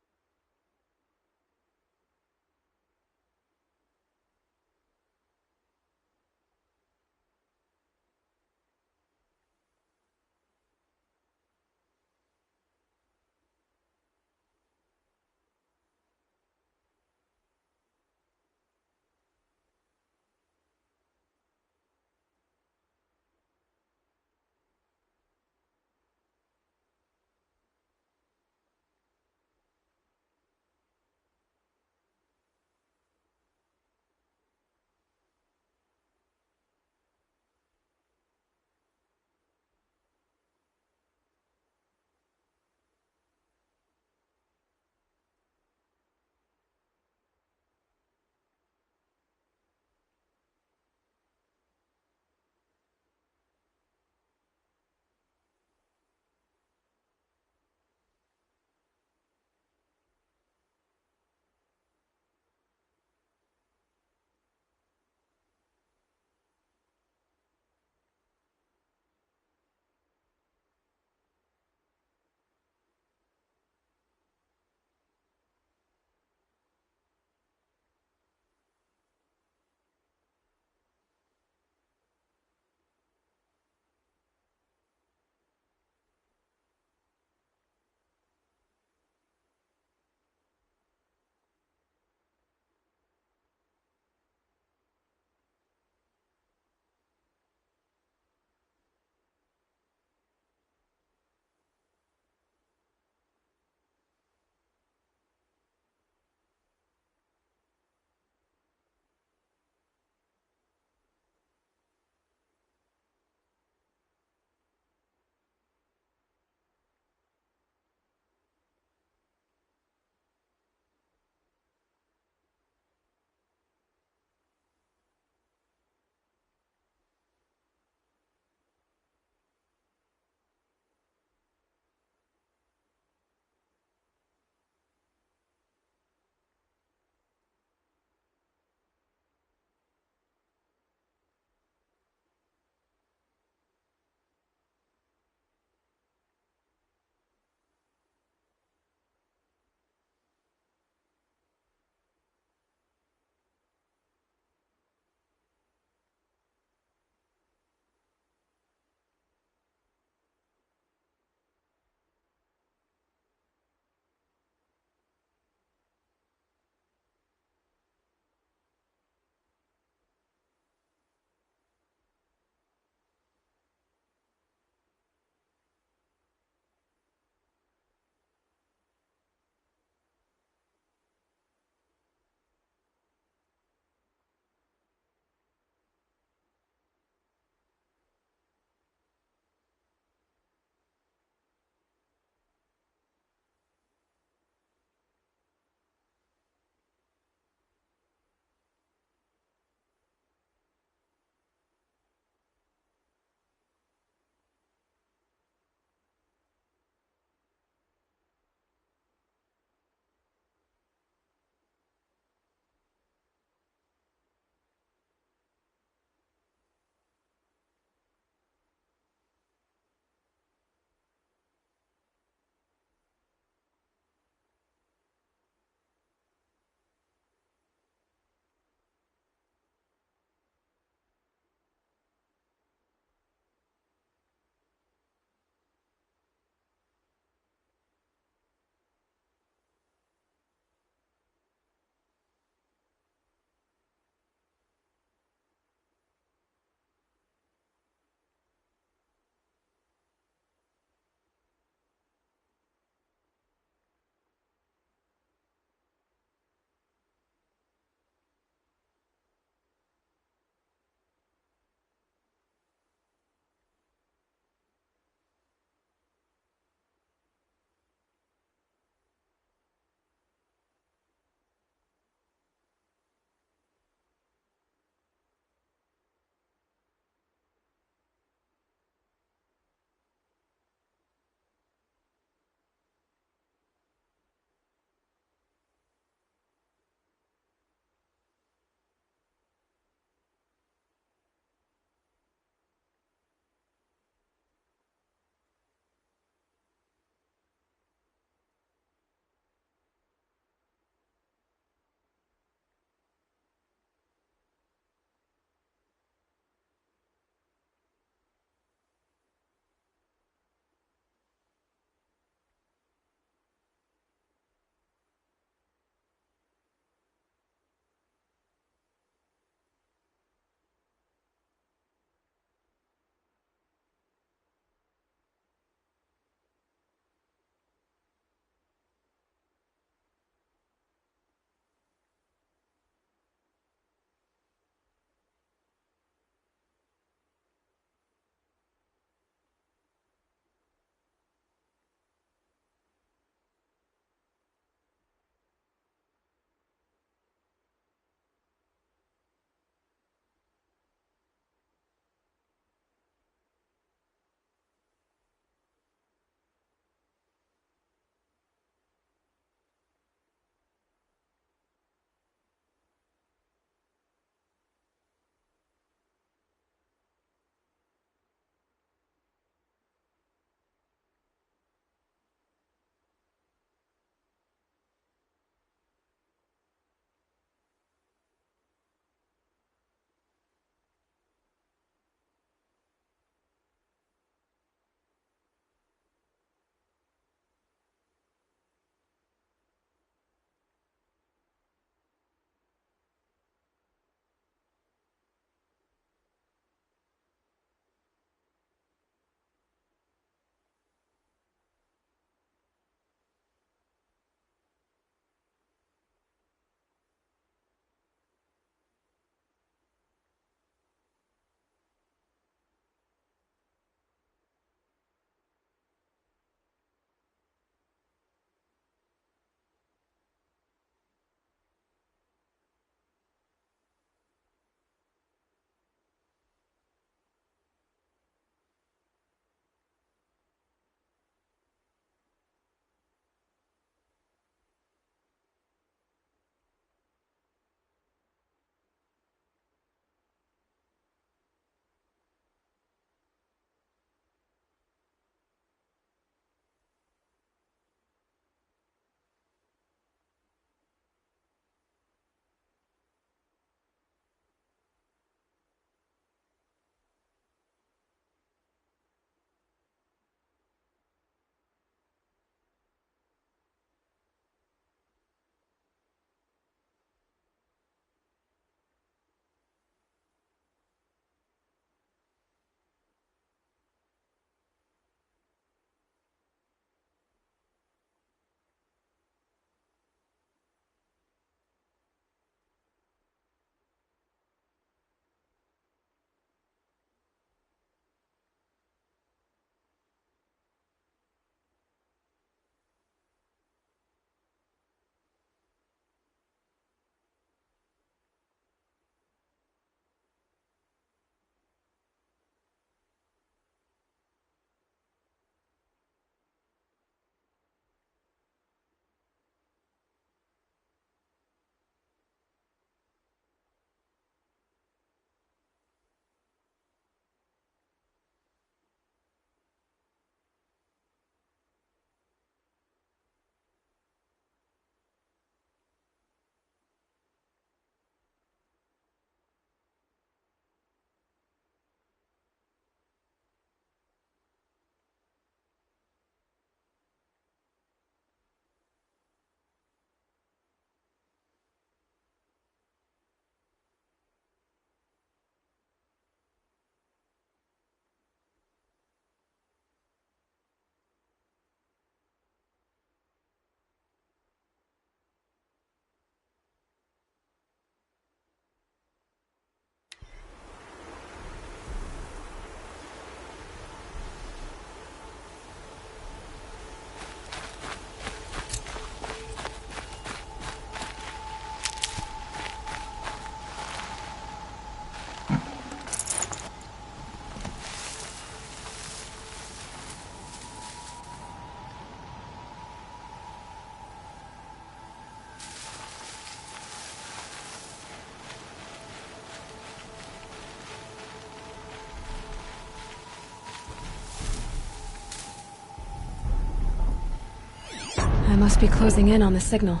must be closing in on the signal.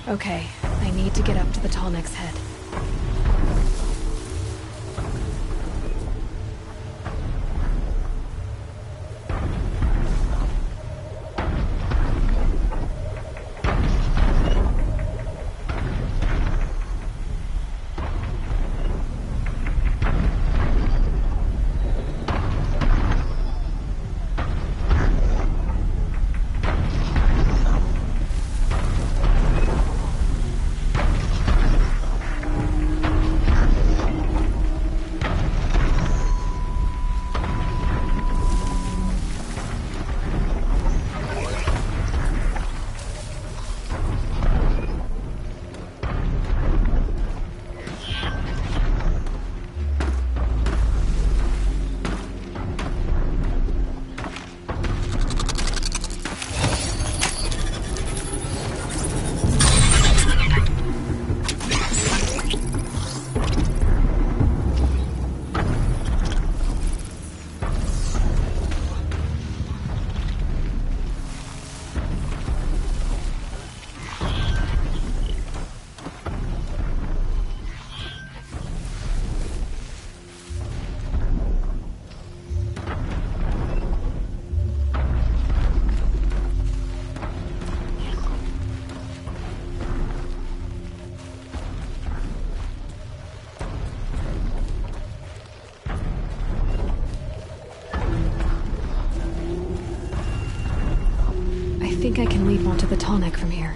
Okay, I need to get up to the Tallneck's head. I think I can leap onto the Tallneck from here.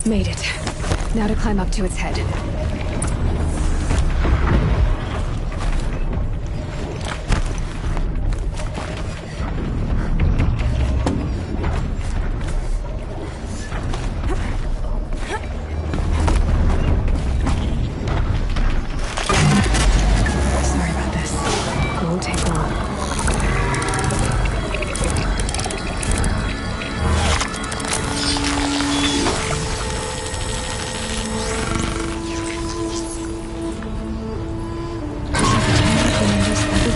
Made it. Now to climb up to its head. Sorry about this. It won't take long.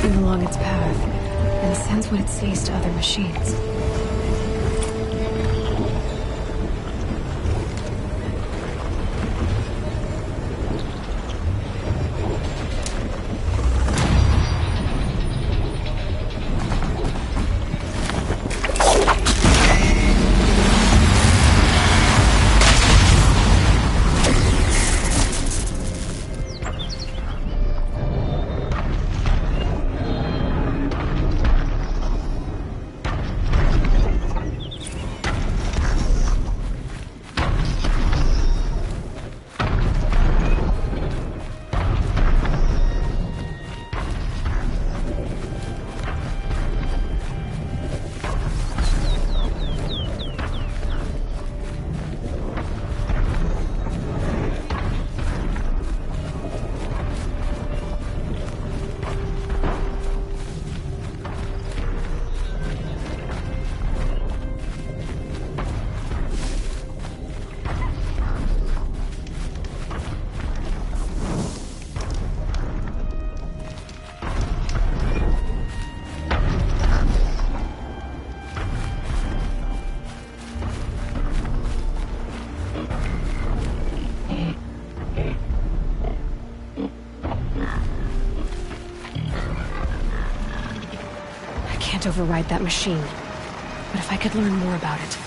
Along its path, and sends what it sees to other machines. I can't override that machine, but if I could learn more about it.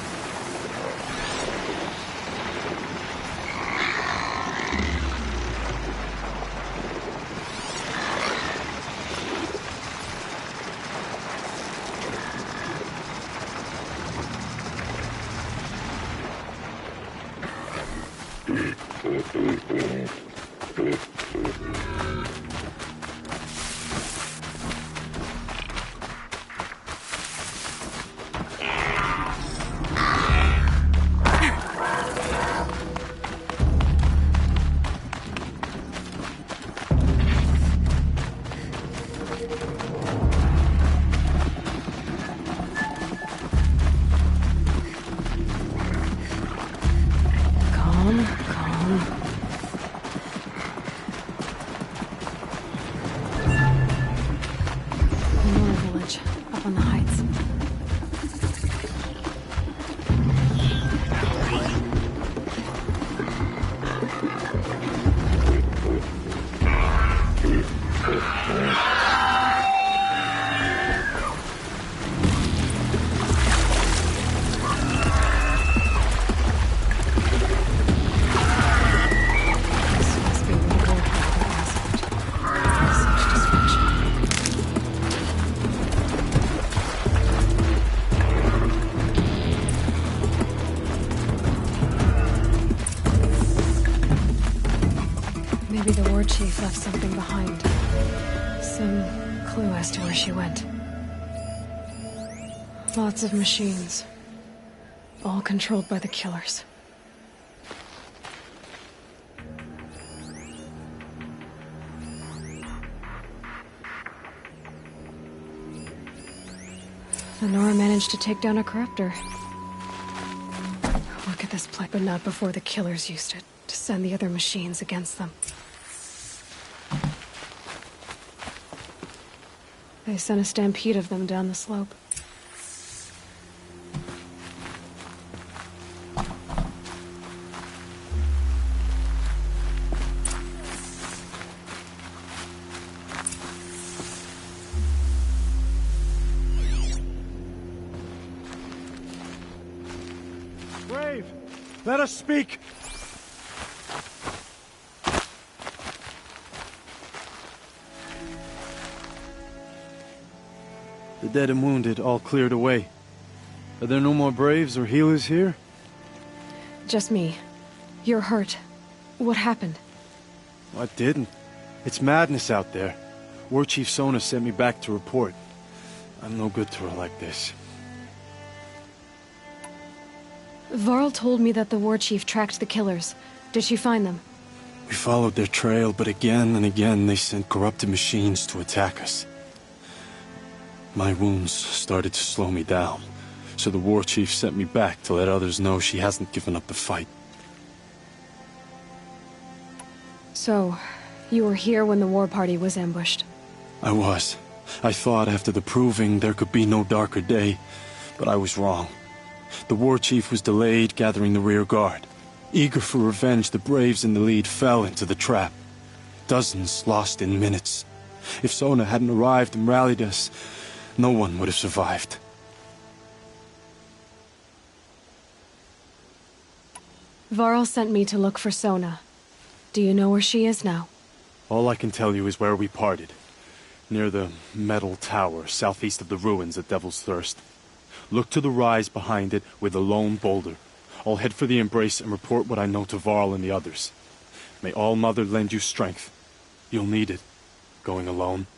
Maybe the war chief left something behind. Some clue as to where she went. Lots of machines. All controlled by the killers. Lenora managed to take down a corruptor. Look at this place, but not before the killers used it to send the other machines against them. They sent a stampede of them down the slope. Brave! Let us speak! The dead and wounded all cleared away. Are there no more Braves or healers here? Just me. You're hurt. What happened? I didn't. It's madness out there. War Chief Sona sent me back to report. I'm no good to her like this. Varl told me that the war chief tracked the killers. Did she find them? We followed their trail, but again and again they sent corrupted machines to attack us. My wounds started to slow me down, so the war chief sent me back to let others know she hasn't given up the fight. So, you were here when the war party was ambushed? I was. I thought after the proving there could be no darker day, but I was wrong. The war chief was delayed gathering the rear guard. Eager for revenge, the Braves in the lead fell into the trap. Dozens lost in minutes. If Sona hadn't arrived and rallied us, no one would have survived. Varl sent me to look for Sona. Do you know where she is now? All I can tell you is where we parted. Near the metal tower, southeast of the ruins at Devil's Thirst. Look to the rise behind it with a lone boulder. I'll head for the embrace and report what I know to Varl and the others. May All Mother lend you strength. You'll need it, going alone.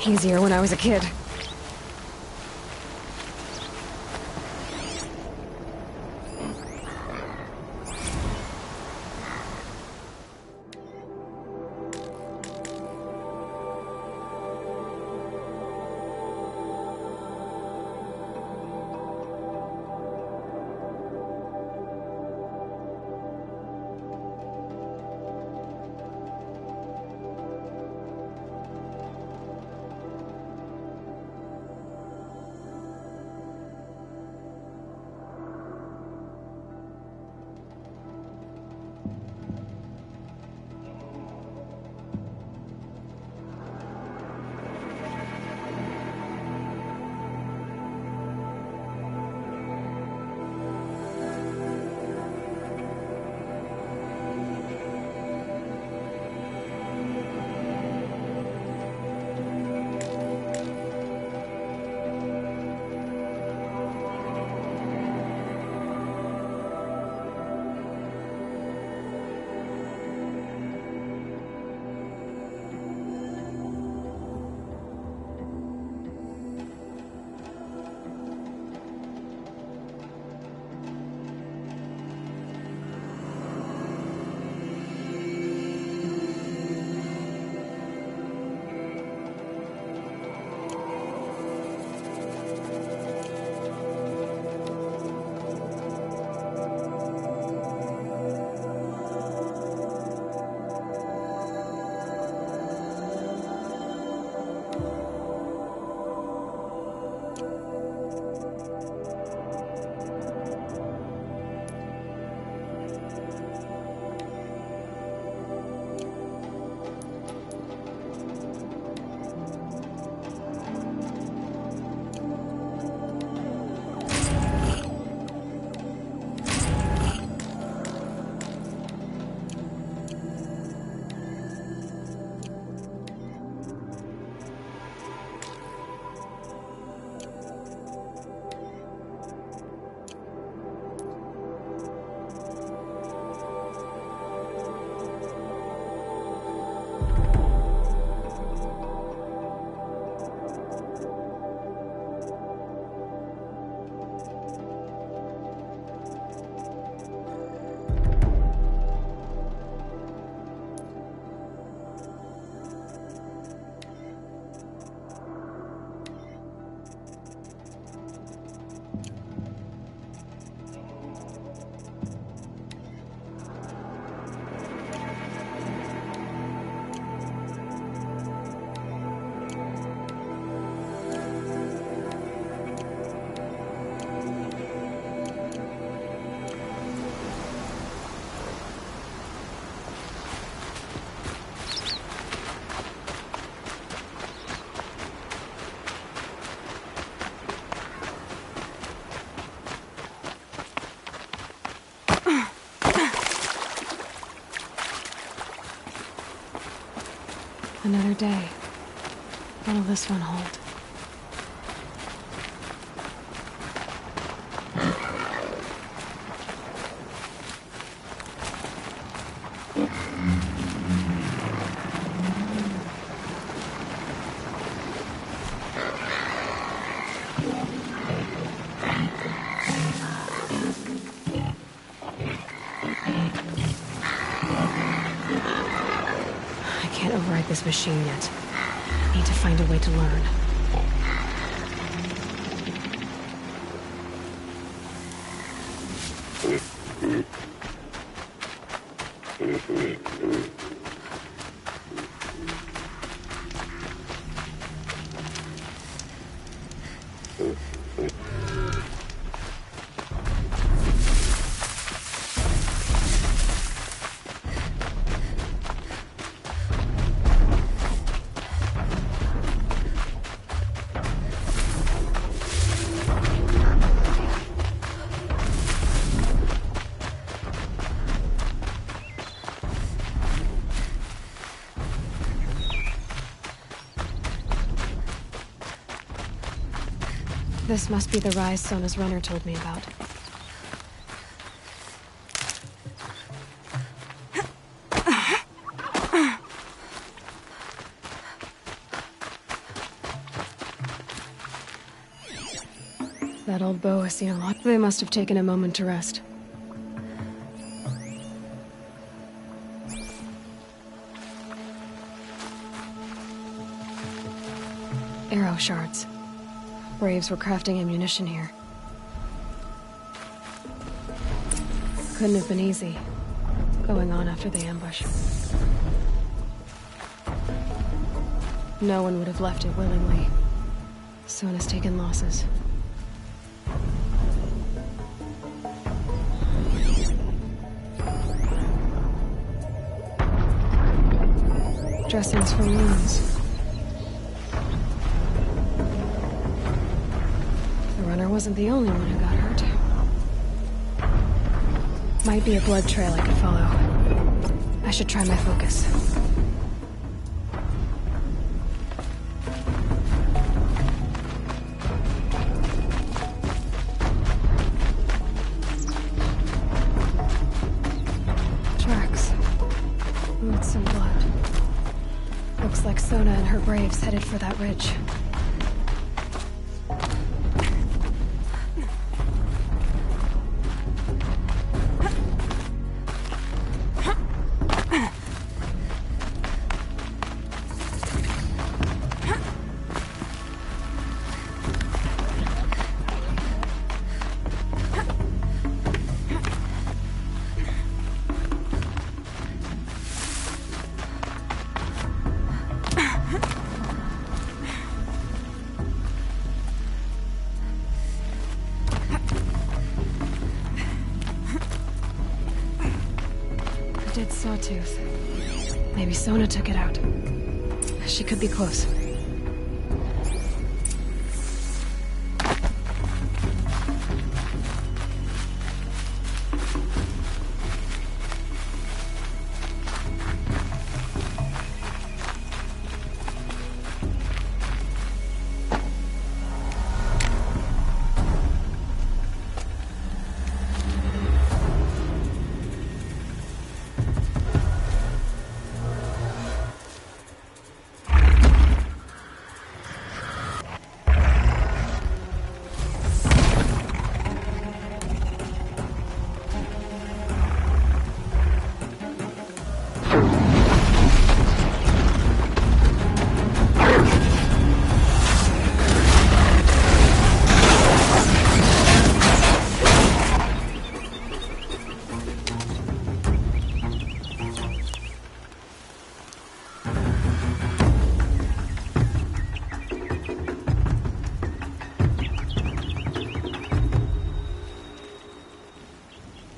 Easier when I was a kid. Another day. What'll this one hold? I can't override this machine yet. Need to find a way to learn. This must be the rise Sona's runner told me about. That old bow has seen a lot. They must have taken a moment to rest. Arrow shards. Braves were crafting ammunition here. Couldn't have been easy, going on after the ambush. No one would have left it willingly. Sona's taken losses. Dressings for wounds. The runner wasn't the only one who got hurt. Might be a blood trail I could follow. I should try my focus. Tracks. Boots and blood. Looks like Sona and her braves headed for that ridge. Dead sawtooth. Maybe Sona took it out. She could be close.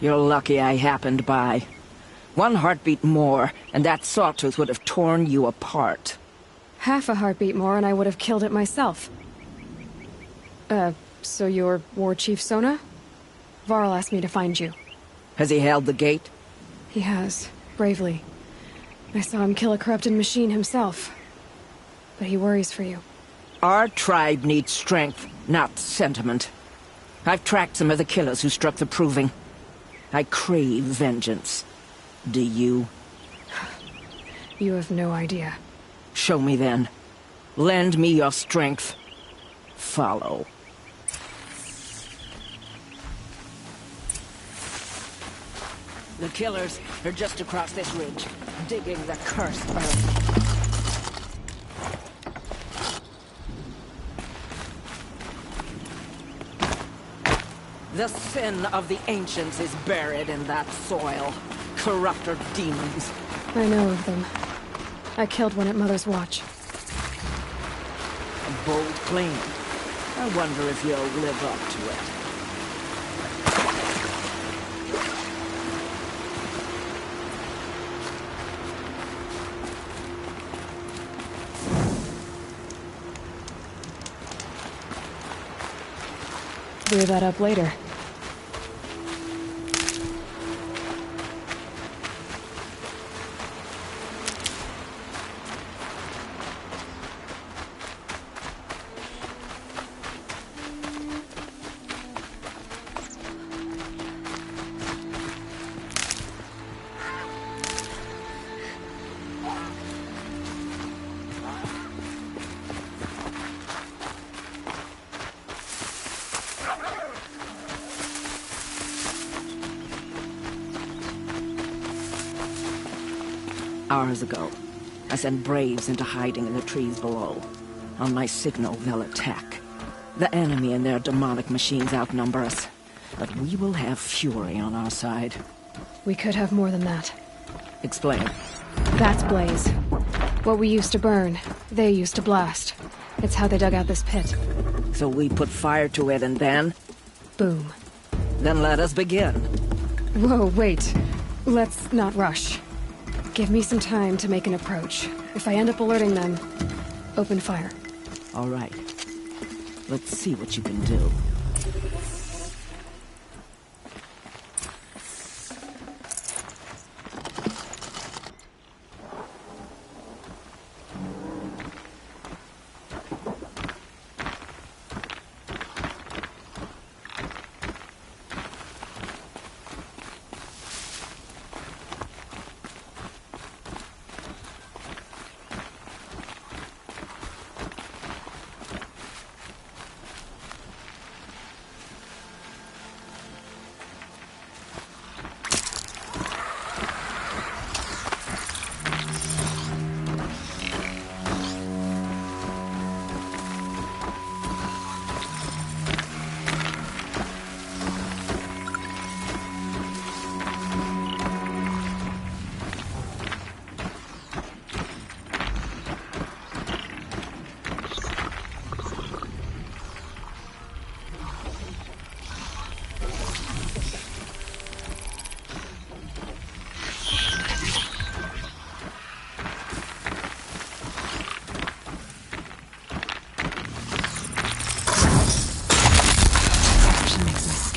You're lucky I happened by. One heartbeat more, and that sawtooth would have torn you apart. Half a heartbeat more and I would have killed it myself. So you're War Chief Sona? Varl asked me to find you. Has he held the gate? He has, bravely. I saw him kill a corrupted machine himself. But he worries for you. Our tribe needs strength, not sentiment. I've tracked some of the killers who struck the Proving. I crave vengeance. Do you? You have no idea. Show me then. Lend me your strength. Follow. The killers are just across this ridge, digging the cursed earth. The sin of the ancients is buried in that soil. Corrupter demons. I know of them. I killed one at Mother's Watch. A bold claim. I wonder if you'll live up to it. Clear that up later. Hours ago, I sent Braves into hiding in the trees below. On my signal, they'll attack. The enemy and their demonic machines outnumber us, but we will have fury on our side. We could have more than that. Explain. That's Blaze. What we used to burn, they used to blast. It's how they dug out this pit. So we put fire to it and then? Boom. Then let us begin. Whoa, wait. Let's not rush. Give me some time to make an approach. If I end up alerting them, open fire. All right. Let's see what you can do.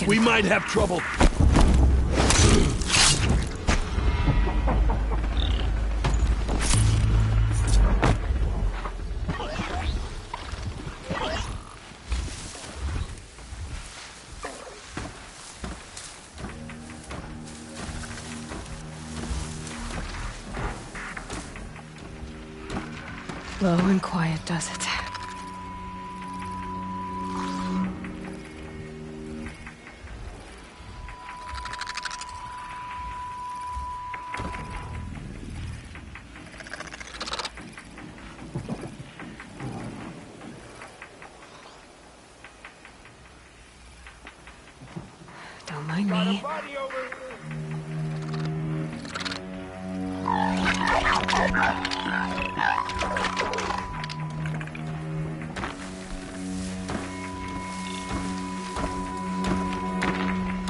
We might have trouble. Low and quiet does it. Don't mind me.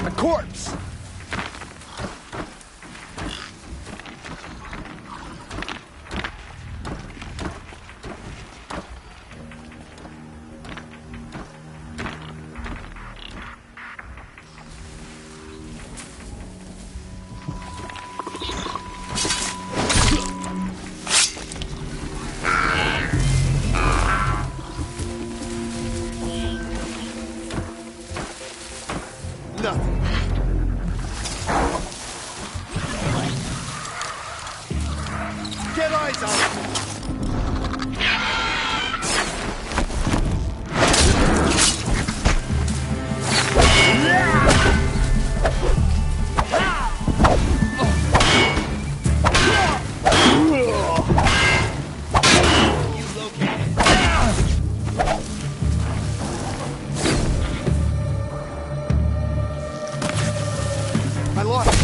A corpse! their eyes out! I lost.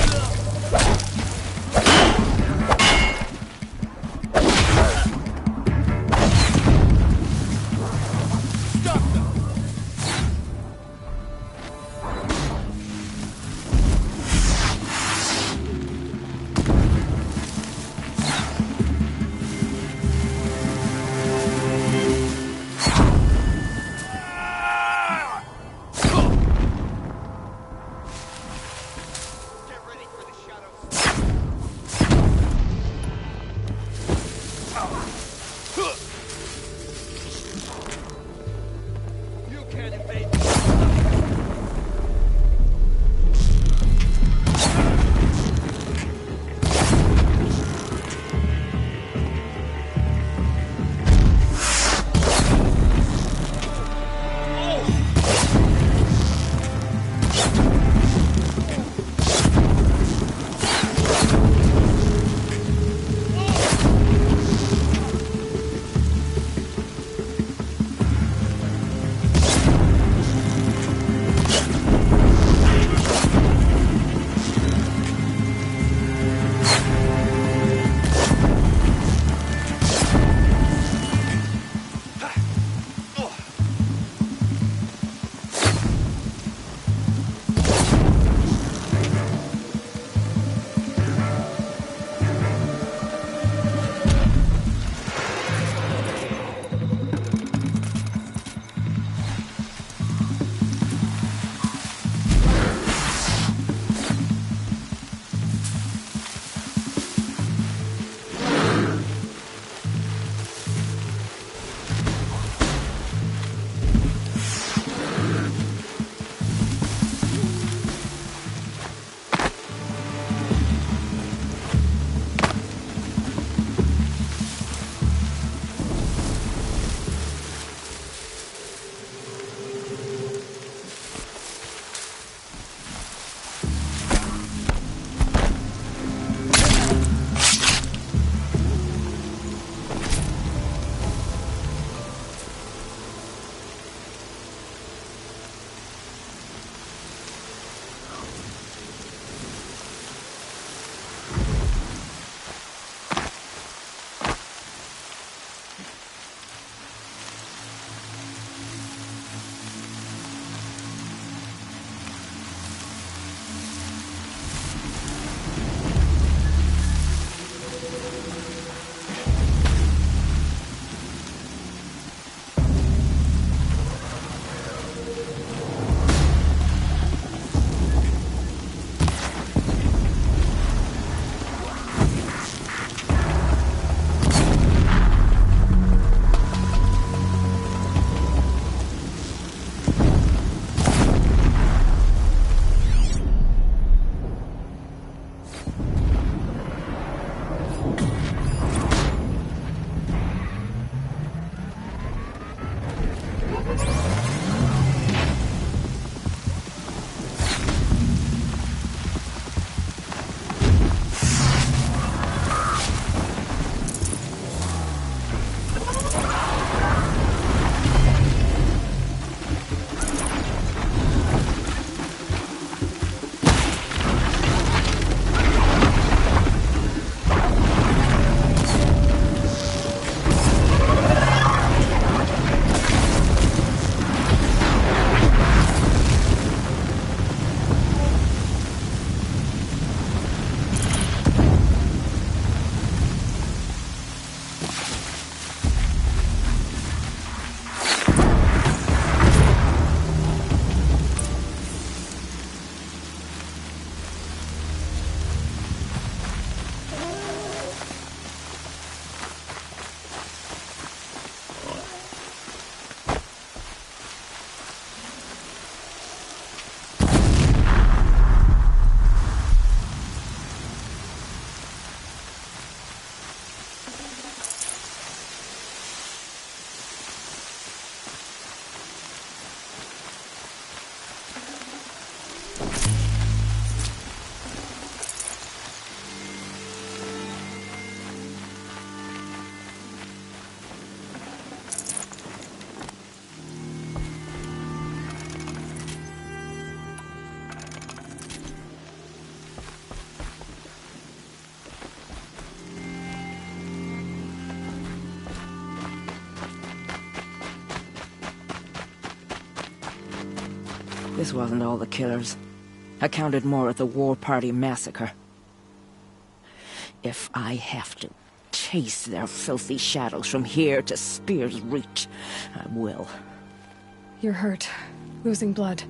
This wasn't all the killers. I counted more at the War Party massacre. If I have to chase their filthy shadows from here to Spear's Reach, I will. You're hurt. Losing blood.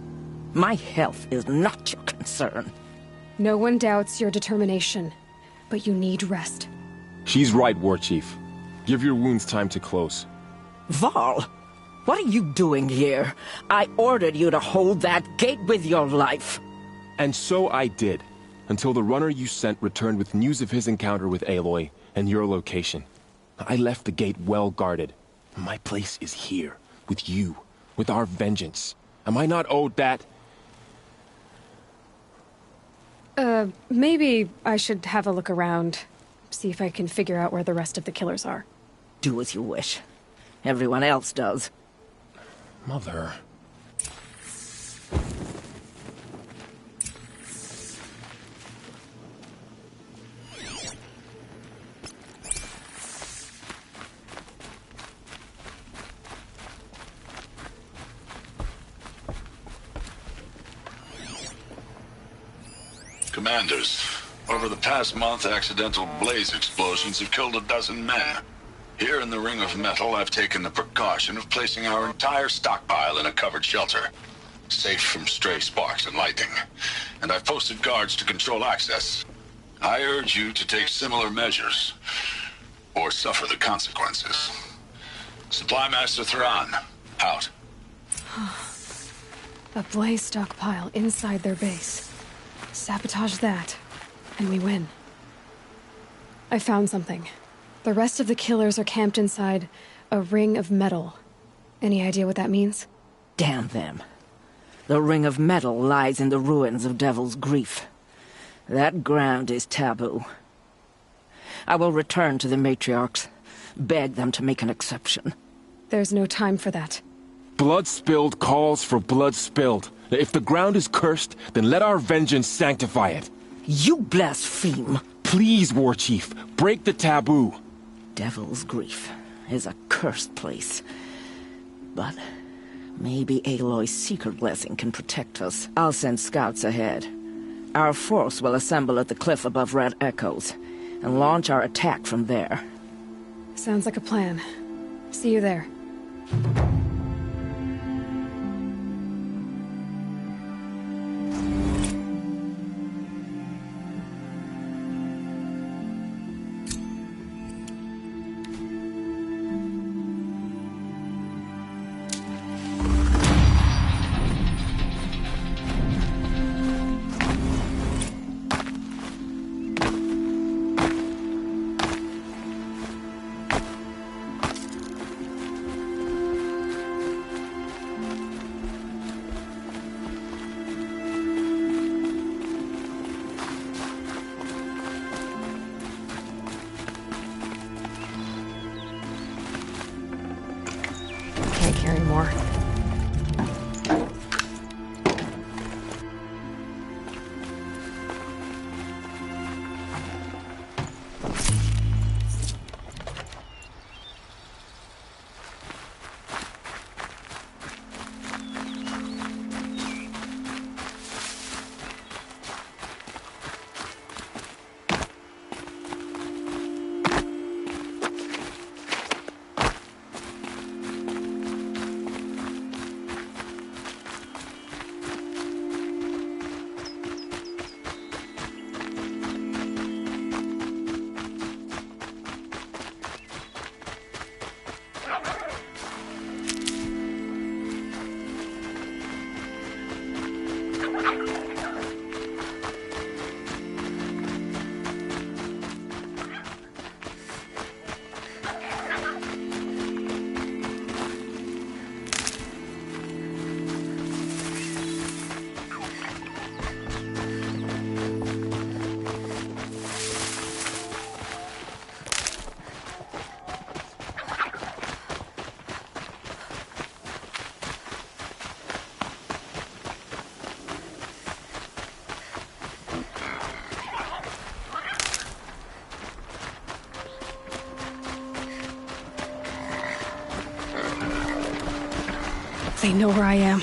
My health is not your concern. No one doubts your determination, but you need rest. She's right, War Chief. Give your wounds time to close. Varl, what are you doing here? I ordered you to hold that gate with your life. And so I did, until the runner you sent returned with news of his encounter with Aloy and your location. I left the gate well guarded. My place is here, with you, with our vengeance. Am I not owed that? Maybe I should have a look around. See if I can figure out where the rest of the killers are. Do as you wish. Everyone else does. Mother... Commanders, over the past month, accidental blaze explosions have killed 12 men. Here in the Ring of Metal, I've taken the precaution of placing our entire stockpile in a covered shelter, safe from stray sparks and lightning. And I've posted guards to control access. I urge you to take similar measures, or suffer the consequences. Supply Master Thrawn, out. A blaze stockpile inside their base. Sabotage that, and we win. I found something. The rest of the killers are camped inside a ring of metal. Any idea what that means? Damn them. The Ring of Metal lies in the ruins of Devil's Grief. That ground is taboo. I will return to the matriarchs, beg them to make an exception. There's no time for that. Blood spilled calls for blood spilled. If the ground is cursed, then let our vengeance sanctify it. You blaspheme! Please, War Chief, break the taboo. Devil's Grief is a cursed place. But maybe Aloy's secret blessing can protect us. I'll send scouts ahead. Our force will assemble at the cliff above Red Echoes, and launch our attack from there. Sounds like a plan. See you there. Can't carry more. They know where I am.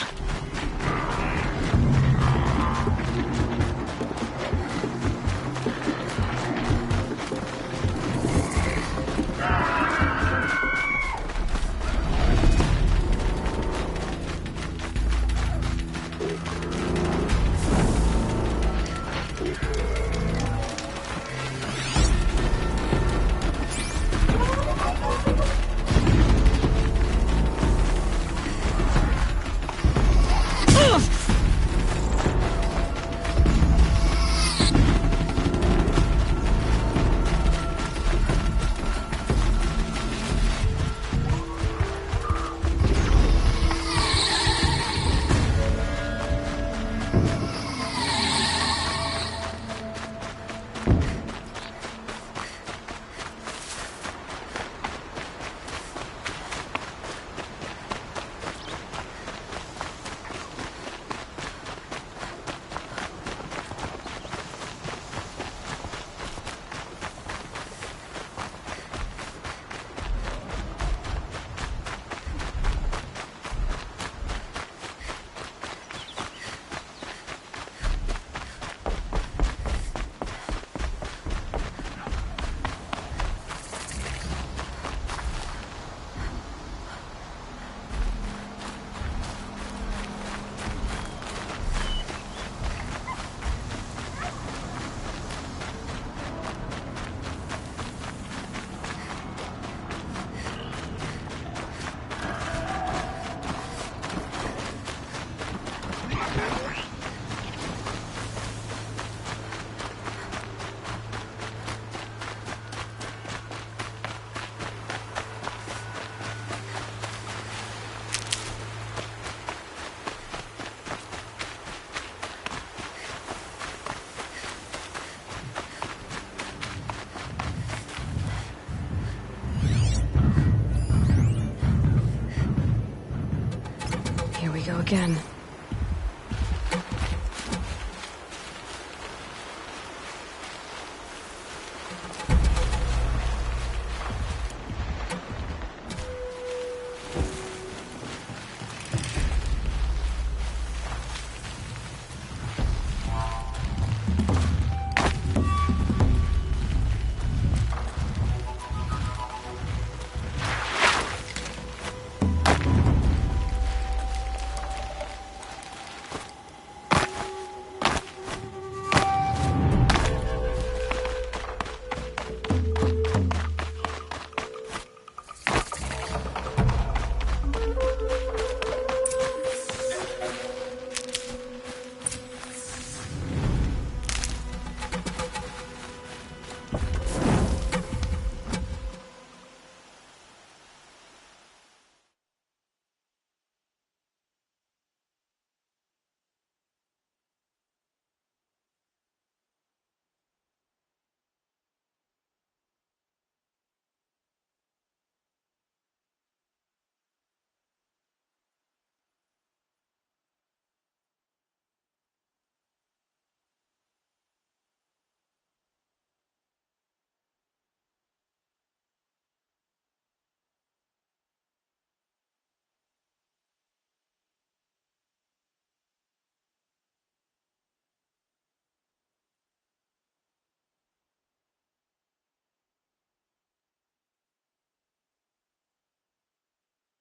go again.